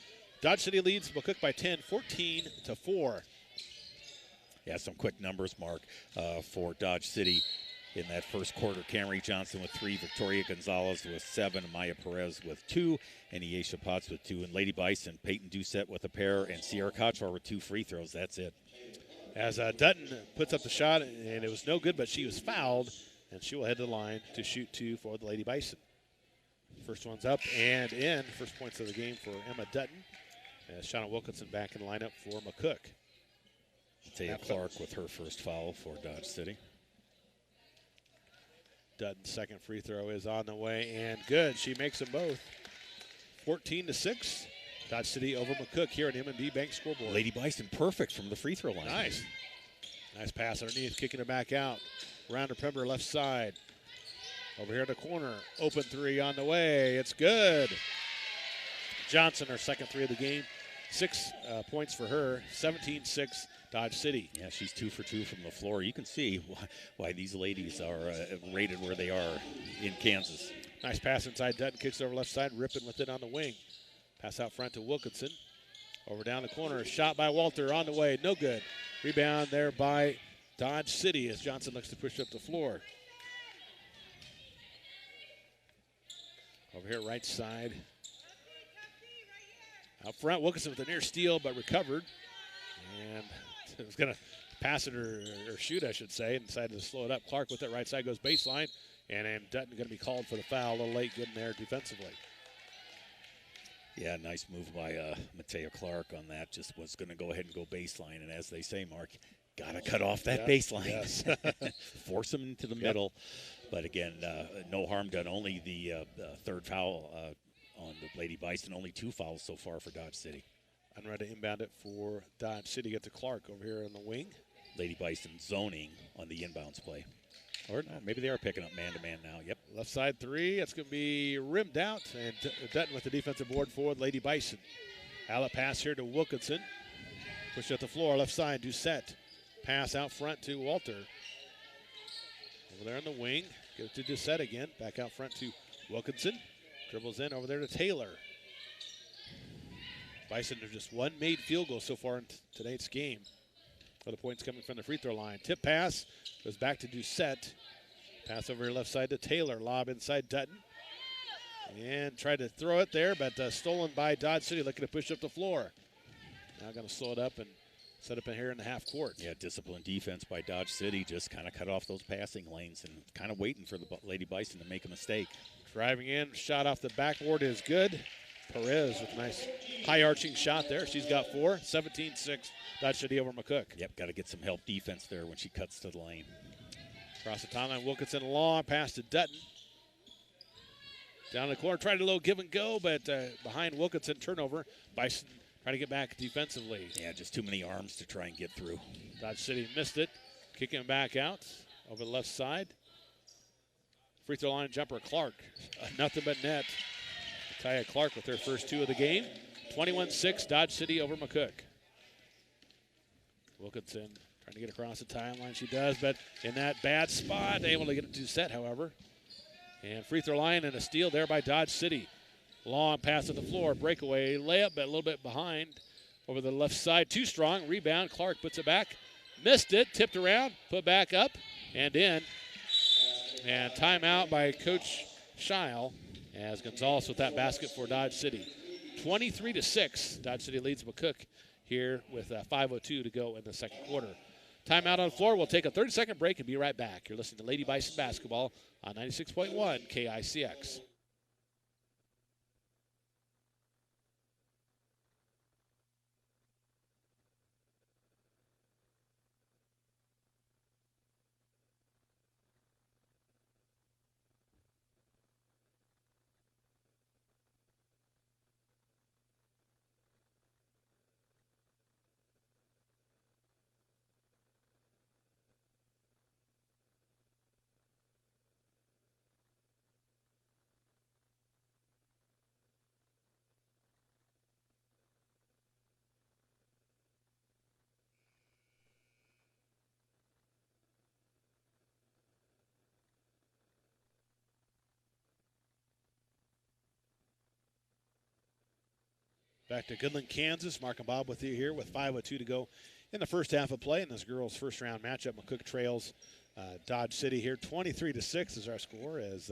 Dodge City leads McCook by 10, 14-4. Yeah, some quick numbers, Mark, for Dodge City in that first quarter. Camry Johnson with 3, Victoria Gonzalez with 7, Maya Perez with 2, and Aisha Potts with 2. And Lady Bison, Peyton Doucette with a pair, and Sierra Kochwar with 2 free throws. That's it. As Dutton puts up the shot, and it was no good, but she was fouled, and she will head to the line to shoot 2 for the Lady Bison. First one's up and in. First points of the game for Emma Dutton. As Shauna Wilkinson back in the lineup for McCook. Taya Clark with her first foul for Dodge City. Dutton's second free throw is on the way and good. She makes them both. 14-6. Dodge City over McCook here on M&B Bank scoreboard. Lady Bison perfect from the free throw line. Nice. Nice pass underneath, kicking it back out. Around the perimeter left side. Over here in the corner, open 3 on the way. It's good. Johnson, her second 3 of the game. 6 points for her, 17-6 Dodge City. Yeah, she's 2 for 2 from the floor. You can see why these ladies are rated where they are in Kansas. Nice pass inside. Dutton kicks over left side. Rippon with it on the wing. Pass out front to Wilkinson. Over down the corner. Shot by Walter on the way. No good. Rebound there by Dodge City as Johnson looks to push up the floor. Over here, right side. Out front, Wilkinson with a near steal, but recovered. And it was going to pass it or shoot, I should say, and decided to slow it up. Clark with it, right side goes baseline, and Dutton going to be called for the foul. A little late getting there defensively. Yeah, nice move by Matea Clark on that. Just was going to go ahead and go baseline, and as they say, Mark, got to cut off that baseline. Yes. Force them into the middle. But again, no harm done. Only the third foul on the Lady Bison. Only 2 fouls so far for Dodge City. I'm ready to inbound it for Dodge City. Get to Clark over here on the wing. Lady Bison zoning on the inbounds play. Or no, maybe they are picking up man-to-man now. Yep. Left side three. It's going to be rimmed out. And Dutton with the defensive board for Lady Bison. Outlet pass here to Wilkinson. Push up the floor. Left side, Doucette. Pass out front to Walter. Over there on the wing. Give it to Doucette again. Back out front to Wilkinson. Dribbles in over there to Taylor. Bison have just one made field goal so far in tonight's game. For the points coming from the free throw line. Tip pass goes back to Doucette. Pass over here left side to Taylor. Lob inside Dutton. And tried to throw it there, but stolen by Dodge City, looking to push up the floor. Now going to slow it up and set up in here in the half court. Yeah, disciplined defense by Dodge City. Just kind of cut off those passing lanes and kind of waiting for the Lady Bison to make a mistake. Driving in, shot off the backboard is good. Perez with a nice high arching shot there. She's got 4, 17-6. Dodge City over McCook. Yep, got to get some help defense there when she cuts to the lane. Across the timeline, Wilkinson long pass to Dutton. Down the corner, tried a little give and go, but behind Wilkinson, turnover. Bison trying to get back defensively. Yeah, just too many arms to try and get through. Dodge City missed it. Kicking it back out over the left side. Free throw line jumper, Clark. Nothing but net. Taya Clark with her first 2 of the game. 21-6, Dodge City over McCook. Wilkinson trying to get across the timeline. She does, but in that bad spot, able to get it to set, however. And free throw line and a steal there by Dodge City. Long pass at the floor, breakaway layup, but a little bit behind over the left side. Too strong, rebound. Clark puts it back, missed it, tipped around, put back up and in. And timeout by Coach Scheil as Gonzalez with that basket for Dodge City. 23-6, Dodge City leads McCook here with 5:02 to go in the second quarter. Timeout on the floor. We'll take a 30-second break and be right back. You're listening to Lady Bison Basketball on 96.1 KICX. Back to Goodland, Kansas. Mark and Bob with you here with 5:02 to go in the first half of play in this girls' first round matchup. McCook trails Dodge City here. 23-6 is our score as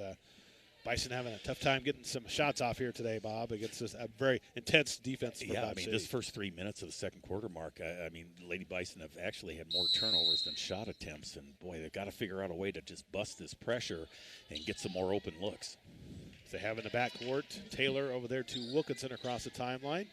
Bison having a tough time getting some shots off here today, Bob, against this a very intense defense. Yeah, I mean, this first 3 minutes of the second quarter, Mark, I mean, Lady Bison have actually had more turnovers than shot attempts, and boy, they've got to figure out a way to just bust this pressure and get some more open looks. They have in the backcourt Taylor over there to Wilkinson across the timeline.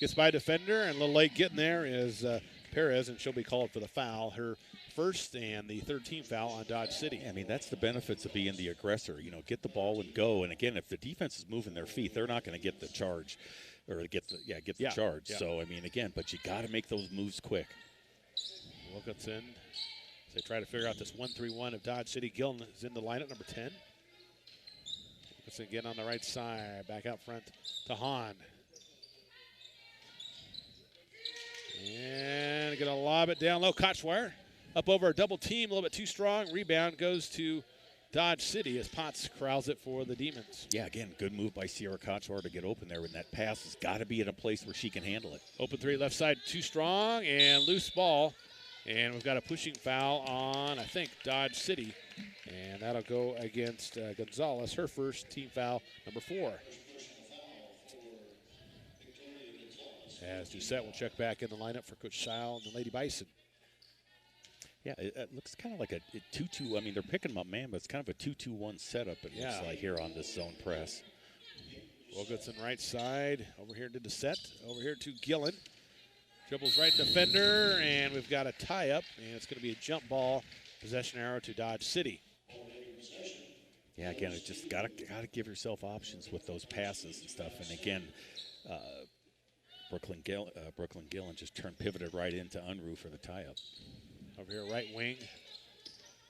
Gets by a defender, and a little late getting there is Perez, and she'll be called for the foul. Her first and the third team foul on Dodge City. I mean, that's the benefits of being the aggressor. You know, get the ball and go. And again, if the defense is moving their feet, they're not going to get the charge, or get the charge. Yeah. So I mean, again, but you got to make those moves quick. Wilkinson, as they try to figure out this 1-3-1 of Dodge City. Gillen is in the lineup, number 10. Wilkinson again on the right side, back out front to Hahn. And going to lob it down low. Kochwire up over a double team, a little bit too strong. Rebound goes to Dodge City as Potts corrals it for the Demons. Yeah, again, good move by Sierra Kochwire to get open there. When that pass has got to be in a place where she can handle it. Open three, left side, too strong, and loose ball. And we've got a pushing foul on, I think, Dodge City. And that'll go against Gonzalez, her first team foul, number 4. As Doucette will check back in the lineup for Coach Scheil and the Lady Bison. Yeah, it looks kind of like a 2-2. I mean, they're picking them up, man, but it's kind of a 2-2-1 setup, it looks like, here on this zone press. Wilkinson right side, over here to Doucette, over here to Gillen. Dribbles right defender, and we've got a tie-up, and it's going to be a jump ball, possession arrow to Dodge City. Yeah, again, it just got to give yourself options with those passes and stuff. And again, Brooklyn Gillen just pivoted right into Unruh for the tie-up. Over here, right wing.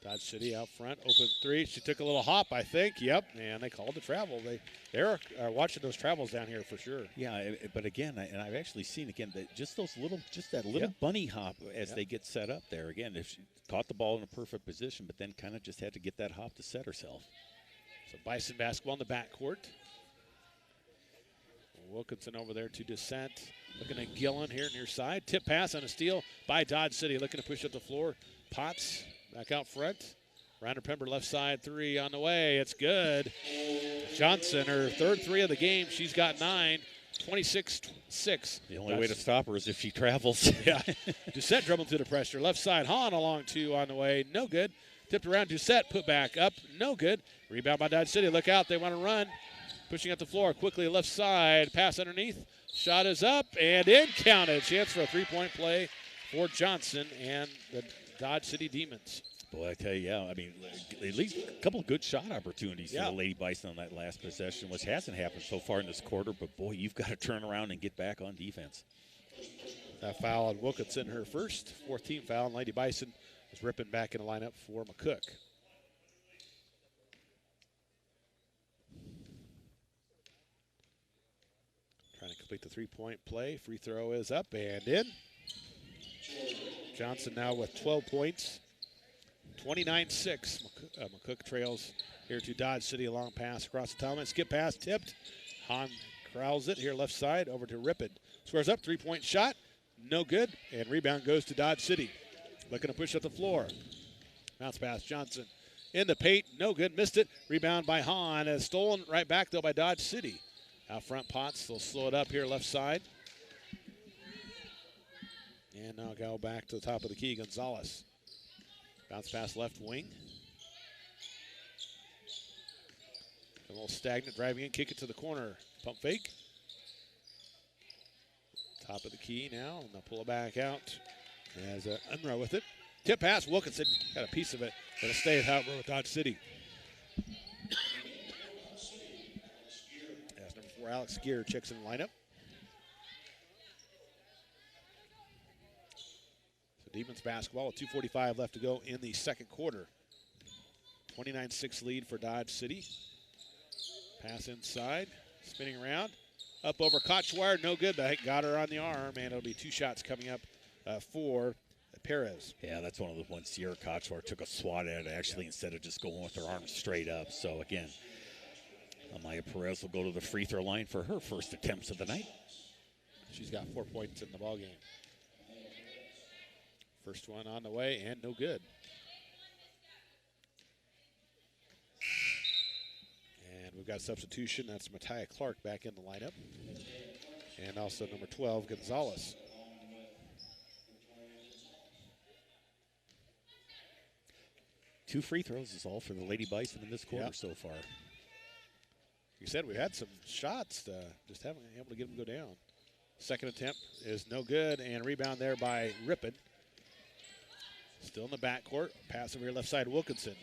Dodge City out front, open three. She took a little hop, I think. Yep, and they called the travel. They're watching those travels down here for sure. Yeah, but again, and I've actually seen again that just that little bunny hop as they get set up there. Again, if she caught the ball in a perfect position, but then kind of just had to get that hop to set herself. So Bison basketball in the backcourt. Wilkinson over there to Descent. Looking at Gillen here near side. Tip pass on a steal by Dodge City. Looking to push up the floor. Potts back out front. Ryder Pember left side three on the way. It's good. Johnson, her third three of the game. She's got 9. 26-6. The only way to stop her is if she travels. Yeah. Doucette dribbling through the pressure. Left side. Hahn along two on the way. No good. Tipped around. Doucette put back up. No good. Rebound by Dodge City. Look out. They want to run. Pushing up the floor quickly. Left side. Pass underneath. Shot is up and in. Counted. Chance for a three-point play for Johnson and the Dodge City Demons. Boy, I tell you, yeah, I mean, at least a couple of good shot opportunities for the Lady Bison on that last possession, which hasn't happened so far in this quarter, but boy, you've got to turn around and get back on defense. That foul on Wilkinson, her first, 4th team foul, and Lady Bison is ripping back in the lineup for McCook. Trying to complete the three-point play. Free throw is up and in. Johnson now with 12 points. 29-6. McCook trails here to Dodge City. A long pass across the timeline. Skip pass, tipped. Hahn corrals it here left side over to Rippin. Squares up, three-point shot. No good. And rebound goes to Dodge City. Looking to push up the floor. Bounce pass, Johnson. In the paint, no good. Missed it. Rebound by Hahn. Stolen right back, though, by Dodge City. Out front, Potts. They'll slow it up here left side. And now go back to the top of the key, Gonzalez. Bounce pass left wing. A little stagnant, driving in, kick it to the corner. Pump fake. Top of the key now, and they'll pull it back out. As Unruh with it. Tip pass, Wilkinson got a piece of it. Gonna stay at Howard with Dodge City. As number 4, Alex Gear checks in the lineup. Demons basketball with 2:45 left to go in the second quarter. 29-6 lead for Dodge City. Pass inside, spinning around. Up over Kochwire, no good, but got her on the arm, and it'll be 2 shots coming up for Perez. Yeah, that's one of the ones Sierra Kochwire took a swat at it, actually, instead of just going with her arms straight up. So, again, Amaya Perez will go to the free throw line for her first attempts of the night. She's got 4 points in the ballgame. First one on the way, and no good. And we've got substitution. That's Matiah Clark back in the lineup. And also number 12, Gonzalez. Two free throws is all for the Lady Bison in this quarter so far. You said we had some shots, just haven't been able to get them to go down. Second attempt is no good, and rebound there by Rippin. Still in the backcourt. Pass over here left side, Wilkinson.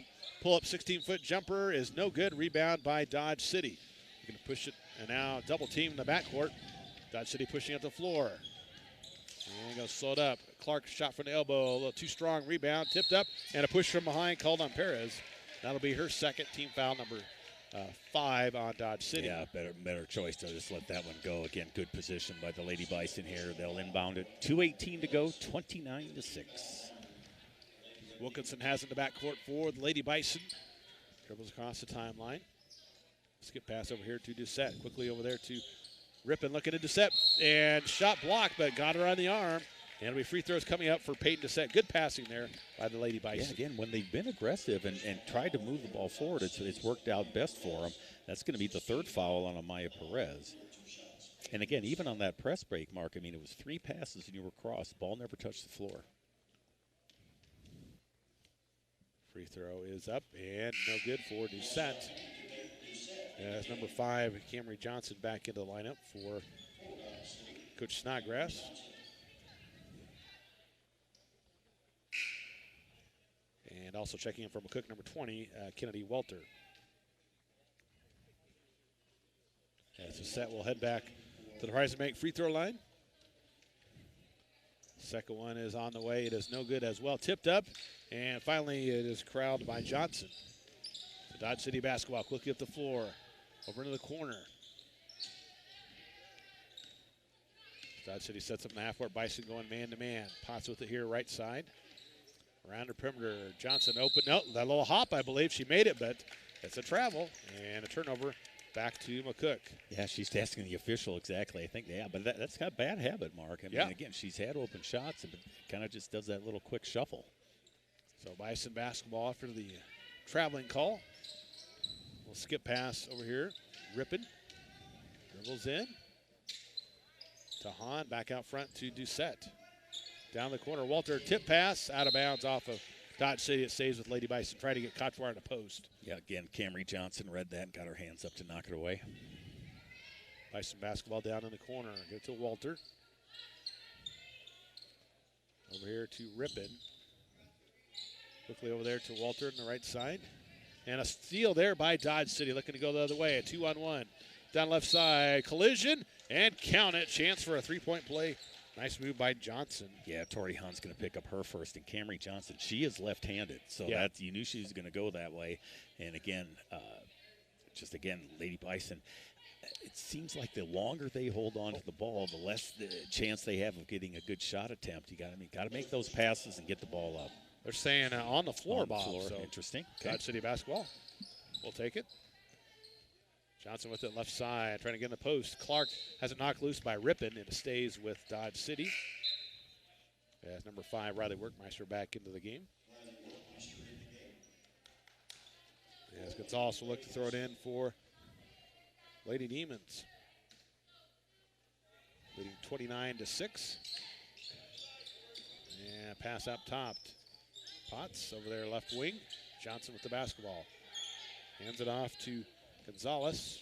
Pull up 16-foot jumper is no good. Rebound by Dodge City. You're going to push it, and now double team in the backcourt. Dodge City pushing up the floor. And goes slowed up. Clark shot from the elbow, a little too strong. Rebound, tipped up, and a push from behind called on Perez. That'll be her second, team foul number 5 on Dodge City. Yeah, better choice to just let that one go. Again, good position by the Lady Bison here. They'll inbound it. 2:18 to go, 29-6. Wilkinson has in the backcourt for the Lady Bison. Dribbles across the timeline. Skip pass over here to Doucette. Quickly over there to Rippin, looking at Doucette. And shot blocked, but got her on the arm. And it'll be free throws coming up for Peyton Doucette. Good passing there by the Lady Bison. Yeah, again, when they've been aggressive and tried to move the ball forward, it's worked out best for them. That's going to be the third foul on Amaya Perez. And again, even on that press break, Mark, I mean, it was 3 passes and you were crossed. The ball never touched the floor. Free throw is up and no good for Doucette. As number 5, Camry Johnson back into the lineup for Coach Snodgrass. And also checking in for McCook, number 20, Kennedy Welter. As Doucette will head back to the Horizon Bank free throw line. second one is on the way. It is no good as well. Tipped up, and finally it is corralled by Johnson. So Dodge City basketball quickly up the floor, over into the corner. Dodge City sets up in the half court. Bison going man-to-man. Potts with it here, right side. Around the perimeter. Johnson open. No, that little hop, I believe. She made it, but it's a travel. And a turnover back to McCook. Yeah, she's asking the official exactly. I think, yeah, but that's got a bad habit, Mark. I mean, again, she's had open shots, but kind of just does that little quick shuffle. So Bison basketball after the traveling call. We'll skip pass over here. Rippin dribbles in. To Hahn, back out front to Doucette. Down the corner, Walter, tip pass, out of bounds off of Dodge City. It stays with Lady Bison, trying to get Kotzwar in the post. Yeah, again, Camry Johnson read that and got her hands up to knock it away. Bison basketball down in the corner. Get to Walter. Over here to Rippin. Quickly over there to Walter on the right side. And a steal there by Dodge City, looking to go the other way. A 2-on-1. Down left side, collision, and count it. Chance for a three-point play. Nice move by Johnson. Yeah, Tori Hahn's going to pick up her first, and Camry Johnson, she is left-handed, so that's, you knew she was going to go that way. And again, Lady Bison, it seems like the longer they hold on to the ball, the less the chance they have of getting a good shot attempt. You got to make those passes and get the ball up. They're saying on the floor, Bob. So interesting. Okay. Dodge City basketball. We'll take it. Johnson with it left side, trying to get in the post. Clark has it knocked loose by Rippin, and it stays with Dodge City. As number 5, Riley Workmeister, back into the game. As Gonzalez will look to throw it in for Lady Demons. Leading 29-6. And pass up top. Potts over there left wing. Johnson with the basketball. Hands it off to Gonzalez.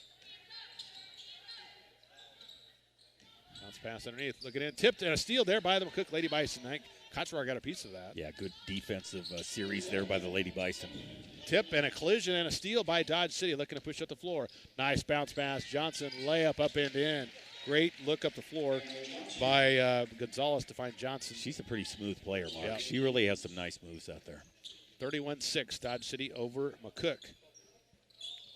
Bounce pass underneath. Looking in. Tipped and a steal there by the McCook Lady Bison. I think Kotzwar got a piece of that. Yeah, good defensive series there by the Lady Bison. Tip and a collision and a steal by Dodge City. Looking to push up the floor. Nice bounce pass. Johnson layup up and in. Great look up the floor by Gonzalez to find Johnson. She's a pretty smooth player, Mark. Yep. She really has some nice moves out there. 31-6, Dodge City over McCook.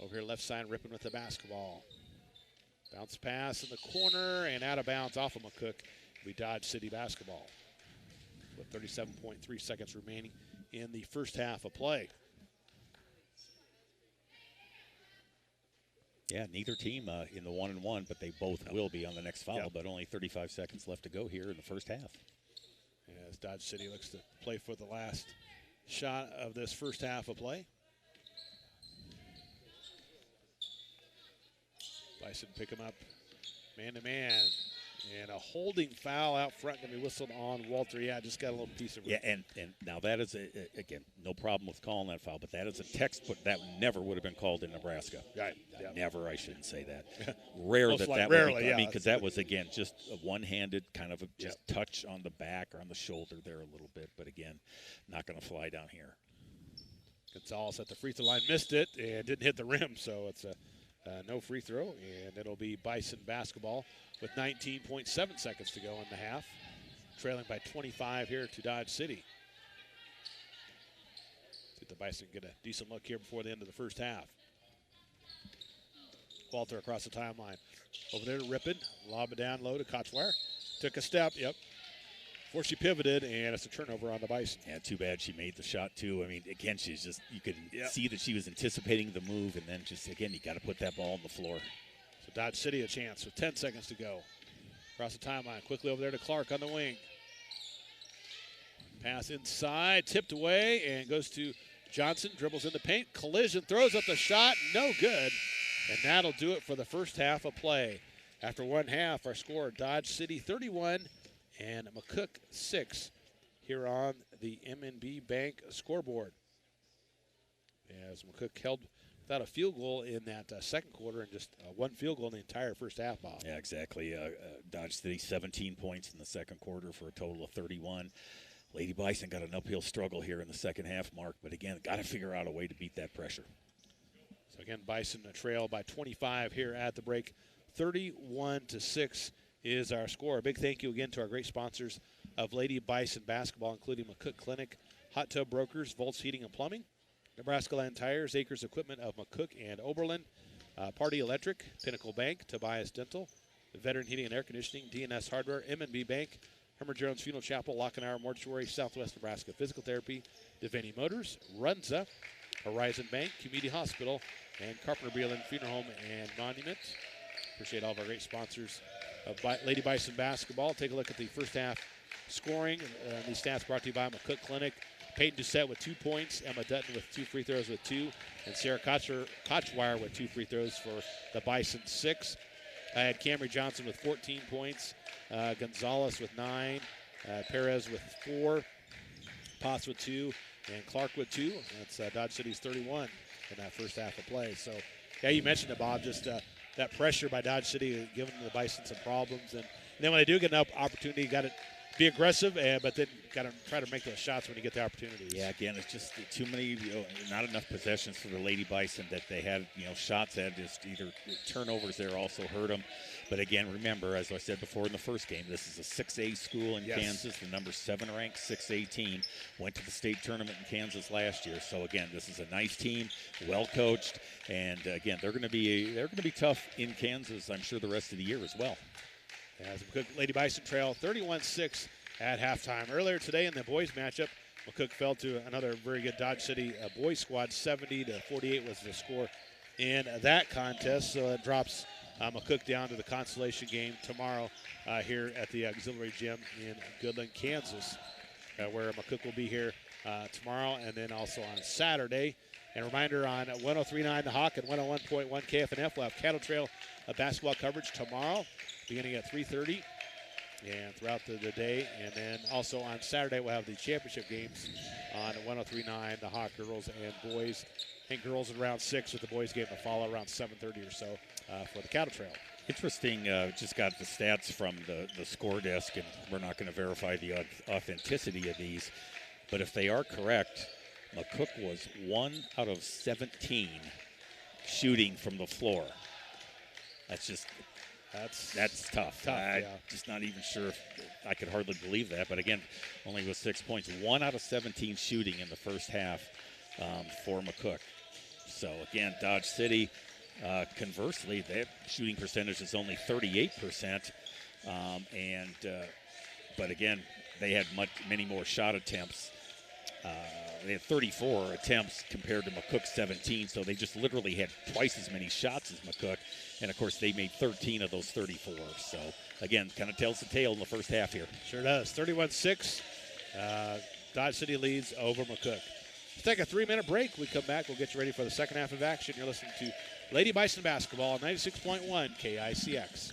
Over here, left side, Rippin with the basketball. Bounce pass in the corner and out of bounds off of McCook. We Dodge City basketball. With 37.3 seconds remaining in the first half of play. Yeah, neither team in the 1-and-1, but they both will be on the next foul, but only 35 seconds left to go here in the first half. As Dodge City looks to play for the last shot of this first half of play. Bison pick him up man-to-man. And a holding foul out front going to be whistled on Walter. Yeah, just got a little piece of it. Yeah, and now that is, again, no problem with calling that foul, but that is a textbook that never would have been called in Nebraska. Right. Yep. Never, I shouldn't say that. Rare that rarely, would be, yeah. I mean, because that was, again, just a one-handed kind of just touch on the back or on the shoulder there a little bit, but again, not going to fly down here. Gonzalez at the free throw line, missed it and didn't hit the rim, so it's a no free throw, and it'll be Bison basketball with 19.7 seconds to go in the half. Trailing by 25 here to Dodge City. See if the Bison get a decent look here before the end of the first half. Walter across the timeline. Over there to Rippin. Lob it down low to Kotzwar. Took a step, before she pivoted, and it's a turnover on the Bison. Yeah, too bad she made the shot, too. I mean, again, she's just, you could see that she was anticipating the move, and then just, again, you got to put that ball on the floor. So Dodge City a chance with 10 seconds to go. Across the timeline, quickly over there to Clark on the wing. Pass inside, tipped away, and goes to Johnson. Dribbles in the paint, collision, throws up the shot, no good. And that'll do it for the first half of play. After one half, our score, Dodge City 31 and McCook 6 here on the M&B Bank scoreboard. As McCook held without a field goal in that second quarter and just one field goal in the entire first half, Bob. Yeah, exactly. Dodge City 17 points in the second quarter for a total of 31. Lady Bison got an uphill struggle here in the second half, Mark, but again, got to figure out a way to beat that pressure. So again, Bison a trail by 25 here at the break. 31-6 is our score. A big thank you again to our great sponsors of Lady Bison basketball, including McCook Clinic, Hot Tub Brokers, Volts Heating and Plumbing, Nebraska Land Tires, Acres Equipment of McCook and Oberlin, Party Electric, Pinnacle Bank, Tobias Dental, Veteran Heating and Air Conditioning, DNS Hardware, M&B Bank, Herman Jones Funeral Chapel, Lockenauer Mortuary, Southwest Nebraska Physical Therapy, Devaney Motors, Runza, Horizon Bank, Community Hospital, and Carpenter Beerland Funeral Home and Monument. Appreciate all of our great sponsors of Lady Bison basketball. Take a look at the first half scoring. These stats brought to you by McCook Clinic. Peyton Doucette with 2 points, Emma Dutton with 2 free throws with 2, and Sarah Kochwire with 2 free throws for the Bison 6. I had Camry Johnson with 14 points, Gonzalez with 9, Perez with 4, Potts with 2, and Clark with 2. That's Dodge City's 31 in that first half of play. So, yeah, you mentioned it, Bob, just that pressure by Dodge City giving the Bison some problems. And then when they do get an opportunity, you got to be aggressive, but then got to try to make those shots when you get the opportunities. Yeah, again, it's just too many, not enough possessions for the Lady Bison that they had, shots had just either turnovers there also hurt them. But again, remember, as I said before in the first game, this is a 6A school in Kansas, the number 7 ranked 6A team, went to the state tournament in Kansas last year. So again, this is a nice team, well coached, and again, they're going to be tough in Kansas, I'm sure, the rest of the year as well. As McCook Lady Bison trail 31-6 at halftime. Earlier today in the boys matchup, McCook fell to another very good Dodge City boys squad. 70-48 was the score in that contest. So it drops McCook down to the consolation game tomorrow here at the Auxiliary Gym in Goodland, Kansas, where McCook will be here tomorrow and then also on Saturday. And a reminder on 103.9 The Hawk and 101.1 KFNF, we'll have Cattle Trail basketball coverage tomorrow, beginning at 3:30 and throughout the day. And then also on Saturday, we'll have the championship games on 103.9 The Hawk girls and boys. I think girls at around 6 with the boys game to follow around 7:30 or so for the Cattle Trail. Interesting, just got the stats from the score desk, and we're not going to verify the authenticity of these. But if they are correct, McCook was 1 out of 17 shooting from the floor. That's tough. I'm just not even sure if I could hardly believe that. But again, only with 6 points. 1 out of 17 shooting in the first half for McCook. So again, Dodge City, conversely, their shooting percentage is only 38%. But again, they had many more shot attempts. They had 34 attempts compared to McCook's 17, so they just literally had twice as many shots as McCook. And, of course, they made 13 of those 34. So, again, kind of tells the tale in the first half here. Sure does. 31-6. Dodge City leads over McCook. Let's take a 3-minute break. We come back. We'll get you ready for the second half of action. You're listening to Lady Bison Basketball on 96.1 KICX.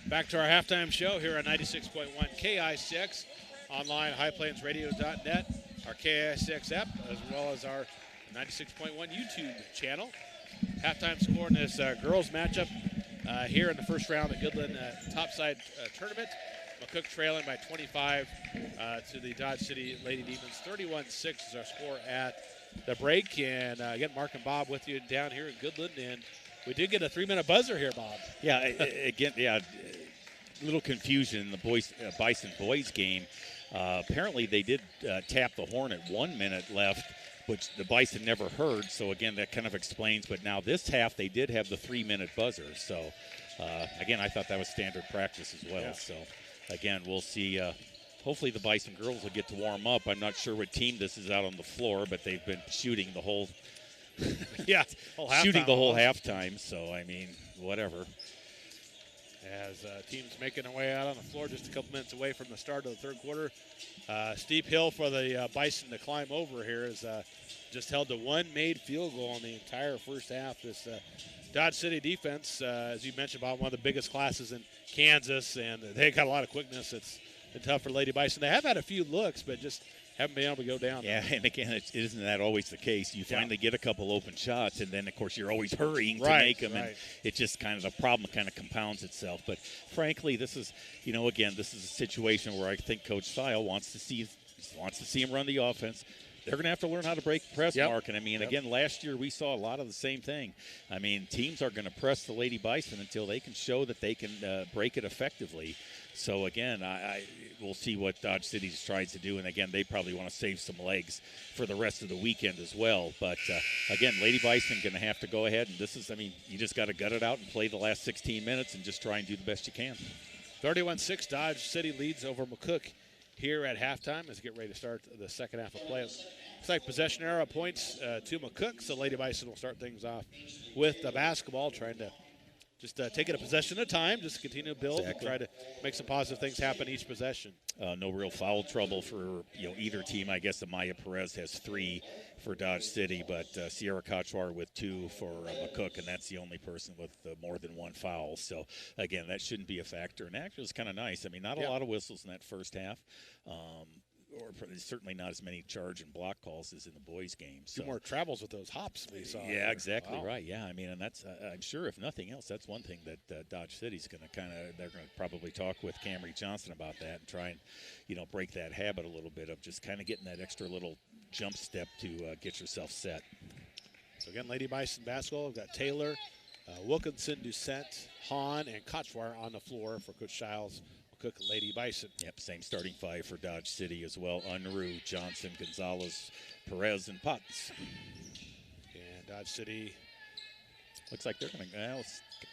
Back to our halftime show here on 96.1 KICX, online highplainsradio.net, our KICX app, as well as our 96.1 YouTube channel. Halftime score in this girls matchup here in the first round of the Goodland Topside Tournament. McCook trailing by 25 to the Dodge City Lady Demons. 31-6 is our score at the break. And again, Mark and Bob with you down here at Goodland. And we did get a 3-minute buzzer here, Bob. Yeah, again, a little confusion in the Bison boys game. Apparently they did tap the horn at 1 minute left, which the Bison never heard. So, again, that kind of explains. But now this half they did have the 3-minute buzzer. So, again, I thought that was standard practice as well. Yeah. So, again, we'll see. Hopefully the Bison girls will get to warm up. I'm not sure what team this is out on the floor, but they've been shooting the whole shooting the whole halftime. So, I mean, whatever. As teams making their way out on the floor just a couple minutes away from the start of the third quarter. Steep hill for the Bison to climb over here is just held to one made field goal in the entire first half. This Dodge City defense, as you mentioned, about one of the biggest classes in Kansas, and they got a lot of quickness. It's been tough for Lady Bison. They have had a few looks, but just haven't been able to go down. Yeah, and again, isn't that always the case? You finally get a couple open shots, and then, of course, you're always hurrying to make them, and it just kind of, the problem kind of compounds itself. But, frankly, this is, again, this is a situation where I think Coach Sile wants to see him run the offense. They're going to have to learn how to break press, Mark. And, I mean, again, last year we saw a lot of the same thing. I mean, teams are going to press the Lady Bison until they can show that they can break it effectively. So, again, we'll see what Dodge City tries to do. And, again, they probably want to save some legs for the rest of the weekend as well. But, again, Lady Bison going to have to go ahead. And this is, I mean, you just got to gut it out and play the last 16 minutes and just try and do the best you can. 31-6, Dodge City leads over McCook here at halftime as we get ready to start the second half of play. Looks like possession arrow points to McCook, so Lady Bison will start things off with the basketball, trying to just take it a possession at a time, just continue to build and try to make some positive things happen each possession. No real foul trouble for either team. I guess Amaya Perez has 3 for Dodge City, but Sierra Kochwar with 2 for McCook, and that's the only person with more than 1 foul. So, again, that shouldn't be a factor. And actually, it's kind of nice. I mean, not a lot of whistles in that first half. Or certainly not as many charge and block calls as in the boys' game. So. 2 more travels with those hops we saw. Yeah, there. Exactly right. Yeah, I mean, and that's I'm sure if nothing else, that's one thing that Dodge City's going to they're going to probably talk with Camry Johnson about that and try and break that habit a little bit of just kind of getting that extra little jump step to get yourself set. So again, Lady Bison basketball. We've got Taylor, Wilkinson, Doucette, Hahn, and Kochwar on the floor for Coach Childs. Cook, Lady Bison. Yep, same starting 5 for Dodge City as well. Unruh, Johnson, Gonzalez, Perez, and Potts. And Dodge City. Looks like they're going to,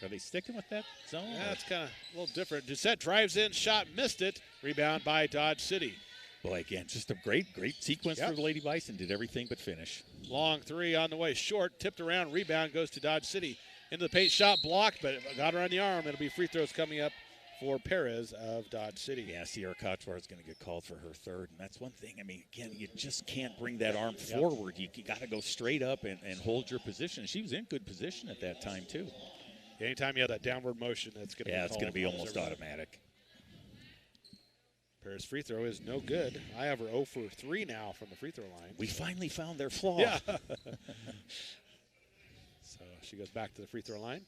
are they sticking with that zone? Yeah, it's kind of a little different. Doucette drives in, shot, missed it. Rebound by Dodge City. Boy, again, just a great sequence for the Lady Bison. Did everything but finish. Long 3 on the way. Short, tipped around, rebound goes to Dodge City. Into the paint, shot blocked, but got her on the arm. It'll be free throws coming up for Perez of Dodge City. Yeah, Sierra Kochwar is going to get called for her 3rd, and that's one thing. I mean, again, you just can't bring that arm forward. You got to go straight up and hold your position. She was in good position at that time, too. Anytime you have that downward motion, that's going to be it's going to be almost automatic. Perez free throw is no good. I have her 0 for 3 now from the free throw line. We finally found their flaw. Yeah. So she goes back to the free throw line.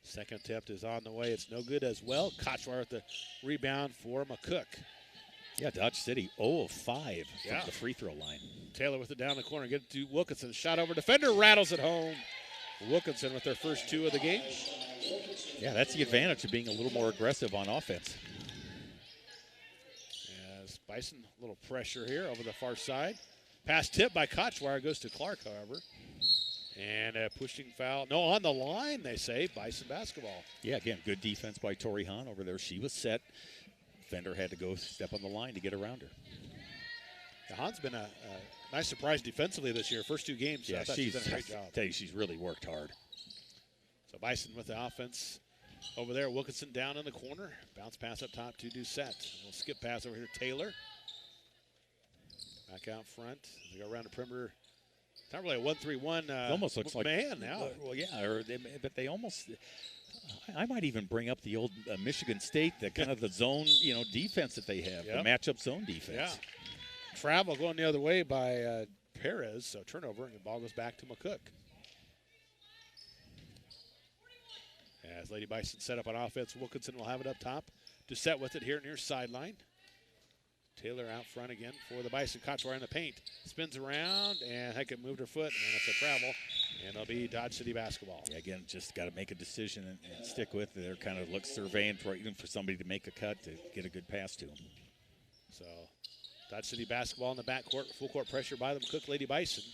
Second attempt is on the way. It's no good as well. Kochwar with the rebound for McCook. Yeah, Dodge City 0 of 5 from the free throw line. Taylor with it down the corner. Get it to Wilkinson. Shot over. Defender rattles it home. Wilkinson with their first 2 of the game. Yeah, that's the advantage of being a little more aggressive on offense. As Bison, a little pressure here over the far side. Pass tip by Kochwar goes to Clark, however. And a pushing foul. No, on the line, they say. Bison basketball. Yeah, again, good defense by Tori Hahn over there. She was set. Fender had to go step on the line to get around her. Yeah, Hahn's been a nice surprise defensively this year. First 2 games. Yeah, I thought she's done a great job. I tell you, she's really worked hard. So Bison with the offense over there. Wilkinson down in the corner. Bounce pass up top to Doucette. A little skip pass over here to Taylor. Back out front. They go around the perimeter not really a 1-3-1 it almost looks like man now. Well, yeah, but they almost. I might even bring up the old Michigan State, the kind of the zone, defense that they have, the matchup zone defense. Yeah. Travel going the other way by Perez, so turnover, and the ball goes back to McCook. As Lady Bison set up on offense, Wilkinson will have it up top. To set with it here near sideline. Taylor out front again for the Bison. Kotzwar in the paint. Spins around, and Heck, it moved her foot, and it's a travel. And it'll be Dodge City basketball. Yeah, again, just got to make a decision and stick with it. They're kind of surveying for somebody to make a cut to get a good pass to them. So Dodge City basketball in the backcourt. Full court pressure by the McCook Lady Bison.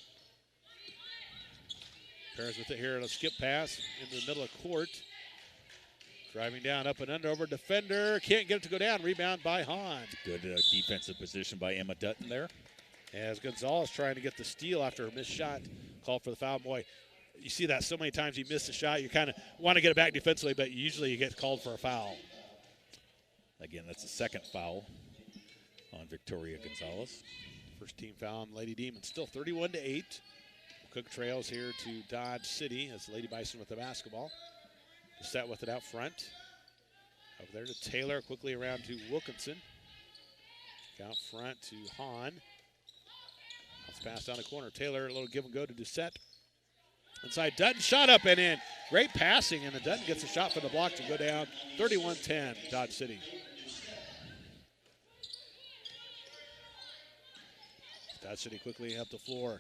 Perez with it here. It'll skip pass into the middle of court. Driving down, up and under, over defender. Can't get it to go down. Rebound by Hahn. Good defensive position by Emma Dutton there. As Gonzalez trying to get the steal after a missed shot. Called for the foul. Boy, you see that so many times. You miss a shot. You kind of want to get it back defensively, but usually you get called for a foul. Again, that's the second foul on Victoria Gonzalez. First team foul on Lady Demons. Still 31-8. Cook trails here to Dodge City as Lady Bison with the basketball. Set with it out front. Over there to Taylor, quickly around to Wilkinson. Out front to Hahn. Let's pass down the corner. Taylor, a little give and go to Doucette. Inside Dutton, shot up and in. Great passing, and the Dutton gets a shot from the block to go down. 31-10, Dodge City. Dodge City quickly up the floor.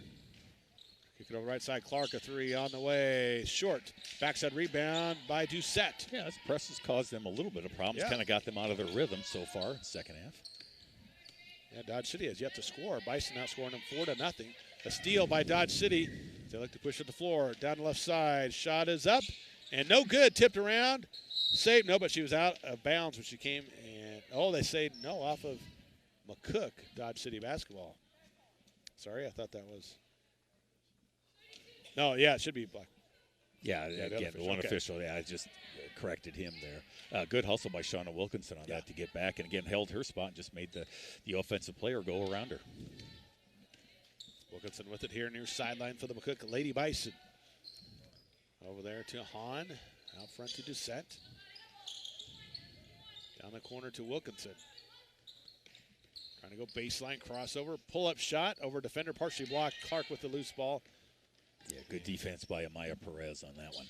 Kick it over right side. Clark, a three on the way. Short. Backside rebound by Doucette. Yeah, this press has caused them a little bit of problems. Yeah. Kind of got them out of their rhythm so far, second half. Yeah, Dodge City has yet to score. Bison outscoring them 4-0. A steal by Dodge City. They like to push at the floor. Down the left side. Shot is up. And no good. Tipped around. Saved. No, but she was out of bounds when she came. And, they say no off of McCook, Dodge City basketball. Sorry, I thought that was. No, yeah, it should be black. Yeah, again, the one official, I just corrected him there. Good hustle by Shauna Wilkinson on that to get back, and again, held her spot and just made the offensive player go around her. Wilkinson with it here near sideline for the McCook Lady Bison. Over there to Hahn, out front to Doucette. Down the corner to Wilkinson. Trying to go baseline, crossover, pull-up shot over defender, partially blocked. Clark with the loose ball. Yeah, good defense by Amaya Perez on that one.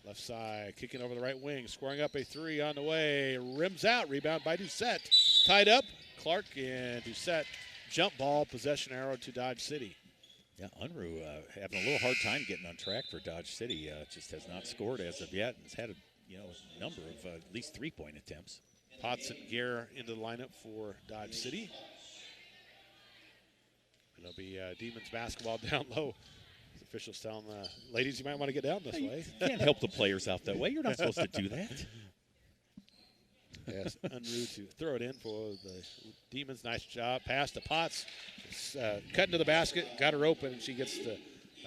Left side, kicking over the right wing, scoring up a three on the way. Rims out, rebound by Doucette. Tied up, Clark and Doucette. Jump ball, possession arrow to Dodge City. Yeah, Unruh having a little hard time getting on track for Dodge City. Just has not scored as of yet and has had a number of at least three-point attempts. Potts and Gare into the lineup for Dodge City. It'll be Demons basketball down low. Officials telling the ladies you might want to get down this way. You can't help the players out that way. You're not supposed to do that. Yes, Unruh to throw it in for the Demons. Nice job. Pass to Potts. Cut into the basket. Got her open, and she gets the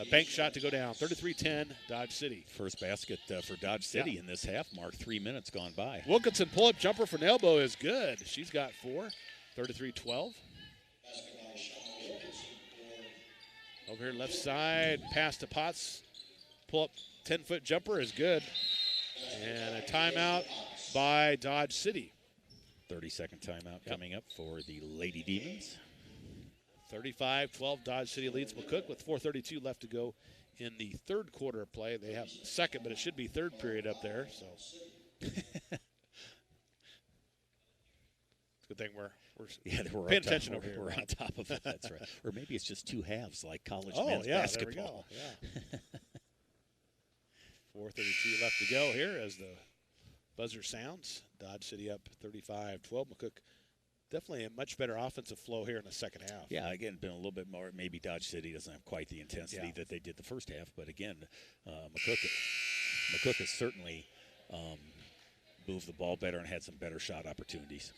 bank shot to go down. 33-10, Dodge City. First basket for Dodge City in this half, Mark. 3 minutes gone by. Wilkinson pull-up jumper from the elbow is good. She's got 4. 33-12. Over here, left side, pass to Potts. Pull-up 10-foot jumper is good. And a timeout by Dodge City. 30-second timeout coming up for the Lady Demons. 35-12, Dodge City leads McCook with 4:32 left to go in the third quarter of play. They have second, but it should be third period up there. So it's a good thing we're paying attention over here. We're on top of it. That's right. Or maybe it's just two halves like college basketball. men's There we go. Yeah. 4:32 left to go here as the buzzer sounds. Dodge City up 35-12. McCook definitely a much better offensive flow here in the second half. Yeah, again, been a little bit more. Maybe Dodge City doesn't have quite the intensity that they did the first half, but again, McCook has certainly moved the ball better and had some better shot opportunities.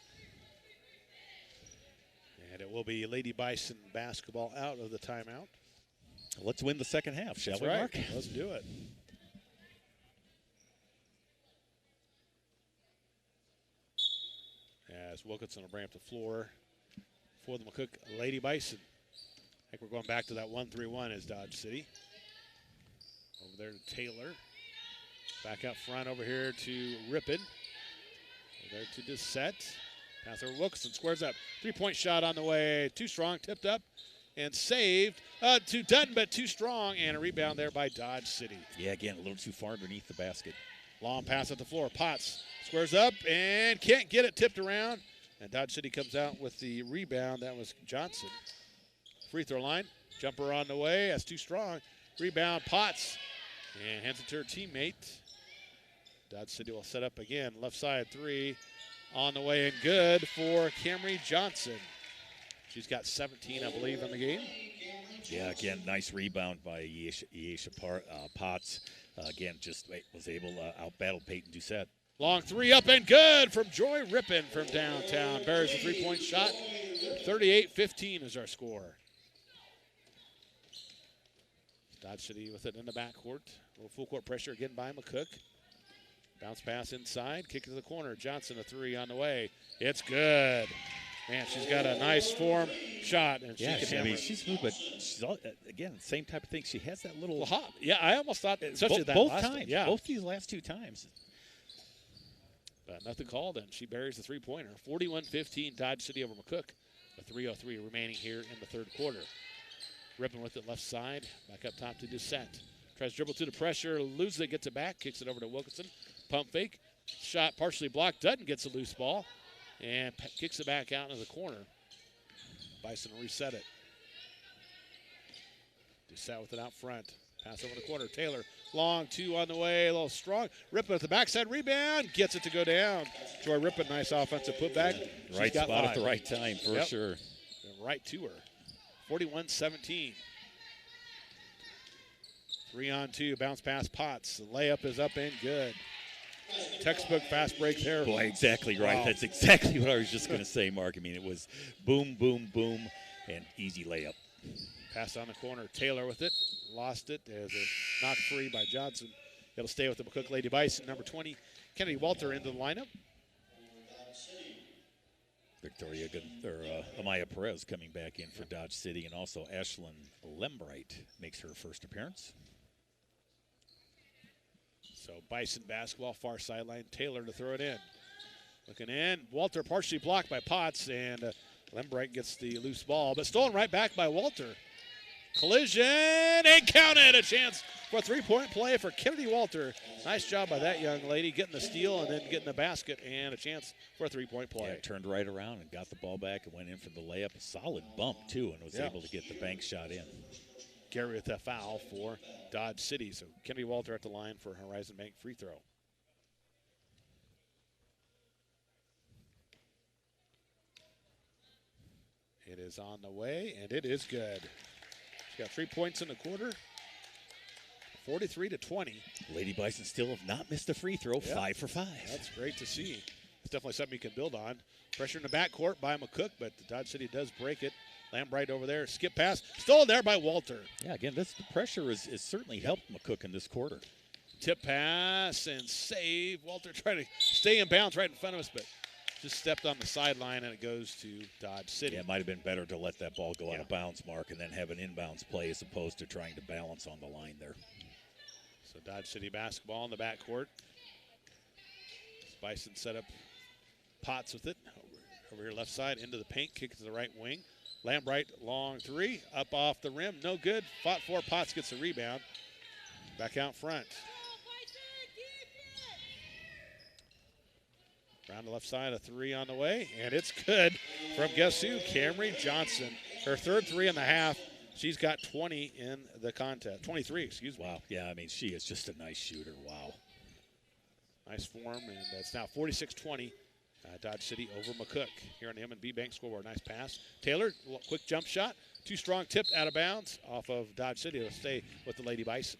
And it will be Lady Bison basketball out of the timeout. Let's win the second half, shall That's we, right. Mark? Let's do it. As Wilkinson will bring up the floor for the McCook Lady Bison. I think we're going back to that 1-3-1 as Dodge City. Over there to Taylor. Back up front over here to Rippon. Over there to Doucette. Pass over Wilkinson, squares up. 3-point shot on the way. Too strong, tipped up and saved to Dutton, but too strong. And a rebound there by Dodge City. Yeah, again, a little too far underneath the basket. Long pass at the floor. Potts squares up and can't get it, tipped around. And Dodge City comes out with the rebound. That was Johnson. Free throw line. Jumper on the way. That's too strong. Rebound, Potts. And hands it to her teammate. Dodge City will set up again. Left side three on the way and good for Camry Johnson. She's got 17, I believe, in the game. Yeah, again, nice rebound by Yesha Potts. Again, just was able to out-battle Peyton Doucette. Long three up and good from Joy Rippon from downtown. Bears a three-point shot. 38-15 is our score. Dodge City with it in the backcourt. A little full court pressure again by McCook. Bounce pass inside, kick to the corner. Johnson a three on the way. It's good. Man, she's got a nice form shot, and she's moved, but she's again same type of thing. She has that little hop. Yeah, I almost thought especially that both last times. time. Yeah, both these last two times. But nothing called, and she buries the three-pointer. 41-15, Dodge City over McCook. A 3:03 remaining here in the third quarter. Rippon with it left side, back up top to Doucette. Tries to dribble through the pressure, loses it, gets it back, kicks it over to Wilkinson. Pump fake, shot partially blocked. Dutton gets a loose ball and kicks it back out into the corner. Bison will reset it. Doucette with it out front. Pass over the corner. Taylor, long two on the way, a little strong. Rippon at the backside, rebound, gets it to go down. Joy Rippon, nice offensive putback. Right spot at the right time, for sure. Right to her. 41-17. 3-on-2, bounce pass Potts. The layup is up and good. Textbook fast break there. Boy, exactly right. Wow. That's exactly what I was just going to say, Mark. I mean, it was boom, boom, boom, and easy layup. Pass on the corner. Taylor with it. Lost it as a knock free by Johnson. It'll stay with the McCook Lady Bison. Number 20, Kennedy Walter into the lineup. Amaya Perez coming back in for Dodge City, and also Ashlyn Lembright makes her first appearance. So Bison basketball, far sideline. Taylor to throw it in. Looking in. Walter partially blocked by Potts, and Lembright gets the loose ball, but stolen right back by Walter. Collision and counted. A chance for a three-point play for Kennedy Walter. Nice job by that young lady getting the steal and then getting the basket, and a chance for a three-point play. Yeah, turned right around and got the ball back and went in for the layup. A solid bump, too, and was able to get the bank shot in. Gary with a foul for Dodge City. So Kennedy Walter at the line for Horizon Bank free throw. It is on the way, and it is good. She's got 3 points in the quarter. 43-20. Lady Bison still have not missed a free throw. 5 for 5. That's great to see. It's definitely something you can build on. Pressure in the backcourt by McCook, but the Dodge City does break it. Lambright over there, skip pass, stolen there by Walter. Yeah, again, the pressure has certainly helped McCook in this quarter. Tip pass and save. Walter trying to stay in bounds right in front of us, but just stepped on the sideline, and it goes to Dodge City. Yeah, it might have been better to let that ball go out of bounds, Mark, and then have an inbounds play as opposed to trying to balance on the line there. So Dodge City basketball in the backcourt. Bison set up Potts with it. Over here left side, into the paint, kick to the right wing. Lambright, long three, up off the rim, no good. Fought for, Potts gets a rebound. Back out front. Around the left side, a three on the way, and it's good from guess who? Camry Johnson. Her third three in the half. She's got 20 in the contest. 23, excuse me. Wow, yeah, I mean, she is just a nice shooter. Wow. Nice form, and it's now 46-20. Dodge City over McCook here on the M&B Bank scoreboard. Nice pass. Taylor, quick jump shot. Too strong, tipped out of bounds off of Dodge City. It'll stay with the Lady Bison.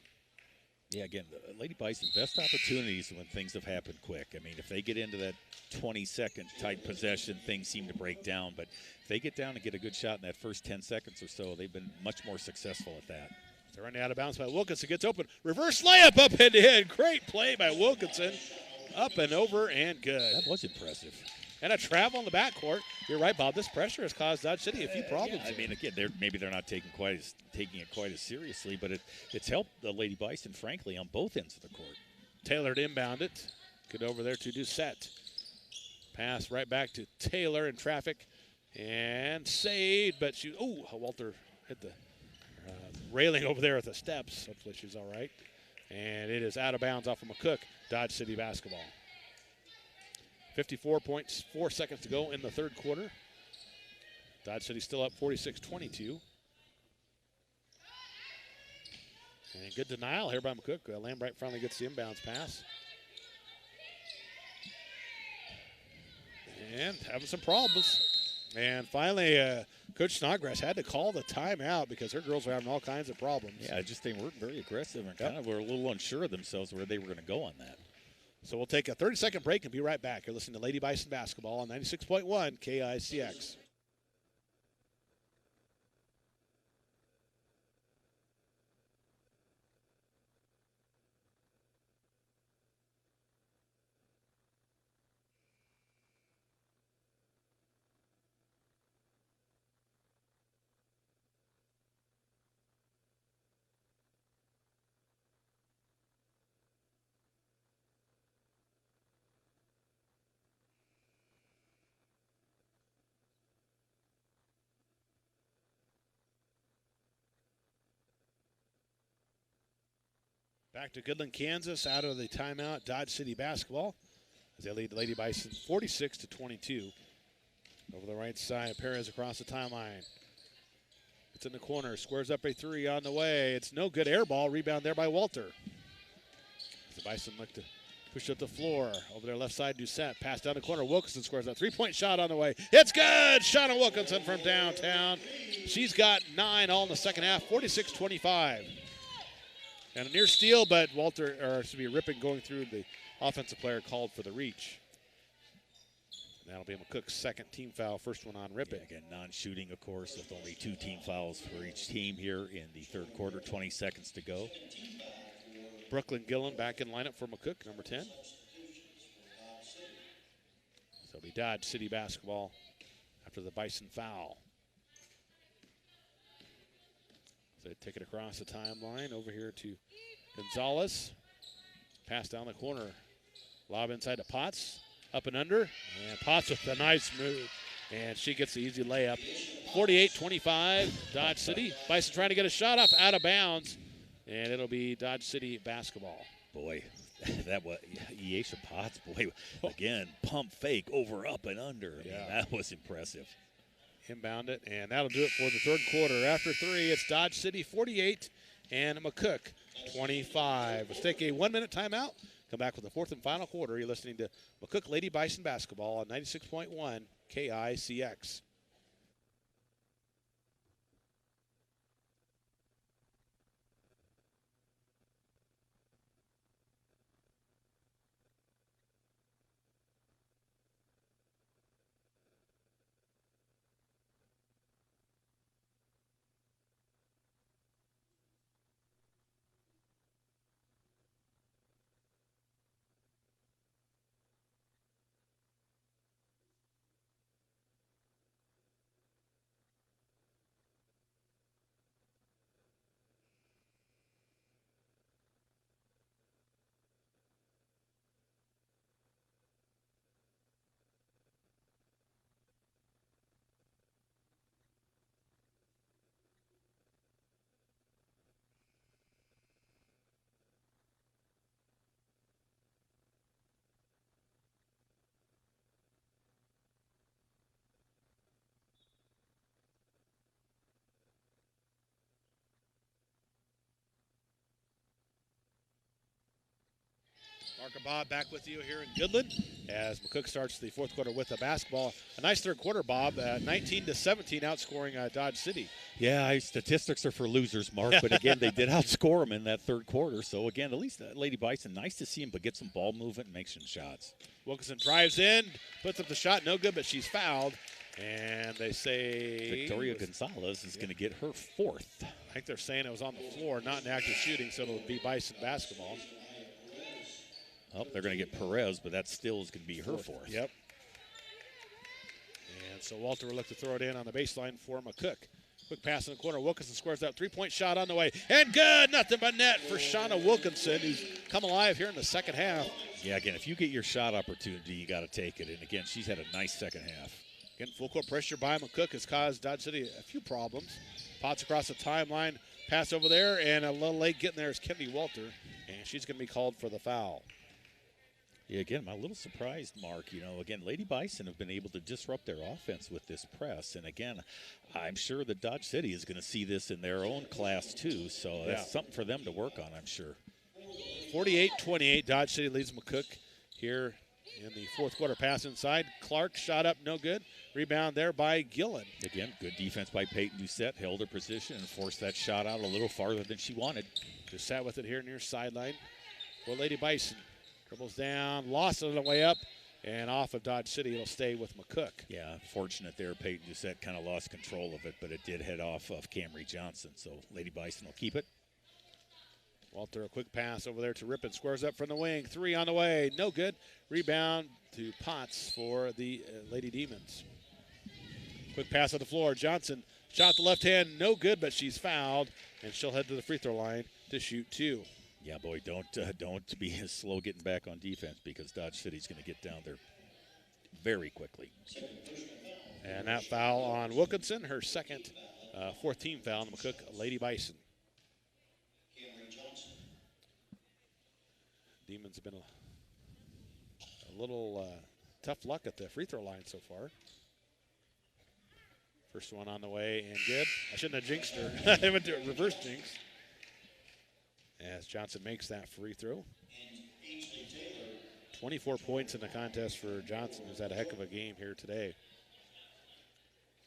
Yeah, again, the Lady Bison, best opportunities when things have happened quick. I mean, if they get into that 20-second type possession, things seem to break down. But if they get down and get a good shot in that first 10 seconds or so, they've been much more successful at that. They're running out of bounds by Wilkinson. Gets open. Reverse layup up and in. Great play by Wilkinson. Up and over and good. That was impressive. and a travel in the backcourt. You're right, Bob. This pressure has caused Dodge City a few problems. Yeah, I mean, again, maybe they're not taking it quite as seriously, but it's helped the Lady Bison, frankly, on both ends of the court. Taylor to inbound it. Get over there to Doucette. Pass right back to Taylor in traffic. And saved, but Walter hit the railing over there at the steps. Hopefully she's all right. And it is out of bounds off of McCook. Dodge City basketball. 54.4 seconds to go in the third quarter. Dodge City still up 46-22. And good denial here by McCook. Lambright finally gets the inbounds pass. And having some problems. And finally, Coach Snodgrass had to call the timeout because her girls were having all kinds of problems. Yeah, they weren't very aggressive and kind of were a little unsure of themselves where they were going to go on that. So we'll take a 30-second break and be right back. You're listening to Lady Bison Basketball on 96.1 KICX. Back to Goodland, Kansas, out of the timeout. Dodge City basketball as they lead the Lady Bison 46-22. Over the right side, Perez across the timeline. It's in the corner, squares up a three on the way. It's no good, air ball, rebound there by Walter. The Bison look to push up the floor. Over their left side, Doucette, pass down the corner. Wilkinson scores a three-point shot on the way. It's good! Shauna Wilkinson from downtown. She's got 9 all in the second half, 46-25. And a near steal, but Rippon going through the offensive player called for the reach. And that'll be McCook's second team foul, first one on Rippon. Yeah, again, non-shooting, of course, with only 2 team fouls for each team here in the third quarter, 20 seconds to go. Brooklyn Gillen back in lineup for McCook, number 10. So it'll be Dodge City basketball after the Bison foul. So they take it across the timeline over here to Gonzalez. Pass down the corner. Lob inside to Potts. Up and under. And Potts with a nice move. And she gets the easy layup. 48-25, Dodge City. Bison trying to get a shot off out of bounds. And it'll be Dodge City basketball. Boy, that was Yesha Potts. Boy, again, pump fake over, up, and under. I mean, that was impressive. Inbound it, and that'll do it for the third quarter. After 3, it's Dodge City 48 and McCook 25. Let's take a 1-minute timeout. Come back with the fourth and final quarter. You're listening to McCook Lady Bison Basketball on 96.1 KICX. Mark and Bob back with you here in Goodland as McCook starts the fourth quarter with the basketball. A nice third quarter, Bob. 19-17 outscoring Dodge City. Yeah, statistics are for losers, Mark. But again, they did outscore them in that third quarter. So again, at least Lady Bison, nice to see him, but get some ball movement and make some shots. Wilkinson drives in, puts up the shot, no good, but she's fouled. And they say Victoria Gonzalez is going to get her 4th. I think they're saying it was on the floor, not in active shooting, so it'll be Bison basketball. Oh, they're going to get Perez, but that still is going to be her 4th. Yep. So Walter will look to throw it in on the baseline for McCook. Quick pass in the corner. Wilkinson squares that three-point shot on the way. And good. Nothing but net for Shauna Wilkinson, who's come alive here in the second half. Yeah, again, if you get your shot opportunity, you got to take it. And, again, she's had a nice second half. Again, full court pressure by McCook has caused Dodge City a few problems. Potts across the timeline. Pass over there, and a little late getting there is Kennedy Walter. And she's going to be called for the foul. Yeah, again, I'm a little surprised, Mark. Again, Lady Bison have been able to disrupt their offense with this press. And, again, I'm sure that Dodge City is going to see this in their own class, too. So that's something for them to work on, I'm sure. 48-28, Dodge City leads McCook here in the fourth quarter. Pass inside. Clark shot up, no good. Rebound there by Gillen. Again, good defense by Peyton Doucette. Held her position and forced that shot out a little farther than she wanted. Just sat with it here near sideline for Lady Bison. Dribbles down, lost it on the way up, and off of Dodge City. It'll stay with McCook. Yeah, fortunate there. Peyton Doucette kind of lost control of it, but it did head off of Camry Johnson. So Lady Bison will keep it. Walter, a quick pass over there to Rippon. Squares up from the wing. Three on the way. No good. Rebound to Potts for the Lady Demons. Quick pass on the floor. Johnson shot the left hand. No good, but she's fouled, and she'll head to the free throw line to shoot two. Yeah, boy, don't be slow getting back on defense because Dodge City's going to get down there very quickly. And that foul on Wilkinson, her second, fourth team foul on the McCook Lady Bison. Demons have been a little tough luck at the free throw line so far. First one on the way and good. I shouldn't have jinxed her. I went to a reverse jinx. As Johnson makes that free throw. 24 points in the contest for Johnson, who's had a heck of a game here today.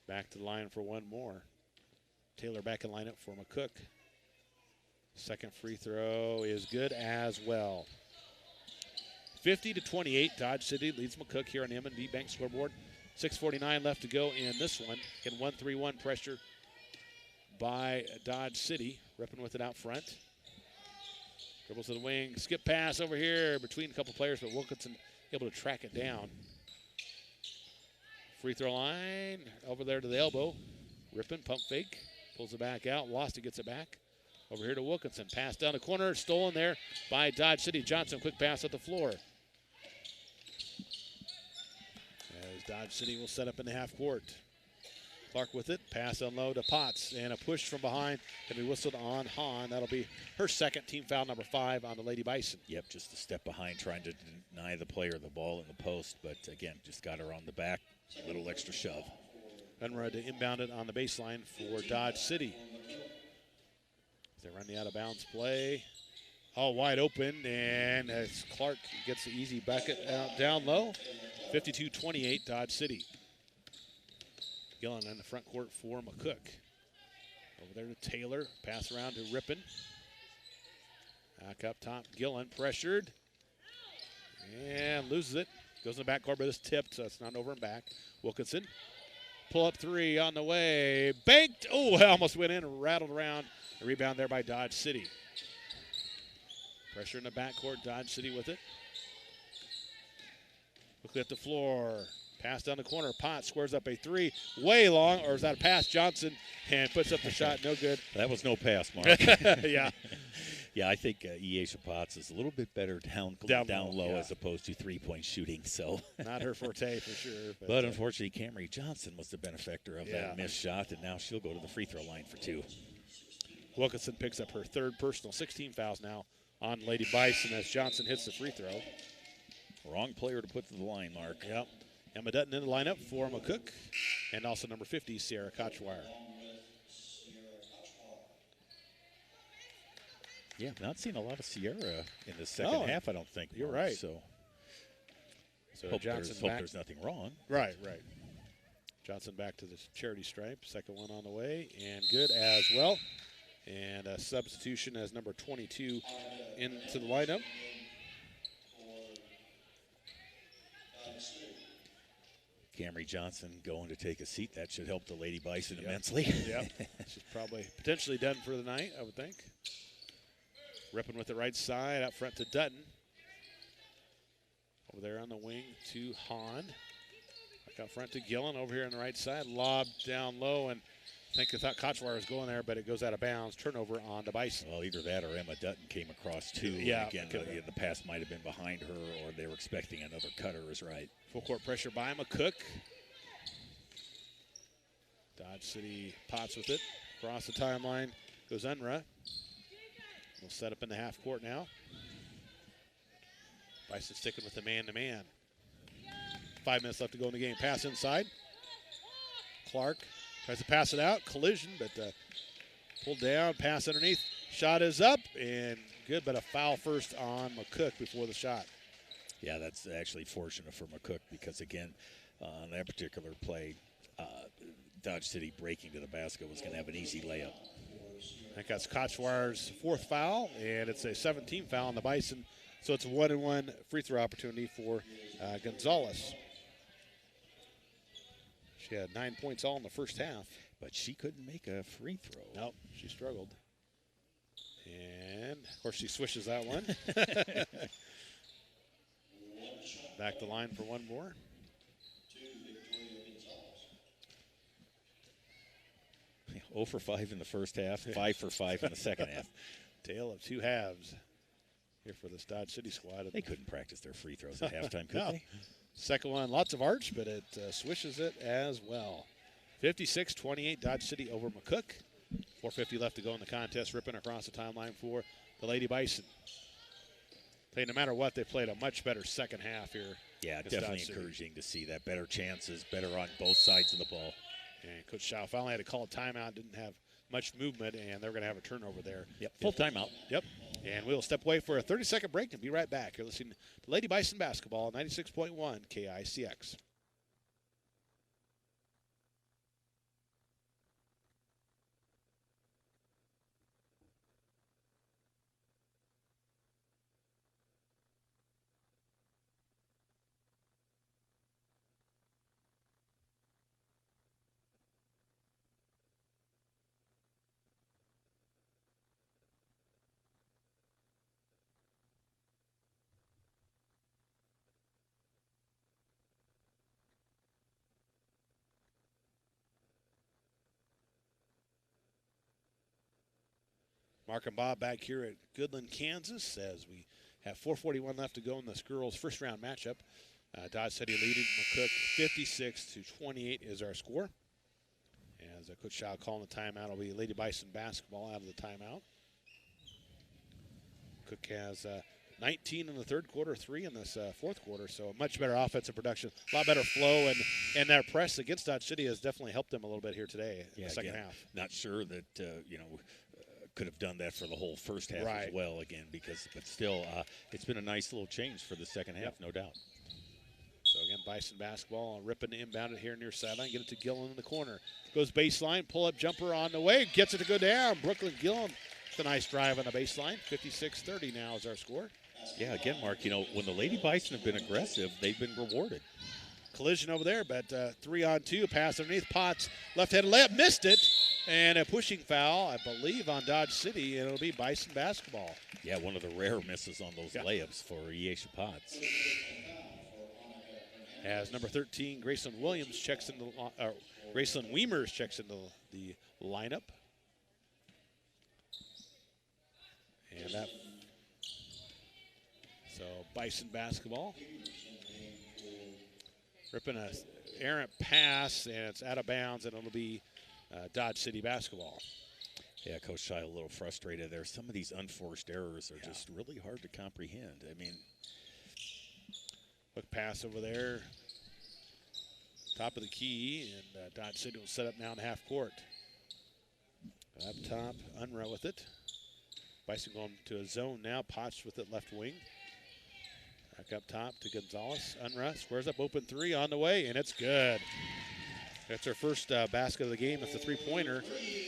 Back to the line for one more. Taylor back in lineup for McCook. Second free throw is good as well. 50-28, Dodge City leads McCook here on the M&B Bank scoreboard. 6:49 left to go in this one. Again, 1-3-1 pressure by Dodge City. Rippon with it out front. Dribbles to the wing, skip pass over here between a couple players, but Wilkinson able to track it down. Free throw line, over there to the elbow. Rippon, pump fake, pulls it back out, lost it, gets it back. Over here to Wilkinson, pass down the corner, stolen there by Dodge City. Johnson, quick pass at the floor. As Dodge City will set up in the half court. Clark with it, pass on low to Potts, and a push from behind can be whistled on Hahn. That'll be her second, team foul number 5 on the Lady Bison. Yep, just a step behind trying to deny the player the ball in the post, but again, just got her on the back, a little extra shove. Unruh to inbound it on the baseline for Dodge City. They run the out of bounds play. All wide open, and as Clark gets the easy bucket out down low, 52-28 Dodge City. Gillen in the front court for McCook. Over there to Taylor. Pass around to Rippon. Back up top. Gillen pressured. And loses it. Goes in the back court, but it's tipped, so it's not over and back. Wilkinson. Pull up three on the way. Banked. Oh, almost went in and rattled around. A rebound there by Dodge City. Pressure in the backcourt. Dodge City with it. Quickly at the floor. Pass down the corner. Potts squares up a three. Way long. Or is that a pass? Johnson. And puts up the shot. No good. That was no pass, Mark. Yeah. Yeah, I think Iesha Potts is a little bit better down low yeah. as opposed to three-point shooting. So not her forte for sure. But unfortunately, Camry Johnson was the benefactor of that missed shot, and now she'll go to the free throw line for two. Wilkinson picks up her third personal. 16 fouls now on Lady Bison as Johnson hits the free throw. Wrong player to put to the line, Mark. Yep. Emma Dutton in the lineup for McCook, and also number 50, Sierra Kochwire. Yeah, not seeing a lot of Sierra in the second half, I don't think. You're Mark, right. So hope there's nothing wrong. Right. Johnson back to the charity stripe. Second one on the way, and good as well. And a substitution as number 22 into the lineup. Camry Johnson going to take a seat. That should help the Lady Bison immensely. Yep. She's probably potentially done for the night, I would think. Rippon with the right side, out front to Dutton. Over there on the wing to Hahn. Back up front to Gillen over here on the right side. Lob down low, and I thought Kochwar was going there, but it goes out of bounds. Turnover on the Bison. Well, either that or Emma Dutton came across too. Yeah. Again, the pass might have been behind her, or they were expecting another cutter is right. Full court pressure by McCook. Dodge City pots with it. Across the timeline goes Unruh. We'll set up in the half court now. Bison sticking with the man-to-man. 5 minutes left to go in the game. Pass inside. Clark tries to pass it out. Collision, but pulled down. Pass underneath. Shot is up and good, but a foul first on McCook before the shot. Yeah, that's actually fortunate for McCook because, again, on that particular play, Dodge City breaking to the basket was going to have an easy layup. I think that's Kochwar's 4th foul, and it's a 17th foul on the Bison. So it's a 1-and-1 free throw opportunity for Gonzalez. She had 9 points all in the first half. But she couldn't make a free throw. Nope, she struggled. And, of course, she swishes that one. Back the line for one more. Yeah, 0 for 5 in the first half, 5 for 5 in the second half. Tale of two halves here for this Dodge City squad. They couldn't practice their free throws at halftime, could No. they? Second one, lots of arch, but it swishes it as well. 56-28, Dodge City over McCook. 4:50 left to go in the contest. Ripping across the timeline for the Lady Bison. No matter what, they played a much better second half here. Yeah, against definitely Dodge City. encouraging to see that. Better chances, better on both sides of the ball. And Coach Shaw finally had to call a timeout. Didn't have much movement, and they're going to have a turnover there. Yep, full timeout. Yep. And we'll step away for a 30-second break and be right back. You're listening to Lady Bison Basketball, 96.1 KICX. Mark and Bob back here at Goodland, Kansas, as we have 4:41 left to go in this girls' first-round matchup. Dodge City leading McCook 56-28 is our score. As Coach Shaw calling the timeout, it'll be Lady Bison basketball out of the timeout. Cook has 19 in the third quarter, 3 in this fourth quarter, so a much better offensive production, a lot better flow, and their press against Dodge City has definitely helped them a little bit here today in the second half. Not sure that, could have done that for the whole first half as well again, but still, it's been a nice little change for the second half, no doubt. So again, Bison basketball, ripping to inbound it here near sideline, get it to Gillen in the corner. Goes baseline, pull-up jumper on the way, gets it to go down. Brooklyn Gillen with a nice drive on the baseline. 56-30 now is our score. Yeah, again, Mark, when the Lady Bison have been aggressive, they've been rewarded. Collision over there, but 3-on-2, pass underneath. Potts, left-handed layup, missed it. And a pushing foul, I believe, on Dodge City, and it'll be Bison basketball. Yeah, one of the rare misses on those layups for Iesha Potts. As number 13, Graceland Williams checks into, Graceland Weimers checks into the lineup. And that, so Bison basketball. Ripping a errant pass, and it's out of bounds, and it'll be Dodge City basketball. Yeah, Coach Shai a little frustrated there. Some of these unforced errors are just really hard to comprehend. I mean, quick pass over there, top of the key, and Dodge City will set up now in half court. Up top, Unruh with it. Bison going to a zone now. Potts with it left wing. Back up top to Gonzalez. Unruh squares up, open three on the way, and it's good. That's her first basket of the game. It's a three-pointer.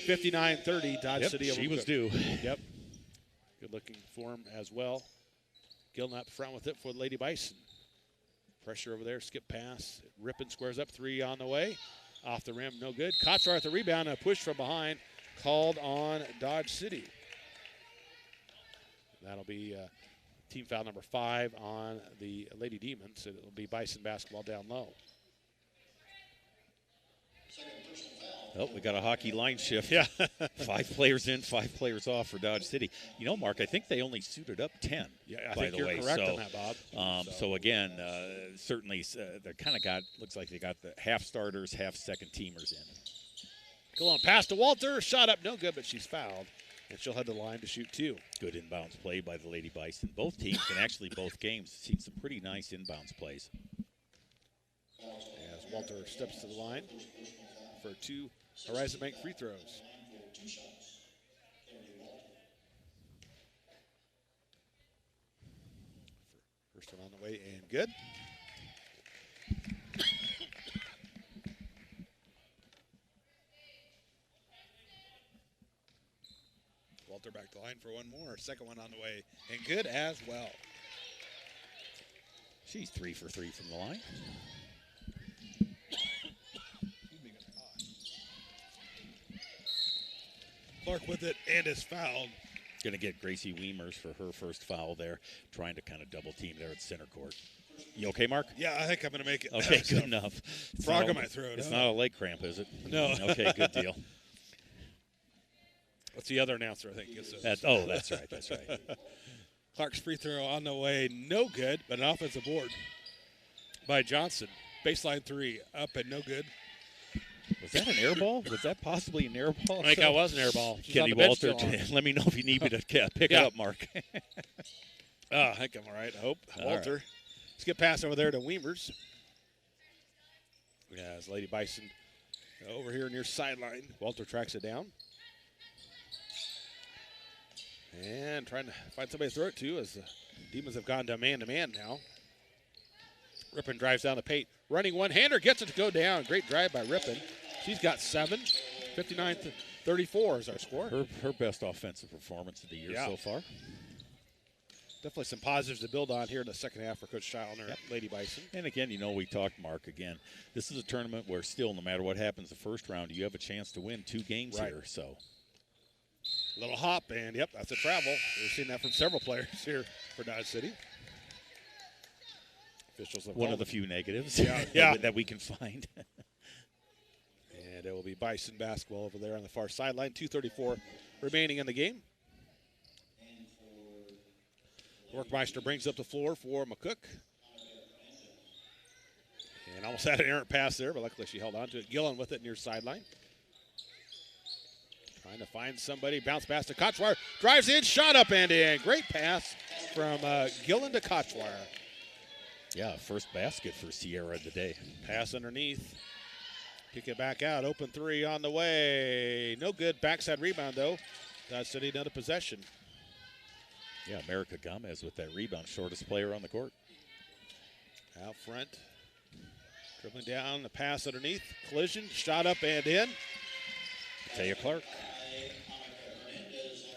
59-30, Dodge City. She was due. Yep. Good looking for him as well. Gillen up front with it for the Lady Bison. Pressure over there, skip pass. Rippin squares up, three on the way. Off the rim, no good. Kotzar at the rebound, a push from behind. Called on Dodge City. That'll be team foul number 5 on the Lady Demons. It'll be Bison basketball down low. Oh, we got a hockey line shift. Yeah. 5 players in, 5 players off for Dodge City. You know, Mark, I think they only suited up 10. Yeah, I by think the you're way. correct so, on that, Bob. So again, certainly they kind of got, looks like they got the half starters, half second teamers in. Go on, pass to Walter. Shot up, no good, but she's fouled. And she'll head to the line to shoot 2. Good inbounds play by the Lady Bison. Both teams, and actually both games, seen some pretty nice inbounds plays. As Walter steps to the line for 2 Horizon Bank free throws. First one on the way and good. Walter back to line for one more. Second one on the way and good as well. She's 3 for 3 from the line. Clark with it and is fouled. Going to get Gracie Weimers for her first foul there, trying to kind of double team there at center court. You okay, Mark? Yeah, I think I'm going to make it. Okay, good enough. Frog in my throat. It's not a leg cramp, is it? No. Okay, good deal. What's the other announcer, I think? That's right. That's right. Clark's free throw on the way, no good, but an offensive board by Johnson. Baseline 3, up and no good. Was that an air ball? Was that possibly an air ball? I think that was an air ball. Kenny Walter, let me know if you need me to pick it up, Mark. I think I'm all right, I hope. Walter. Right. Let's get pass over there to Weimers. Yeah, it's Lady Bison over here near sideline. Walter tracks it down. And trying to find somebody to throw it to as the Demons have gone to man-to-man now. Rippon drives down the paint. Running one-hander, gets it to go down. Great drive by Rippon. She's got 7. 59-34 is our score. Her best offensive performance of the year so far. Definitely some positives to build on here in the second half for Coach Schuyler, Lady Bison. And again, you know, we talked, Mark, again, this is a tournament where still, no matter what happens the first round, you have a chance to win 2 games here. So. Little hop, and yep, that's a travel. We've seen that from several players here for Dodge City. Officials have one of the few negatives that we can find. And it will be Bison basketball over there on the far sideline. 2:34 remaining in the game. Workmeister brings up the floor for McCook. And almost had an errant pass there, but luckily she held on to it. Gillen with it near sideline. Trying to find somebody. Bounce pass to Kochwar. Drives in, shot up and in. Great pass from Gillen to Kochwar. Yeah, first basket for Sierra today. Pass underneath. Kick it back out. Open 3 on the way. No good. Backside rebound, though. Dodge City another possession. Yeah, America Gomez with that rebound. Shortest player on the court. Out front. Dribbling down. The pass underneath. Collision. Shot up and in. Taya Clark.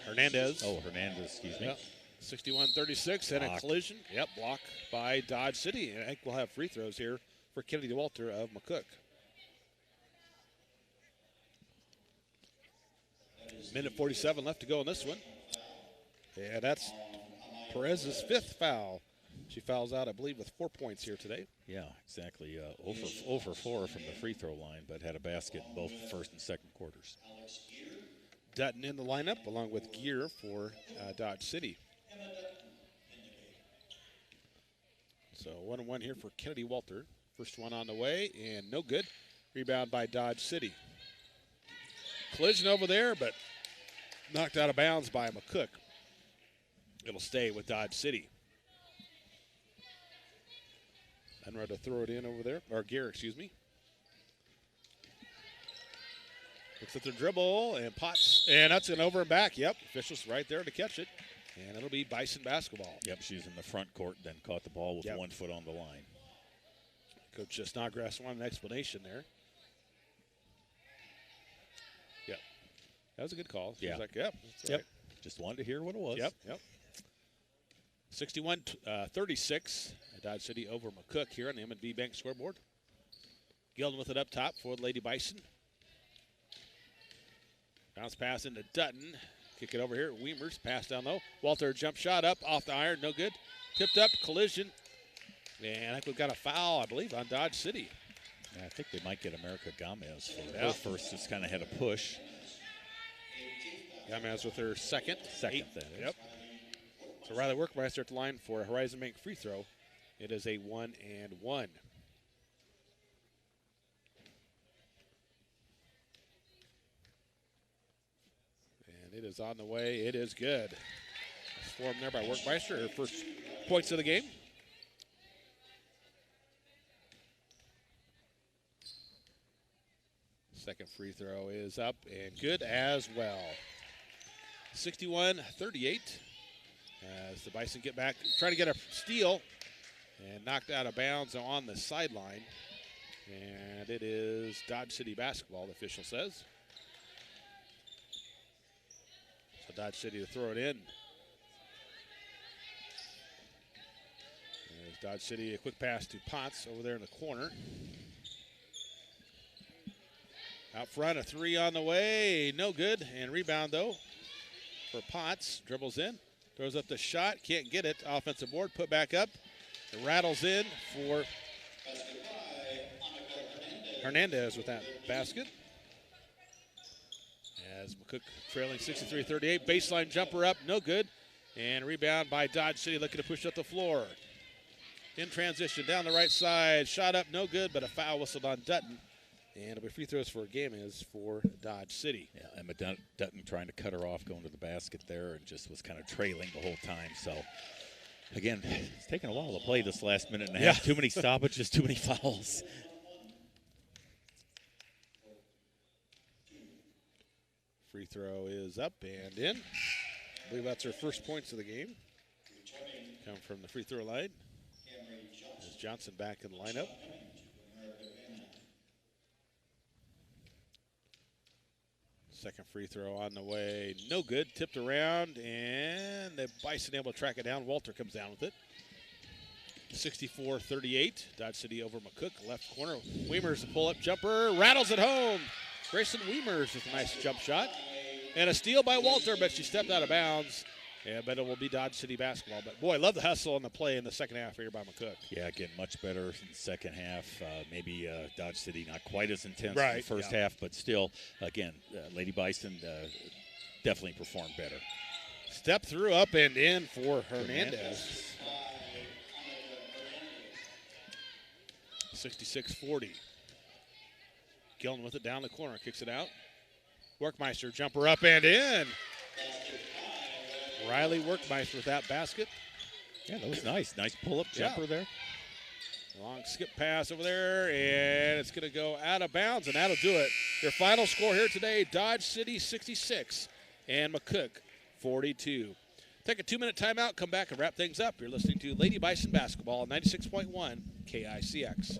Hernandez. Oh, Hernandez, excuse me. Yep. 61-36 and a collision. Yep, block by Dodge City. And I think we'll have free throws here for Kennedy Walter of McCook. Minute 47 left to go in this one. And that's Perez's 5th foul. She fouls out, I believe, with 4 points here today. Yeah, exactly. 0 for 4 from the free throw line, but had a basket in both the first and second quarters. Dutton in the lineup along with Gear for Dodge City. So 1-1 here for Kennedy Walter. First one on the way and no good. Rebound by Dodge City. Collision over there, but knocked out of bounds by McCook. It'll stay with Dodge City. Unruh to throw it in over there, or Gear, excuse me. Looks at the dribble and pots, and that's an over and back. Yep, officials right there to catch it, and it'll be Bison basketball. Yep, she's in the front court, then caught the ball with 1 foot on the line. Coach Snodgrass wanted an explanation there. Yep, that was a good call. She was like, yep, that's right. Just wanted to hear what it was. Yep. 61-36, Dodge City over McCook here on the M&B Bank scoreboard. Gilden with it up top for the Lady Bison. Bounce pass into Dutton. Kick it over here. Weimers pass down low. Walter jump shot up off the iron. No good. Tipped up. Collision. And I think we've got a foul, I believe, on Dodge City. Yeah, I think they might get America Gomez for her first. Just kind of had a push. Gomez with her second. Second, that is. Yep. So Riley Workmeister at the line for a Horizon Bank free throw. It is a 1-1. And it is on the way. It is good. It's formed there by Workmeister. Her first points of the game. Second free throw is up and good as well. 61-38 as the Bison get back, try to get a steal and knocked out of bounds on the sideline. And it is Dodge City basketball, the official says. So Dodge City to throw it in. There's Dodge City, a quick pass to Potts over there in the corner. Out front, a three on the way, no good. And rebound, though, for Potts. Dribbles in, throws up the shot, can't get it. Offensive board, put back up. It rattles in for Hernandez with that basket. As McCook trailing 63-38. Baseline jumper up, no good. And rebound by Dodge City, looking to push up the floor. In transition, down the right side. Shot up, no good, but a foul whistled on Dutton. And it'll be free throws for a game is for Dodge City. Yeah, Emma Dutton trying to cut her off going to the basket there and just was kind of trailing the whole time. So, again, it's taken a while to play this last minute and a half. Too many stoppages, too many fouls. Free throw is up and in. I believe that's her first points of the game. Come from the free throw line. As Johnson back in the lineup. Second free throw on the way, no good. Tipped around, and the Bison able to track it down. Walter comes down with it. 64-38. Dodge City over McCook, left corner. Weimers, the pull-up jumper, rattles it home. Grayson Weimers with a nice jump shot. And a steal by Walter, but she stepped out of bounds. Yeah, but it will be Dodge City basketball. But, boy, love the hustle and the play in the second half here by McCook. Yeah, again, much better in the second half. Maybe Dodge City not quite as intense in the first half, but still, again, Lady Bison definitely performed better. Step through, up and in for Hernandez. 66-40. Gillen with it down the corner, kicks it out. Workmeister, jumper up and in. Riley Workmeister with that basket. Yeah, that was nice. Nice pull-up jumper there. Long skip pass over there, and it's going to go out of bounds, and that'll do it. Your final score here today, Dodge City 66 and McCook 42. Take a 2-minute timeout, come back and wrap things up. You're listening to Lady Bison Basketball, 96.1 KICX.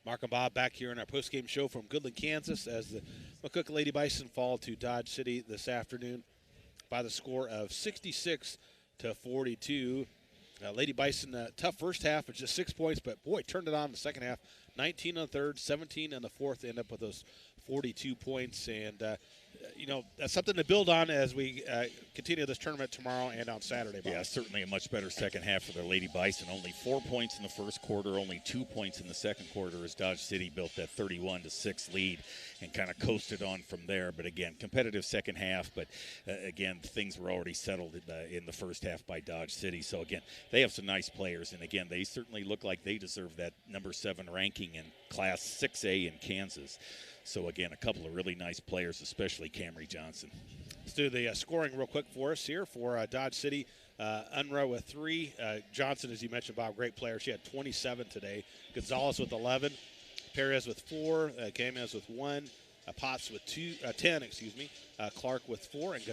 Mark and Bob back here in our postgame show from Goodland, Kansas, as the McCook Lady Bison fall to Dodge City this afternoon by the score of 66-42. Lady Bison, tough first half, it's just 6 points, but boy, turned it on in the second half. 19 on the third, 17 in the fourth, end up with those 42 points. And, that's something to build on as we continue this tournament tomorrow and on Saturday. Bob. Yeah, certainly a much better second half for their Lady Bison. Only 4 points in the first quarter, only 2 points in the second quarter as Dodge City built that 31-6 lead and kind of coasted on from there. But again, competitive second half. But again, things were already settled in the first half by Dodge City. So again, they have some nice players. And again, they certainly look like they deserve that number 7 ranking in Class 6A in Kansas. So, again, a couple of really nice players, especially Camry Johnson. Let's do the scoring real quick for us here for Dodge City. Unruh with 3. Johnson, as you mentioned, Bob, great player. She had 27 today. Gonzalez with 11. Perez with 4. Gamez with 1. Potts with 10, Clark with 4. And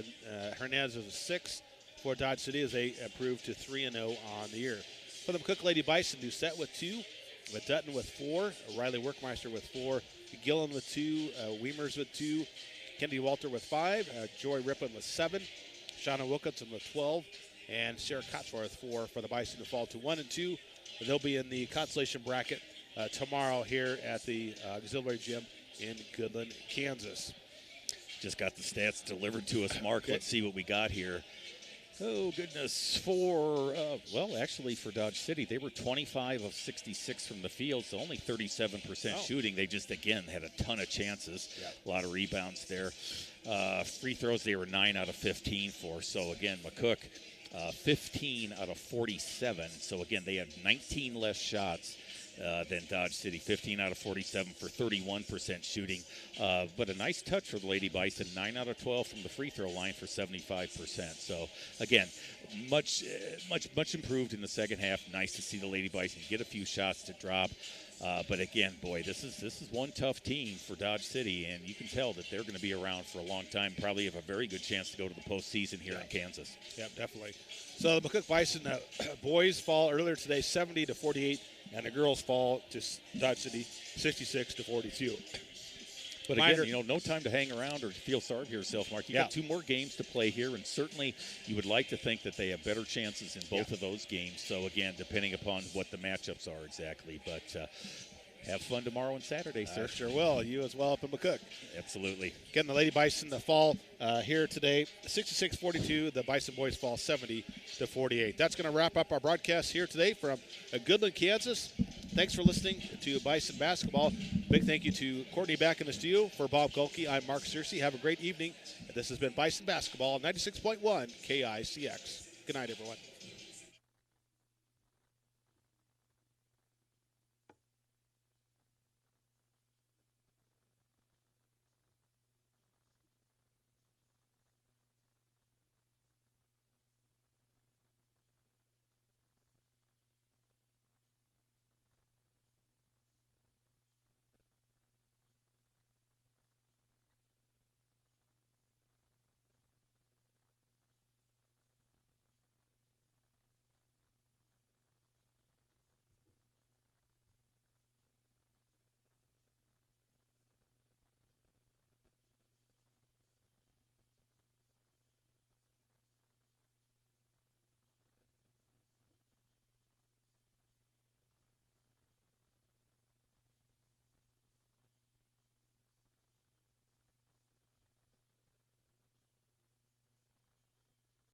Hernandez with 6 for Dodge City as they improved to 3-0 on the year. For the McCook Lady Bison, Doucette with 2. With Dutton with 4. Riley Workmeister with 4. Gillen with 2, Weimers with 2, Kennedy Walter with 5, Joy Rippon with 7, Shauna Wilkinson with 12, and Sarah Kotzvar with 4 for the Bison to fall to 1 and 2. They'll be in the consolation bracket tomorrow here at the auxiliary gym in Goodland, Kansas. Just got the stats delivered to us, Mark. Let's see what we got here. Oh, goodness. For Dodge City, they were 25 of 66 from the field, so only 37% shooting. They just, again, had a ton of chances. Yep. A lot of rebounds there. Free throws, they were 9 out of 15 for. So, again, McCook, 15 out of 47. So, again, they had 19 less shots than Dodge City, 15 out of 47 for 31% shooting. But a nice touch for the Lady Bison, 9 out of 12 from the free throw line for 75%. So, again, much improved in the second half. Nice to see the Lady Bison get a few shots to drop. But again, boy, this is one tough team for Dodge City, and you can tell that they're going to be around for a long time. Probably have a very good chance to go to the postseason here in Kansas. Yeah, definitely. So the McCook Bison boys fall earlier today, 70-48, and the girls fall to Dodge City, 66-42. But again, no time to hang around or feel sorry for yourself, Mark. You got 2 more games to play here, and certainly you would like to think that they have better chances in both of those games. So, again, depending upon what the matchups are exactly. But have fun tomorrow and Saturday, sir. Sure will. You as well up in McCook. Absolutely. Again, the Lady Bison fall here today, 66-42. The Bison boys fall 70-48. That's going to wrap up our broadcast here today from Goodland, Kansas. Thanks for listening to Bison Basketball. Big thank you to Courtney back in the studio. For Bob Golke, I'm Mark Searcy. Have a great evening. This has been Bison Basketball, 96.1 KICX. Good night, everyone.